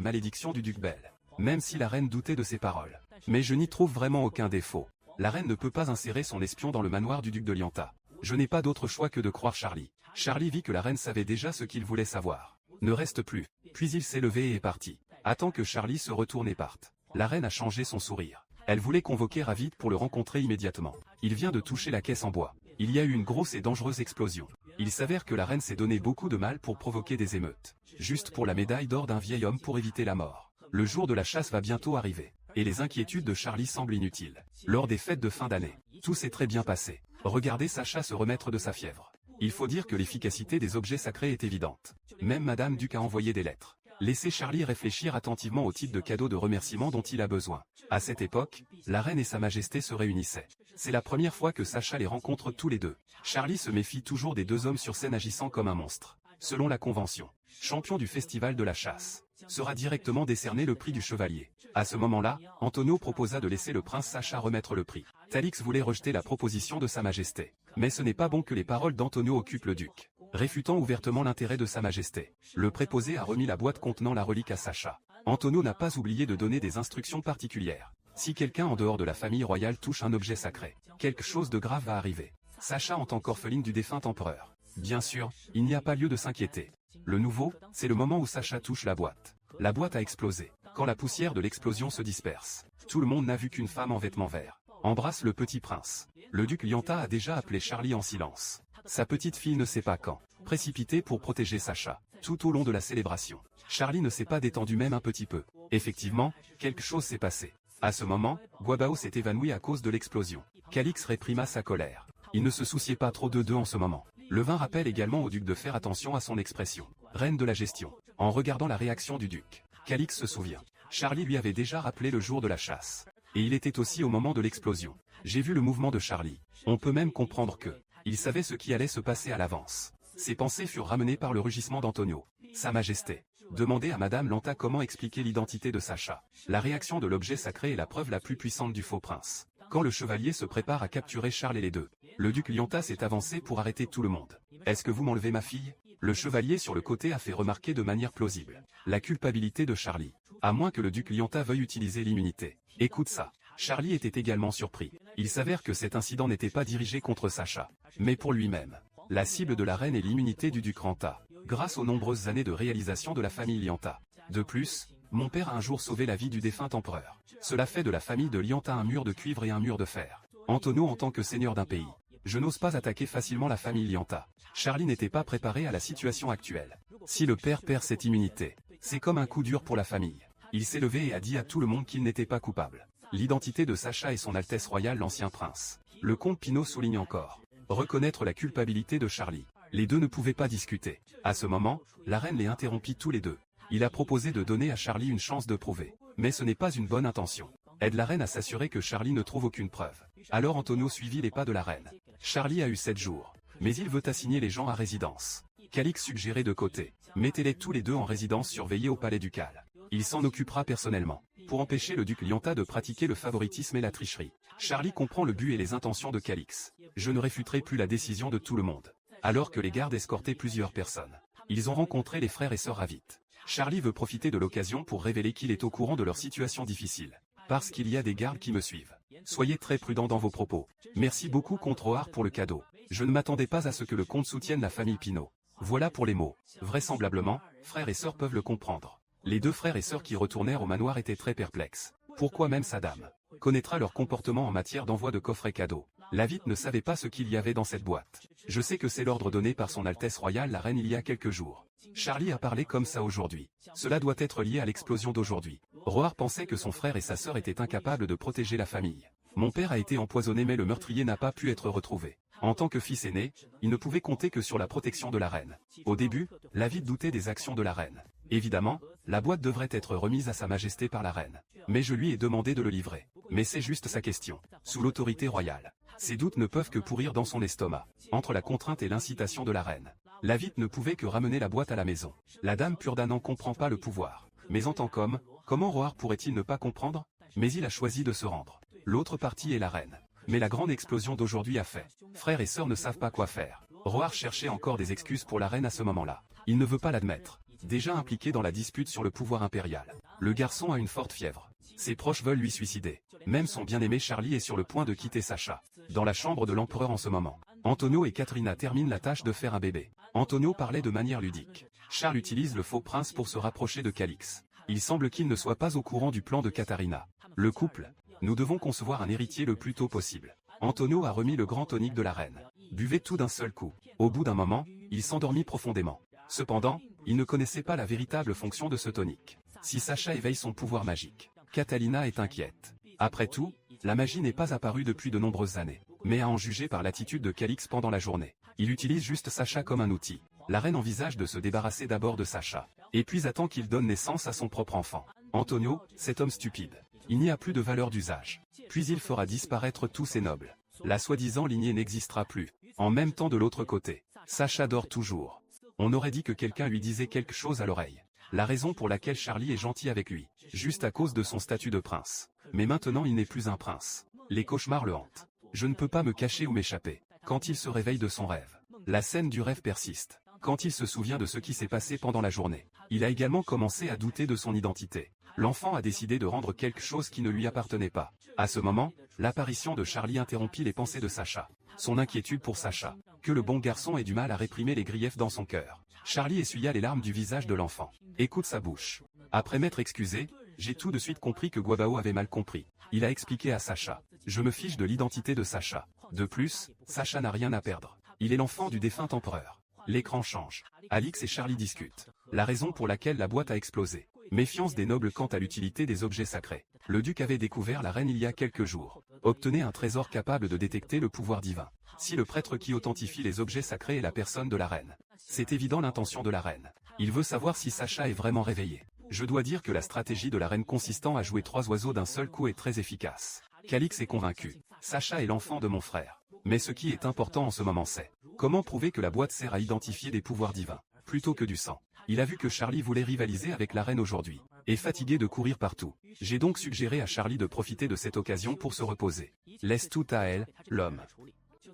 malédiction du duc Bell. Même si la reine doutait de ses paroles. Mais je n'y trouve vraiment aucun défaut. La reine ne peut pas insérer son espion dans le manoir du duc de Lianta. Je n'ai pas d'autre choix que de croire Charlie. Charlie vit que la reine savait déjà ce qu'il voulait savoir. Ne reste plus. Puis il s'est levé et est parti. Attend que Charlie se retourne et parte. La reine a changé son sourire. Elle voulait convoquer Ravid pour le rencontrer immédiatement. Il vient de toucher la caisse en bois. Il y a eu une grosse et dangereuse explosion. Il s'avère que la reine s'est donné beaucoup de mal pour provoquer des émeutes. Juste pour la médaille d'or d'un vieil homme pour éviter la mort. Le jour de la chasse va bientôt arriver. Et les inquiétudes de Charlie semblent inutiles. Lors des fêtes de fin d'année, tout s'est très bien passé. Regardez Sacha se remettre de sa fièvre. Il faut dire que l'efficacité des objets sacrés est évidente. Même Madame Duc a envoyé des lettres. Laissez Charlie réfléchir attentivement au type de cadeau de remerciement dont il a besoin. À cette époque, la reine et sa majesté se réunissaient. C'est la première fois que Sacha les rencontre tous les deux. Charlie se méfie toujours des deux hommes sur scène agissant comme un monstre. Selon la convention, champion du festival de la chasse, sera directement décerné le prix du chevalier. À ce moment-là, Antonio proposa de laisser le prince Sacha remettre le prix. Calix voulait rejeter la proposition de sa majesté. Mais ce n'est pas bon que les paroles d'Antonio occupent le duc. Réfutant ouvertement l'intérêt de sa majesté, le préposé a remis la boîte contenant la relique à Sacha. Antonio n'a pas oublié de donner des instructions particulières. Si quelqu'un en dehors de la famille royale touche un objet sacré, quelque chose de grave va arriver. Sacha en tant qu'orpheline du défunt empereur. Bien sûr, il n'y a pas lieu de s'inquiéter. Le nouveau, c'est le moment où Sacha touche la boîte. La boîte a explosé. Quand la poussière de l'explosion se disperse, tout le monde n'a vu qu'une femme en vêtements verts. Embrasse le petit prince. Le duc Lianta a déjà appelé Charlie en silence. Sa petite fille ne sait pas quand. Précipité pour protéger Sacha. Tout au long de la célébration, Charlie ne s'est pas détendu même un petit peu. Effectivement, quelque chose s'est passé. À ce moment, Guabao s'est évanoui à cause de l'explosion. Calix réprima sa colère. Il ne se souciait pas trop d'eux deux en ce moment. Le vin rappelle également au duc de faire attention à son expression. Reine de la gestion. En regardant la réaction du duc, Calix se souvient. Charlie lui avait déjà rappelé le jour de la chasse. Et il était aussi au moment de l'explosion. J'ai vu le mouvement de Charlie. On peut même comprendre que il savait ce qui allait se passer à l'avance. Ses pensées furent ramenées par le rugissement d'Antonio. Sa majesté. Demandez à Madame Lanta comment expliquer l'identité de Sacha. La réaction de l'objet sacré est la preuve la plus puissante du faux prince. Quand le chevalier se prépare à capturer Charles et les deux, le duc Lianta s'est avancé pour arrêter tout le monde. Est-ce que vous m'enlevez ma fille? Le chevalier sur le côté a fait remarquer de manière plausible la culpabilité de Charlie. À moins que le duc Lianta veuille utiliser l'immunité. Écoute ça. Charlie était également surpris. Il s'avère que cet incident n'était pas dirigé contre Sacha, mais pour lui-même. La cible de la reine est l'immunité du duc Ranta, grâce aux nombreuses années de réalisation de la famille Lianta. De plus, mon père a un jour sauvé la vie du défunt empereur. Cela fait de la famille de Lianta un mur de cuivre et un mur de fer. Antonio en tant que seigneur d'un pays. Je n'ose pas attaquer facilement la famille Lianta. Charlie n'était pas préparé à la situation actuelle. Si le père perd cette immunité, c'est comme un coup dur pour la famille. Il s'est levé et a dit à tout le monde qu'il n'était pas coupable. L'identité de Sacha et son Altesse royale l'ancien prince. Le comte Pinot souligne encore. Reconnaître la culpabilité de Charlie. Les deux ne pouvaient pas discuter. À ce moment, la reine les interrompit tous les deux. Il a proposé de donner à Charlie une chance de prouver. Mais ce n'est pas une bonne intention. Aide la reine à s'assurer que Charlie ne trouve aucune preuve. Alors Antonio suivit les pas de la reine. Charlie a eu 7 jours. Mais il veut assigner les gens à résidence. Calix suggérait de côté. Mettez-les tous les deux en résidence surveillée au palais ducal. Il s'en occupera personnellement. Pour empêcher le duc Lianta de pratiquer le favoritisme et la tricherie. Charlie comprend le but et les intentions de Calix. Je ne réfuterai plus la décision de tout le monde. Alors que les gardes escortaient plusieurs personnes. Ils ont rencontré les frères et sœurs Ravit. Charlie veut profiter de l'occasion pour révéler qu'il est au courant de leur situation difficile. Parce qu'il y a des gardes qui me suivent. Soyez très prudents dans vos propos. Merci beaucoup comte Roar pour le cadeau. Je ne m'attendais pas à ce que le comte soutienne la famille Pinot. Voilà pour les mots. Vraisemblablement, frères et sœurs peuvent le comprendre. Les deux frères et sœurs qui retournèrent au manoir étaient très perplexes. Pourquoi même sa dame connaîtra leur comportement en matière d'envoi de coffrets cadeaux. Lavit ne savait pas ce qu'il y avait dans cette boîte. Je sais que c'est l'ordre donné par son Altesse Royale la Reine il y a quelques jours. Charlie a parlé comme ça aujourd'hui. Cela doit être lié à l'explosion d'aujourd'hui. Roar pensait que son frère et sa sœur étaient incapables de protéger la famille. Mon père a été empoisonné mais le meurtrier n'a pas pu être retrouvé. En tant que fils aîné, il ne pouvait compter que sur la protection de la reine. Au début, Lavit doutait des actions de la reine. Évidemment, la boîte devrait être remise à sa majesté par la reine. Mais je lui ai demandé de le livrer. Mais c'est juste sa question. Sous l'autorité royale. Ses doutes ne peuvent que pourrir dans son estomac. Entre la contrainte et l'incitation de la reine. Lavit ne pouvait que ramener la boîte à la maison. La dame Purda n'en comprend pas le pouvoir. Mais en tant qu'homme, comment Roar pourrait-il ne pas comprendre? Mais il a choisi de se rendre. L'autre partie est la reine. Mais la grande explosion d'aujourd'hui a fait. Frères et sœurs ne savent pas quoi faire. Roar cherchait encore des excuses pour la reine à ce moment-là. Il ne veut pas l'admettre. Déjà impliqué dans la dispute sur le pouvoir impérial. Le garçon a une forte fièvre. Ses proches veulent lui suicider. Même son bien-aimé Charlie est sur le point de quitter Sacha. Dans la chambre de l'empereur en ce moment. Antonio et Katrina terminent la tâche de faire un bébé. Antonio parlait de manière ludique. Charles utilise le faux prince pour se rapprocher de Calix. Il semble qu'il ne soit pas au courant du plan de Katharina. Le couple. Nous devons concevoir un héritier le plus tôt possible. Antonio a remis le grand tonique de la reine. Buvait tout d'un seul coup. Au bout d'un moment, il s'endormit profondément. Cependant, il ne connaissait pas la véritable fonction de ce tonique. Si Sacha éveille son pouvoir magique, Catalina est inquiète. Après tout, la magie n'est pas apparue depuis de nombreuses années. Mais à en juger par l'attitude de Calix pendant la journée, il utilise juste Sacha comme un outil. La reine envisage de se débarrasser d'abord de Sacha, et puis attend qu'il donne naissance à son propre enfant. Antonio, cet homme stupide. Il n'y a plus de valeur d'usage. Puis il fera disparaître tous ses nobles. La soi-disant lignée n'existera plus. En même temps de l'autre côté, Sacha dort toujours. On aurait dit que quelqu'un lui disait quelque chose à l'oreille. La raison pour laquelle Charlie est gentil avec lui, juste à cause de son statut de prince. Mais maintenant il n'est plus un prince. Les cauchemars le hantent. Je ne peux pas me cacher ou m'échapper. Quand il se réveille de son rêve, la scène du rêve persiste. Quand il se souvient de ce qui s'est passé pendant la journée, il a également commencé à douter de son identité. L'enfant a décidé de rendre quelque chose qui ne lui appartenait pas. À ce moment, l'apparition de Charlie interrompit les pensées de Sacha. Son inquiétude pour Sacha, que le bon garçon ait du mal à réprimer les griefs dans son cœur. Charlie essuya les larmes du visage de l'enfant. Écoute sa bouche. Après m'être excusé, j'ai tout de suite compris que Guabao avait mal compris. Il a expliqué à Sacha. Je me fiche de l'identité de Sacha. De plus, Sacha n'a rien à perdre. Il est l'enfant du défunt empereur. L'écran change. Alix et Charlie discutent. La raison pour laquelle la boîte a explosé. Méfiance des nobles quant à l'utilité des objets sacrés. Le duc avait découvert la reine il y a quelques jours. Obtenez un trésor capable de détecter le pouvoir divin. Si le prêtre qui authentifie les objets sacrés est la personne de la reine. C'est évident l'intention de la reine. Il veut savoir si Sacha est vraiment réveillé. Je dois dire que la stratégie de la reine consistant à jouer 3 oiseaux d'un seul coup est très efficace. Calix est convaincu. Sacha est l'enfant de mon frère. Mais ce qui est important en ce moment c'est comment prouver que la boîte sert à identifier des pouvoirs divins, plutôt que du sang. Il a vu que Charlie voulait rivaliser avec la reine aujourd'hui, et fatigué de courir partout. J'ai donc suggéré à Charlie de profiter de cette occasion pour se reposer. Laisse tout à elle, l'homme.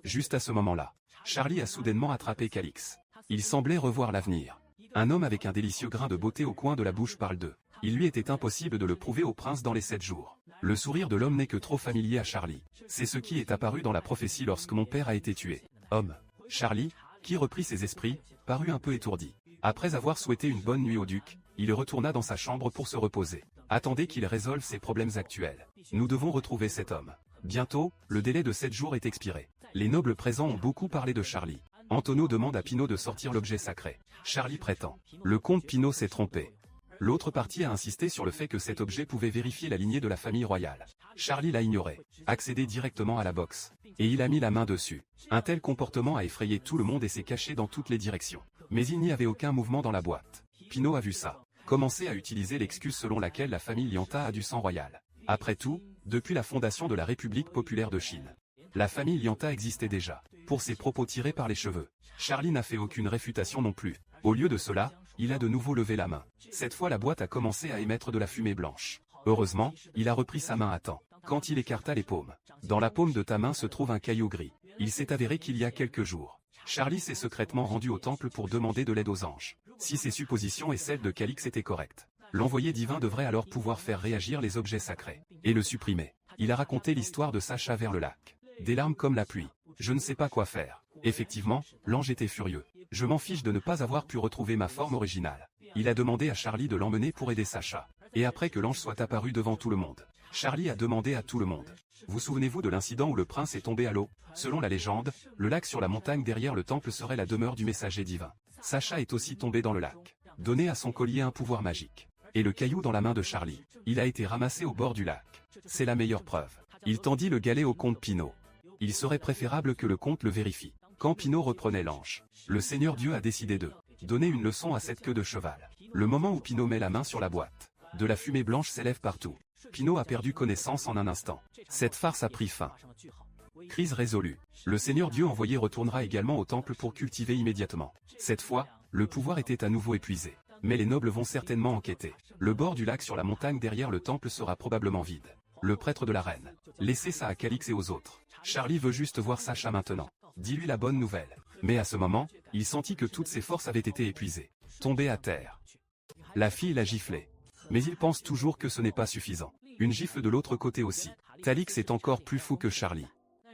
Juste à ce moment-là, Charlie a soudainement attrapé Calix. Il semblait revoir l'avenir. Un homme avec un délicieux grain de beauté au coin de la bouche parle d'eux. Il lui était impossible de le prouver au prince dans les 7 jours. Le sourire de l'homme n'est que trop familier à Charlie. C'est ce qui est apparu dans la prophétie lorsque mon père a été tué. Homme. Charlie, qui reprit ses esprits, parut un peu étourdi. Après avoir souhaité une bonne nuit au duc, il retourna dans sa chambre pour se reposer. Attendez qu'il résolve ses problèmes actuels. Nous devons retrouver cet homme. Bientôt, le délai de 7 jours est expiré. Les nobles présents ont beaucoup parlé de Charlie. Antonio demande à Pinot de sortir l'objet sacré. Charlie prétend. Le comte Pinot s'est trompé. L'autre partie a insisté sur le fait que cet objet pouvait vérifier la lignée de la famille royale. Charlie l'a ignoré, accédé directement à la box. Et il a mis la main dessus. Un tel comportement a effrayé tout le monde et s'est caché dans toutes les directions. Mais il n'y avait aucun mouvement dans la boîte. Pino a vu ça. Commencé à utiliser l'excuse selon laquelle la famille Lianta a du sang royal. Après tout, depuis la fondation de la République populaire de Chine, la famille Lianta existait déjà. Pour ses propos tirés par les cheveux, Charlie n'a fait aucune réfutation non plus. Au lieu de cela, il a de nouveau levé la main. Cette fois la boîte a commencé à émettre de la fumée blanche. Heureusement, il a repris sa main à temps. Quand il écarta les paumes, dans la paume de ta main se trouve un caillou gris. Il s'est avéré qu'il y a quelques jours, Charlie s'est secrètement rendu au temple pour demander de l'aide aux anges. Si ses suppositions et celles de Calix étaient correctes, l'envoyé divin devrait alors pouvoir faire réagir les objets sacrés, et le supprimer. Il a raconté l'histoire de Sacha vers le lac. Des larmes comme la pluie. Je ne sais pas quoi faire. Effectivement, l'ange était furieux. Je m'en fiche de ne pas avoir pu retrouver ma forme originale. Il a demandé à Charlie de l'emmener pour aider Sacha. Et après que l'ange soit apparu devant tout le monde, Charlie a demandé à tout le monde. Vous souvenez-vous de l'incident où le prince est tombé à l'eau? Selon la légende, le lac sur la montagne derrière le temple serait la demeure du messager divin. Sacha est aussi tombé dans le lac. Donné à son collier un pouvoir magique. Et le caillou dans la main de Charlie. Il a été ramassé au bord du lac. C'est la meilleure preuve. Il tendit le galet au comte Pino. Il serait préférable que le comte le vérifie. Quand Pino reprenait l'ange, le Seigneur Dieu a décidé de donner une leçon à cette queue de cheval. Le moment où Pino met la main sur la boîte, de la fumée blanche s'élève partout. Pino a perdu connaissance en un instant. Cette farce a pris fin. Crise résolue. Le Seigneur Dieu envoyé retournera également au temple pour cultiver immédiatement. Cette fois, le pouvoir était à nouveau épuisé. Mais les nobles vont certainement enquêter. Le bord du lac sur la montagne derrière le temple sera probablement vide. Le prêtre de la reine. Laissez ça à Calix et aux autres. Charlie veut juste voir Sacha maintenant. Dis-lui la bonne nouvelle. Mais à ce moment, il sentit que toutes ses forces avaient été épuisées. Tombé à terre. La fille l'a giflé. Mais il pense toujours que ce n'est pas suffisant. Une gifle de l'autre côté aussi. Calix est encore plus fou que Charlie.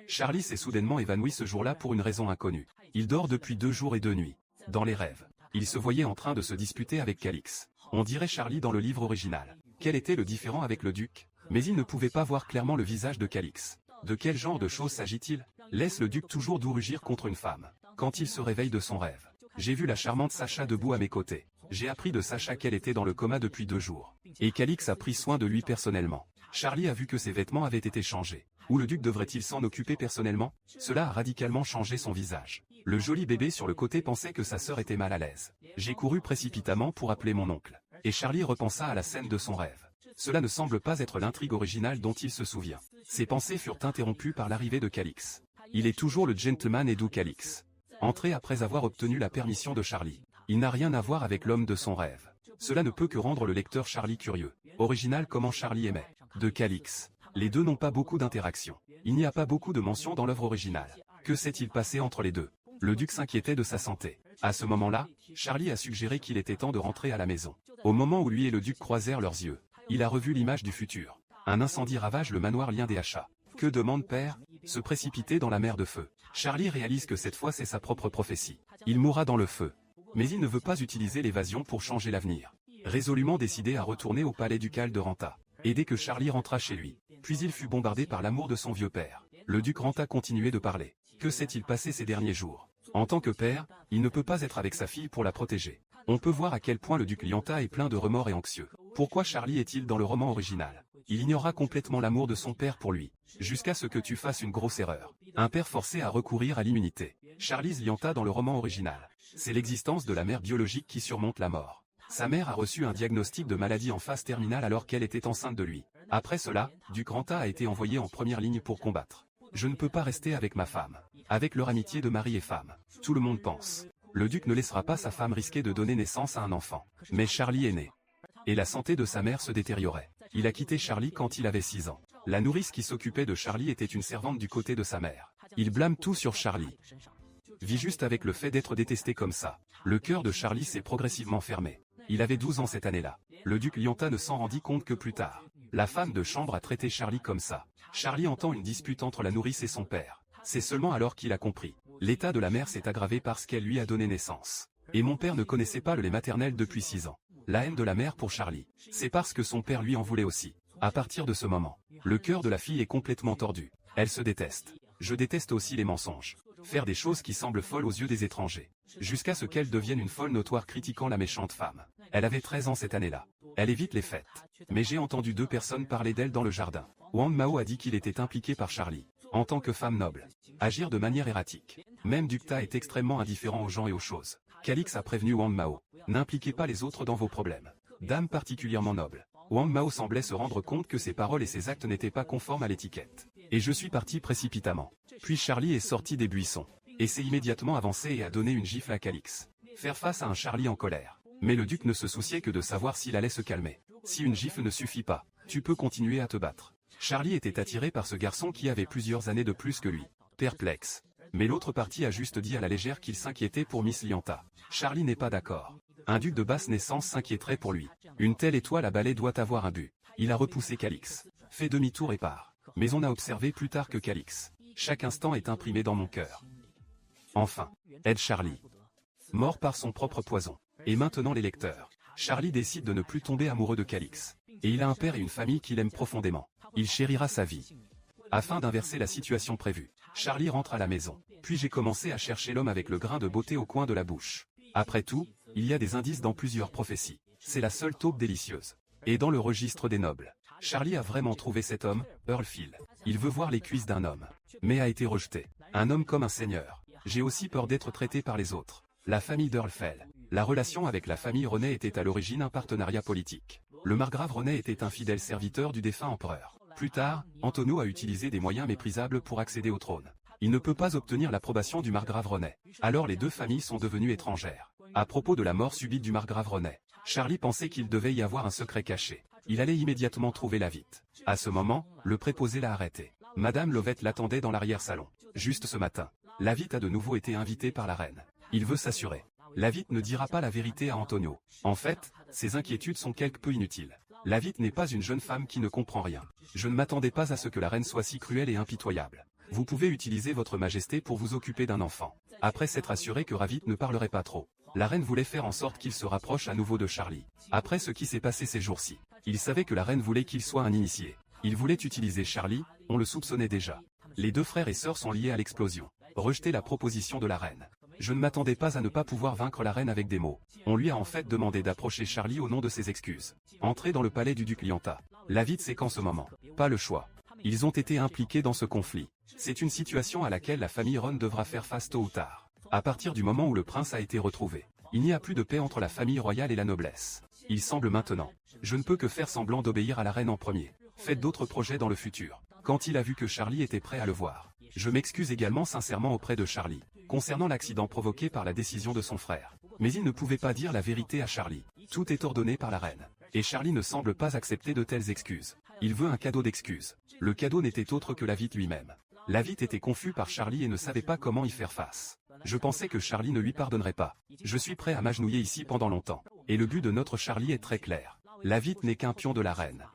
Charlie s'est soudainement évanoui ce jour-là pour une raison inconnue. Il dort depuis 2 jours et 2 nuits. Dans les rêves, il se voyait en train de se disputer avec Calix. On dirait Charlie dans le livre original. Quel était le différend avec le duc? Mais il ne pouvait pas voir clairement le visage de Calix. De quel genre de choses s'agit-il? Laisse le duc toujours doux rugir contre une femme. Quand il se réveille de son rêve. J'ai vu la charmante Sacha debout à mes côtés. J'ai appris de Sacha qu'elle était dans le coma depuis 2 jours. Et Calix a pris soin de lui personnellement. Charlie a vu que ses vêtements avaient été changés. Ou le duc devrait-il s'en occuper personnellement? Cela a radicalement changé son visage. Le joli bébé sur le côté pensait que sa sœur était mal à l'aise. J'ai couru précipitamment pour appeler mon oncle. Et Charlie repensa à la scène de son rêve. Cela ne semble pas être l'intrigue originale dont il se souvient. Ses pensées furent interrompues par l'arrivée de Calix. Il est toujours le gentleman et doux Calix. Entré après avoir obtenu la permission de Charlie. Il n'a rien à voir avec l'homme de son rêve. Cela ne peut que rendre le lecteur Charlie curieux. Original comment Charlie aimait. De Calix. Les deux n'ont pas beaucoup d'interaction. Il n'y a pas beaucoup de mentions dans l'œuvre originale. Que s'est-il passé entre les deux? Le duc s'inquiétait de sa santé. À ce moment-là, Charlie a suggéré qu'il était temps de rentrer à la maison. Au moment où lui et le duc croisèrent leurs yeux, il a revu l'image du futur. Un incendie ravage le manoir Lien des Achats. Que demande père? Se précipiter dans la mer de feu. Charlie réalise que cette fois c'est sa propre prophétie. Il mourra dans le feu. Mais il ne veut pas utiliser l'évasion pour changer l'avenir. Résolument décidé à retourner au palais ducal de Ranta. Et dès que Charlie rentra chez lui, puis il fut bombardé par l'amour de son vieux père. Le duc Ranta continuait de parler. Que s'est-il passé ces derniers jours? En tant que père, il ne peut pas être avec sa fille pour la protéger. On peut voir à quel point le duc Lianta est plein de remords et anxieux. Pourquoi Charlie est-il dans le roman original? Il ignora complètement l'amour de son père pour lui. Jusqu'à ce que tu fasses une grosse erreur. Un père forcé à recourir à l'immunité. Charlie Lianta dans le roman original. C'est l'existence de la mère biologique qui surmonte la mort. Sa mère a reçu un diagnostic de maladie en phase terminale alors qu'elle était enceinte de lui. Après cela, Duc Ranta a été envoyé en première ligne pour combattre. Je ne peux pas rester avec ma femme. Avec leur amitié de mari et femme. Tout le monde pense. Le duc ne laissera pas sa femme risquer de donner naissance à un enfant. Mais Charlie est né. Et la santé de sa mère se détériorait. Il a quitté Charlie quand il avait 6 ans. La nourrice qui s'occupait de Charlie était une servante du côté de sa mère. Il blâme tout sur Charlie. Vit juste avec le fait d'être détesté comme ça. Le cœur de Charlie s'est progressivement fermé. Il avait 12 ans cette année-là. Le duc Lianta ne s'en rendit compte que plus tard. La femme de chambre a traité Charlie comme ça. Charlie entend une dispute entre la nourrice et son père. C'est seulement alors qu'il a compris. L'état de la mère s'est aggravé parce qu'elle lui a donné naissance. Et mon père ne connaissait pas le lait maternel depuis 6 ans. La haine de la mère pour Charlie, c'est parce que son père lui en voulait aussi. À partir de ce moment, le cœur de la fille est complètement tordu. Elle se déteste. Je déteste aussi les mensonges. Faire des choses qui semblent folles aux yeux des étrangers. Jusqu'à ce qu'elle devienne une folle notoire critiquant la méchante femme. Elle avait 13 ans cette année-là. Elle évite les fêtes. Mais j'ai entendu 2 personnes parler d'elle dans le jardin. Wang Mao a dit qu'il était impliqué par Charlie. En tant que femme noble. Agir de manière erratique. Même Dukta est extrêmement indifférent aux gens et aux choses. Calix a prévenu Wang Mao. N'impliquez pas les autres dans vos problèmes. Dame particulièrement noble. Wang Mao semblait se rendre compte que ses paroles et ses actes n'étaient pas conformes à l'étiquette. Et je suis parti précipitamment. Puis Charlie est sorti des buissons. Et s'est immédiatement avancé et a donné une gifle à Calix. Faire face à un Charlie en colère. Mais le duc ne se souciait que de savoir s'il allait se calmer. Si une gifle ne suffit pas, tu peux continuer à te battre. Charlie était attiré par ce garçon qui avait plusieurs années de plus que lui. Perplexe. Mais l'autre partie a juste dit à la légère qu'il s'inquiétait pour Miss Lianta. Charlie n'est pas d'accord. Un duc de basse naissance s'inquiéterait pour lui. Une telle étoile à balai doit avoir un but. Il a repoussé Calix. Fait demi-tour et part. Mais on a observé plus tard que Calix. Chaque instant est imprimé dans mon cœur. Enfin, aide Charlie. Mort par son propre poison. Et maintenant les lecteurs. Charlie décide de ne plus tomber amoureux de Calix. Et il a un père et une famille qu'il aime profondément. Il chérira sa vie. Afin d'inverser la situation prévue, Charlie rentre à la maison. Puis j'ai commencé à chercher l'homme avec le grain de beauté au coin de la bouche. Après tout, il y a des indices dans plusieurs prophéties. C'est la seule taupe délicieuse. Et dans le registre des nobles, Charlie a vraiment trouvé cet homme, Earl Phil. Il veut voir les cuisses d'un homme. Mais a été rejeté. Un homme comme un seigneur. J'ai aussi peur d'être traité par les autres. La famille d'Earl Phil. La relation avec la famille René était à l'origine un partenariat politique. Le margrave René était un fidèle serviteur du défunt empereur. Plus tard, Antonio a utilisé des moyens méprisables pour accéder au trône. Il ne peut pas obtenir l'approbation du margrave René. Alors les 2 familles sont devenues étrangères. À propos de la mort subite du margrave René, Charlie pensait qu'il devait y avoir un secret caché. Il allait immédiatement trouver Lavite. À ce moment, le préposé l'a arrêté. Madame Lovette l'attendait dans l'arrière-salon. Juste ce matin, Lavite a de nouveau été invité par la reine. Il veut s'assurer. Lavite ne dira pas la vérité à Antonio. En fait, ses inquiétudes sont quelque peu inutiles. Lavite n'est pas une jeune femme qui ne comprend rien. Je ne m'attendais pas à ce que la reine soit si cruelle et impitoyable. Vous pouvez utiliser votre majesté pour vous occuper d'un enfant. Après s'être assuré que Ravite ne parlerait pas trop, la reine voulait faire en sorte qu'il se rapproche à nouveau de Charlie. Après ce qui s'est passé ces jours-ci, il savait que la reine voulait qu'il soit un initié. Il voulait utiliser Charlie, on le soupçonnait déjà. Les 2 frères et sœurs sont liés à l'explosion. Rejeter la proposition de la reine. Je ne m'attendais pas à ne pas pouvoir vaincre la reine avec des mots. On lui a en fait demandé d'approcher Charlie au nom de ses excuses. Entrer dans le palais du duc Lianta. Lavite sait qu'en ce moment, pas le choix. Ils ont été impliqués dans ce conflit. C'est une situation à laquelle la famille Ron devra faire face tôt ou tard. À partir du moment où le prince a été retrouvé, il n'y a plus de paix entre la famille royale et la noblesse. Il semble maintenant. Je ne peux que faire semblant d'obéir à la reine en premier. Faites d'autres projets dans le futur. Quand il a vu que Charlie était prêt à le voir. Je m'excuse également sincèrement auprès de Charlie, concernant l'accident provoqué par la décision de son frère. Mais il ne pouvait pas dire la vérité à Charlie. Tout est ordonné par la reine. Et Charlie ne semble pas accepter de telles excuses. Il veut un cadeau d'excuses. Le cadeau n'était autre que Lavite lui-même. Lavite était confus par Charlie et ne savait pas comment y faire face. Je pensais que Charlie ne lui pardonnerait pas. Je suis prêt à m'agenouiller ici pendant longtemps. Et le but de notre Charlie est très clair. Lavite n'est qu'un pion de la reine.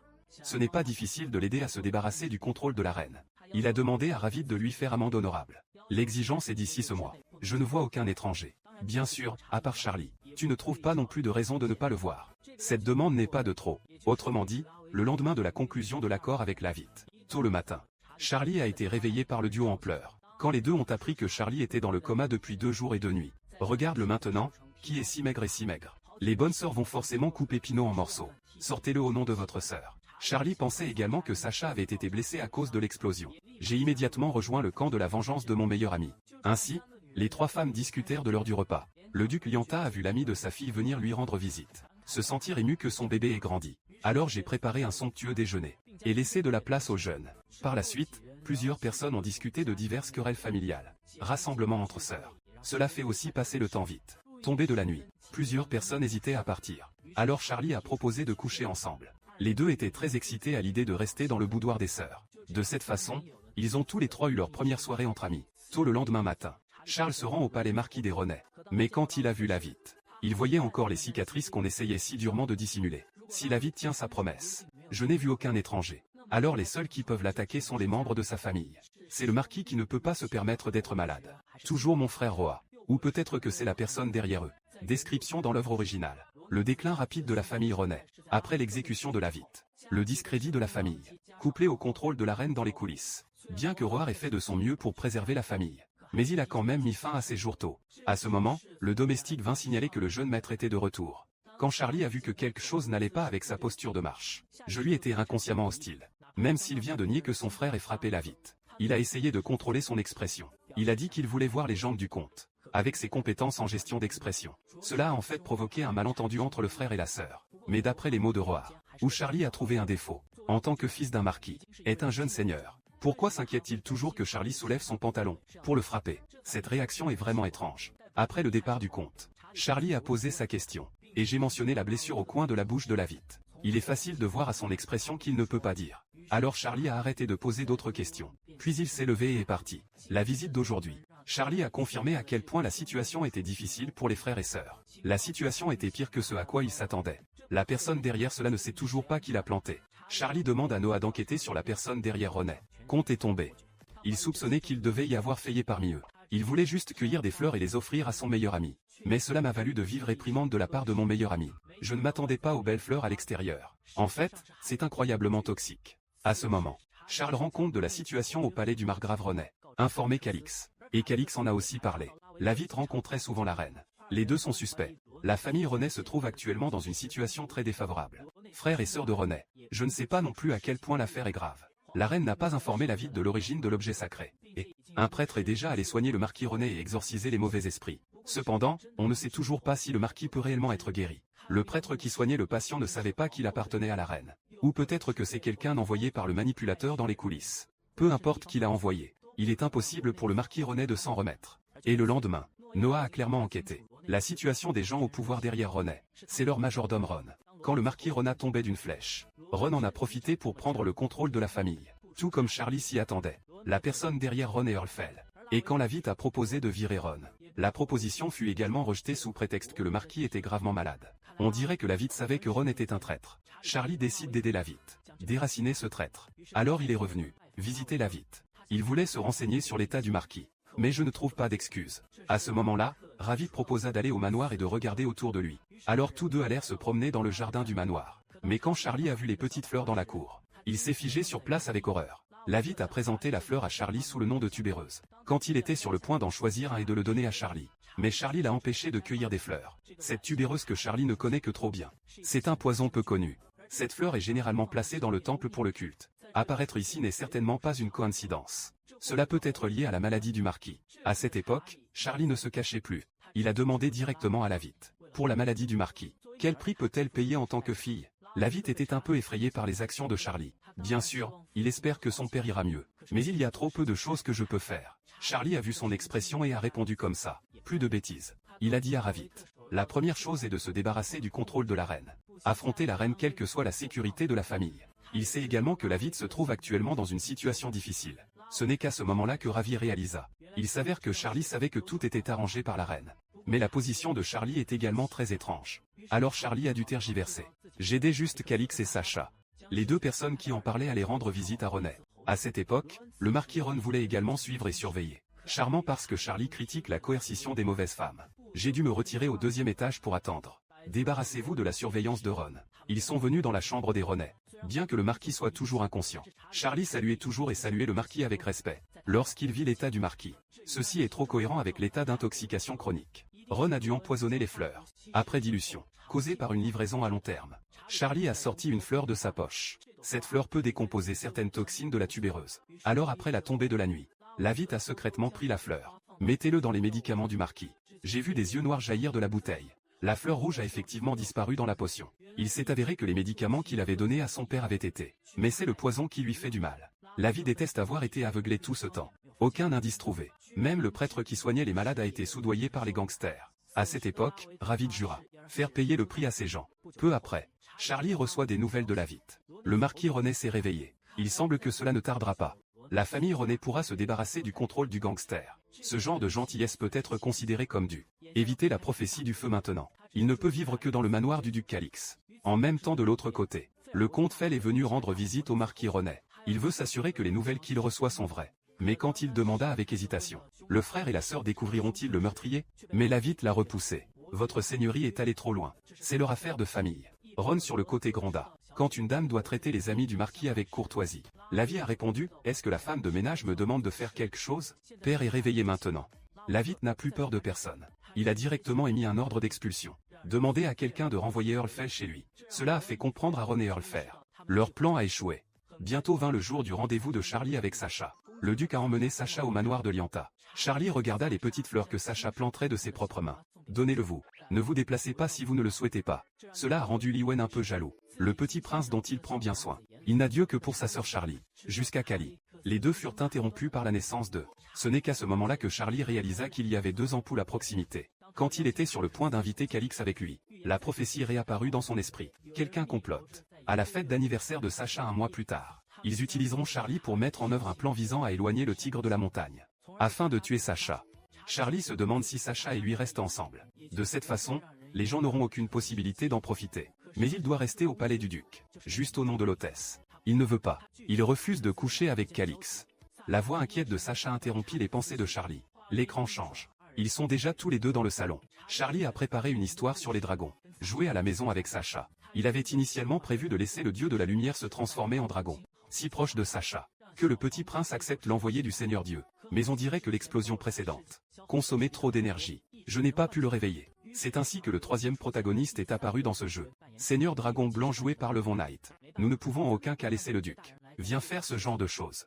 Ce n'est pas difficile de l'aider à se débarrasser du contrôle de la reine. Il a demandé à Ravite de lui faire amende honorable. L'exigence est d'ici ce mois. Je ne vois aucun étranger. Bien sûr, à part Charlie. Tu ne trouves pas non plus de raison de ne pas le voir. Cette demande n'est pas de trop. Autrement dit, le lendemain de la conclusion de l'accord avec Lavite, tôt le matin, Charlie a été réveillé par le duo en pleurs. Quand les 2 ont appris que Charlie était dans le coma depuis 2 jours et 2 nuits. Regarde-le maintenant, qui est si maigre et si maigre. Les bonnes sœurs vont forcément couper Pinot en morceaux. Sortez-le au nom de votre sœur. Charlie pensait également que Sacha avait été blessé à cause de l'explosion. J'ai immédiatement rejoint le camp de la vengeance de mon meilleur ami. Ainsi, les 3 femmes discutèrent de l'heure du repas. Le duc Lianta a vu l'ami de sa fille venir lui rendre visite. Se sentir ému que son bébé ait grandi. Alors j'ai préparé un somptueux déjeuner. Et laissé de la place aux jeunes. Par la suite, plusieurs personnes ont discuté de diverses querelles familiales. Rassemblement entre sœurs. Cela fait aussi passer le temps vite. Tombée de la nuit. Plusieurs personnes hésitaient à partir. Alors Charlie a proposé de coucher ensemble. Les 2 étaient très excités à l'idée de rester dans le boudoir des sœurs. De cette façon, ils ont tous les 3 eu leur première soirée entre amis. Tôt le lendemain matin, Charles se rend au palais marquis des René. Mais quand il a vu Lavite, il voyait encore les cicatrices qu'on essayait si durement de dissimuler. Si Lavite tient sa promesse, je n'ai vu aucun étranger. Alors les seuls qui peuvent l'attaquer sont les membres de sa famille. C'est le marquis qui ne peut pas se permettre d'être malade. Toujours mon frère Roa. Ou peut-être que c'est la personne derrière eux. Description dans l'œuvre originale. Le déclin rapide de la famille René. Après l'exécution de Lavite. Le discrédit de la famille. Couplé au contrôle de la reine dans les coulisses. Bien que Roar ait fait de son mieux pour préserver la famille. Mais il a quand même mis fin à ses jours tôt. À ce moment, le domestique vint signaler que le jeune maître était de retour. Quand Charlie a vu que quelque chose n'allait pas avec sa posture de marche, je lui étais inconsciemment hostile. Même s'il vient de nier que son frère ait frappé Lavite, il a essayé de contrôler son expression. Il a dit qu'il voulait voir les jambes du comte. Avec ses compétences en gestion d'expression, cela a en fait provoqué un malentendu entre le frère et la sœur. Mais d'après les mots de Roar, où Charlie a trouvé un défaut, en tant que fils d'un marquis, est un jeune seigneur. Pourquoi s'inquiète-t-il toujours que Charlie soulève son pantalon pour le frapper? Cette réaction est vraiment étrange. Après le départ du comte, Charlie a posé sa question, et j'ai mentionné la blessure au coin de la bouche de Lavite. Il est facile de voir à son expression qu'il ne peut pas dire. Alors Charlie a arrêté de poser d'autres questions. Puis il s'est levé et est parti. La visite d'aujourd'hui, Charlie a confirmé à quel point la situation était difficile pour les frères et sœurs. La situation était pire que ce à quoi ils s'attendaient. La personne derrière cela ne sait toujours pas qui l'a planté. Charlie demande à Noah d'enquêter sur la personne derrière René. Comte est tombé. Il soupçonnait qu'il devait y avoir Fayet parmi eux. Il voulait juste cueillir des fleurs et les offrir à son meilleur ami. Mais cela m'a valu de vivre réprimande de la part de mon meilleur ami. Je ne m'attendais pas aux belles fleurs à l'extérieur. En fait, c'est incroyablement toxique. À ce moment, Charles rend compte de la situation au palais du margrave René. Informé Calix. Et Calix en a aussi parlé. Lavite rencontrait souvent la reine. Les deux sont suspects. La famille René se trouve actuellement dans une situation très défavorable. Frère et sœur de René. Je ne sais pas non plus à quel point l'affaire est grave. La reine n'a pas informé Lavite de l'origine de l'objet sacré. Et un prêtre est déjà allé soigner le marquis René et exorciser les mauvais esprits. Cependant, on ne sait toujours pas si le marquis peut réellement être guéri. Le prêtre qui soignait le patient ne savait pas qu'il appartenait à la reine. Ou peut-être que c'est quelqu'un envoyé par le manipulateur dans les coulisses. Peu importe qui l'a envoyé, il est impossible pour le marquis René de s'en remettre. Et le lendemain, Noah a clairement enquêté. La situation des gens au pouvoir derrière René, c'est leur majordome Ron. Quand le marquis René tombait d'une flèche, Ron en a profité pour prendre le contrôle de la famille. Tout comme Charlie s'y attendait. La personne derrière Ron est Earlfell. Et quand Lavite a proposé de virer Ron, la proposition fut également rejetée sous prétexte que le marquis était gravement malade. On dirait que Lavite savait que Ron était un traître. Charlie décide d'aider Lavite. Déraciner ce traître. Alors il est revenu, visiter Lavite. Il voulait se renseigner sur l'état du marquis. Mais je ne trouve pas d'excuse. À ce moment-là, Ravit proposa d'aller au manoir et de regarder autour de lui. Alors tous deux allèrent se promener dans le jardin du manoir. Mais quand Charlie a vu les petites fleurs dans la cour, il s'est figé sur place avec horreur. Lavite a présenté la fleur à Charlie sous le nom de tubéreuse. Quand il était sur le point d'en choisir un et de le donner à Charlie. Mais Charlie l'a empêché de cueillir des fleurs. Cette tubéreuse que Charlie ne connaît que trop bien. C'est un poison peu connu. Cette fleur est généralement placée dans le temple pour le culte. Apparaître ici n'est certainement pas une coïncidence. Cela peut être lié à la maladie du marquis. À cette époque, Charlie ne se cachait plus. Il a demandé directement à Lavite. Pour la maladie du marquis, quel prix peut-elle payer en tant que fille? Lavite était un peu effrayé par les actions de Charlie. Bien sûr, il espère que son père ira mieux. Mais il y a trop peu de choses que je peux faire. Charlie a vu son expression et a répondu comme ça. Plus de bêtises. Il a dit à Ravite. La première chose est de se débarrasser du contrôle de la reine. Affronter la reine quelle que soit la sécurité de la famille. Il sait également que Lavite se trouve actuellement dans une situation difficile. Ce n'est qu'à ce moment-là que Ravi réalisa. Il s'avère que Charlie savait que tout était arrangé par la reine. Mais la position de Charlie est également très étrange. Alors Charlie a dû tergiverser. J'aidais juste Calix et Sacha. Les deux personnes qui en parlaient allaient rendre visite à René. À cette époque, le marquis Ron voulait également suivre et surveiller. Charmant parce que Charlie critique la coercition des mauvaises femmes. J'ai dû me retirer au 2e étage pour attendre. Débarrassez-vous de la surveillance de Ron. Ils sont venus dans la chambre des René. Bien que le marquis soit toujours inconscient, Charlie saluait toujours et saluait le marquis avec respect. Lorsqu'il vit l'état du marquis, ceci est trop cohérent avec l'état d'intoxication chronique. Ron a dû empoisonner les fleurs. Après dilution, causée par une livraison à long terme, Charlie a sorti une fleur de sa poche. Cette fleur peut décomposer certaines toxines de la tubéreuse. Alors après la tombée de la nuit, Lavite a secrètement pris la fleur. Mettez-le dans les médicaments du marquis. J'ai vu des yeux noirs jaillir de la bouteille. La fleur rouge a effectivement disparu dans la potion. Il s'est avéré que les médicaments qu'il avait donnés à son père avaient été. Mais c'est le poison qui lui fait du mal. Lavite déteste avoir été aveuglé tout ce temps. Aucun indice trouvé. Même le prêtre qui soignait les malades a été soudoyé par les gangsters. À cette époque, Ravit jura faire payer le prix à ces gens. Peu après, Charlie reçoit des nouvelles de Lavite. Le marquis René s'est réveillé. Il semble que cela ne tardera pas. La famille René pourra se débarrasser du contrôle du gangster. Ce genre de gentillesse peut être considéré comme dû. Évitez la prophétie du feu maintenant. Il ne peut vivre que dans le manoir du duc Calix. En même temps de l'autre côté, le comte Fell est venu rendre visite au marquis René. Il veut s'assurer que les nouvelles qu'il reçoit sont vraies. Mais quand il demanda avec hésitation, le frère et la sœur découvriront-ils le meurtrier? Mais Lavite l'a repoussé. Votre seigneurie est allée trop loin. C'est leur affaire de famille. Ron sur le côté gronda. Quand une dame doit traiter les amis du marquis avec courtoisie. Lavie a répondu, est-ce que la femme de ménage me demande de faire quelque chose? Père est réveillé maintenant. Lavite n'a plus peur de personne. Il a directement émis un ordre d'expulsion. Demandez à quelqu'un de renvoyer Earlfell chez lui. Cela a fait comprendre à Ron et Earlfell. Leur plan a échoué. Bientôt vint le jour du rendez-vous de Charlie avec Sacha. Le duc a emmené Sacha au manoir de Lyanna. Charlie regarda les petites fleurs que Sacha planterait de ses propres mains. Donnez-le-vous. Ne vous déplacez pas si vous ne le souhaitez pas. Cela a rendu Lywyn un peu jaloux. Le petit prince dont il prend bien soin. Il n'a Dieu que pour sa sœur Charlie. Jusqu'à Cali. Les deux furent interrompus par la naissance de. Ce n'est qu'à ce moment-là que Charlie réalisa qu'il y avait 2 ampoules à proximité. Quand il était sur le point d'inviter Calix avec lui, la prophétie réapparut dans son esprit. Quelqu'un complote. À la fête d'anniversaire de Sacha 1 mois plus tard, ils utiliseront Charlie pour mettre en œuvre un plan visant à éloigner le tigre de la montagne. Afin de tuer Sacha. Charlie se demande si Sacha et lui restent ensemble. De cette façon, les gens n'auront aucune possibilité d'en profiter. Mais il doit rester au palais du duc, juste au nom de l'hôtesse. Il ne veut pas. Il refuse de coucher avec Calix. La voix inquiète de Sacha interrompit les pensées de Charlie. L'écran change. Ils sont déjà tous les deux dans le salon. Charlie a préparé une histoire sur les dragons. Jouer à la maison avec Sacha. Il avait initialement prévu de laisser le dieu de la lumière se transformer en dragon. Si proche de Sacha, que le petit prince accepte l'envoyé du Seigneur Dieu. Mais on dirait que l'explosion précédente consommait trop d'énergie. Je n'ai pas pu le réveiller. C'est ainsi que le 3e protagoniste est apparu dans ce jeu. Seigneur Dragon Blanc joué par Levon Knight. Nous ne pouvons en aucun cas laisser le duc. Viens faire ce genre de choses.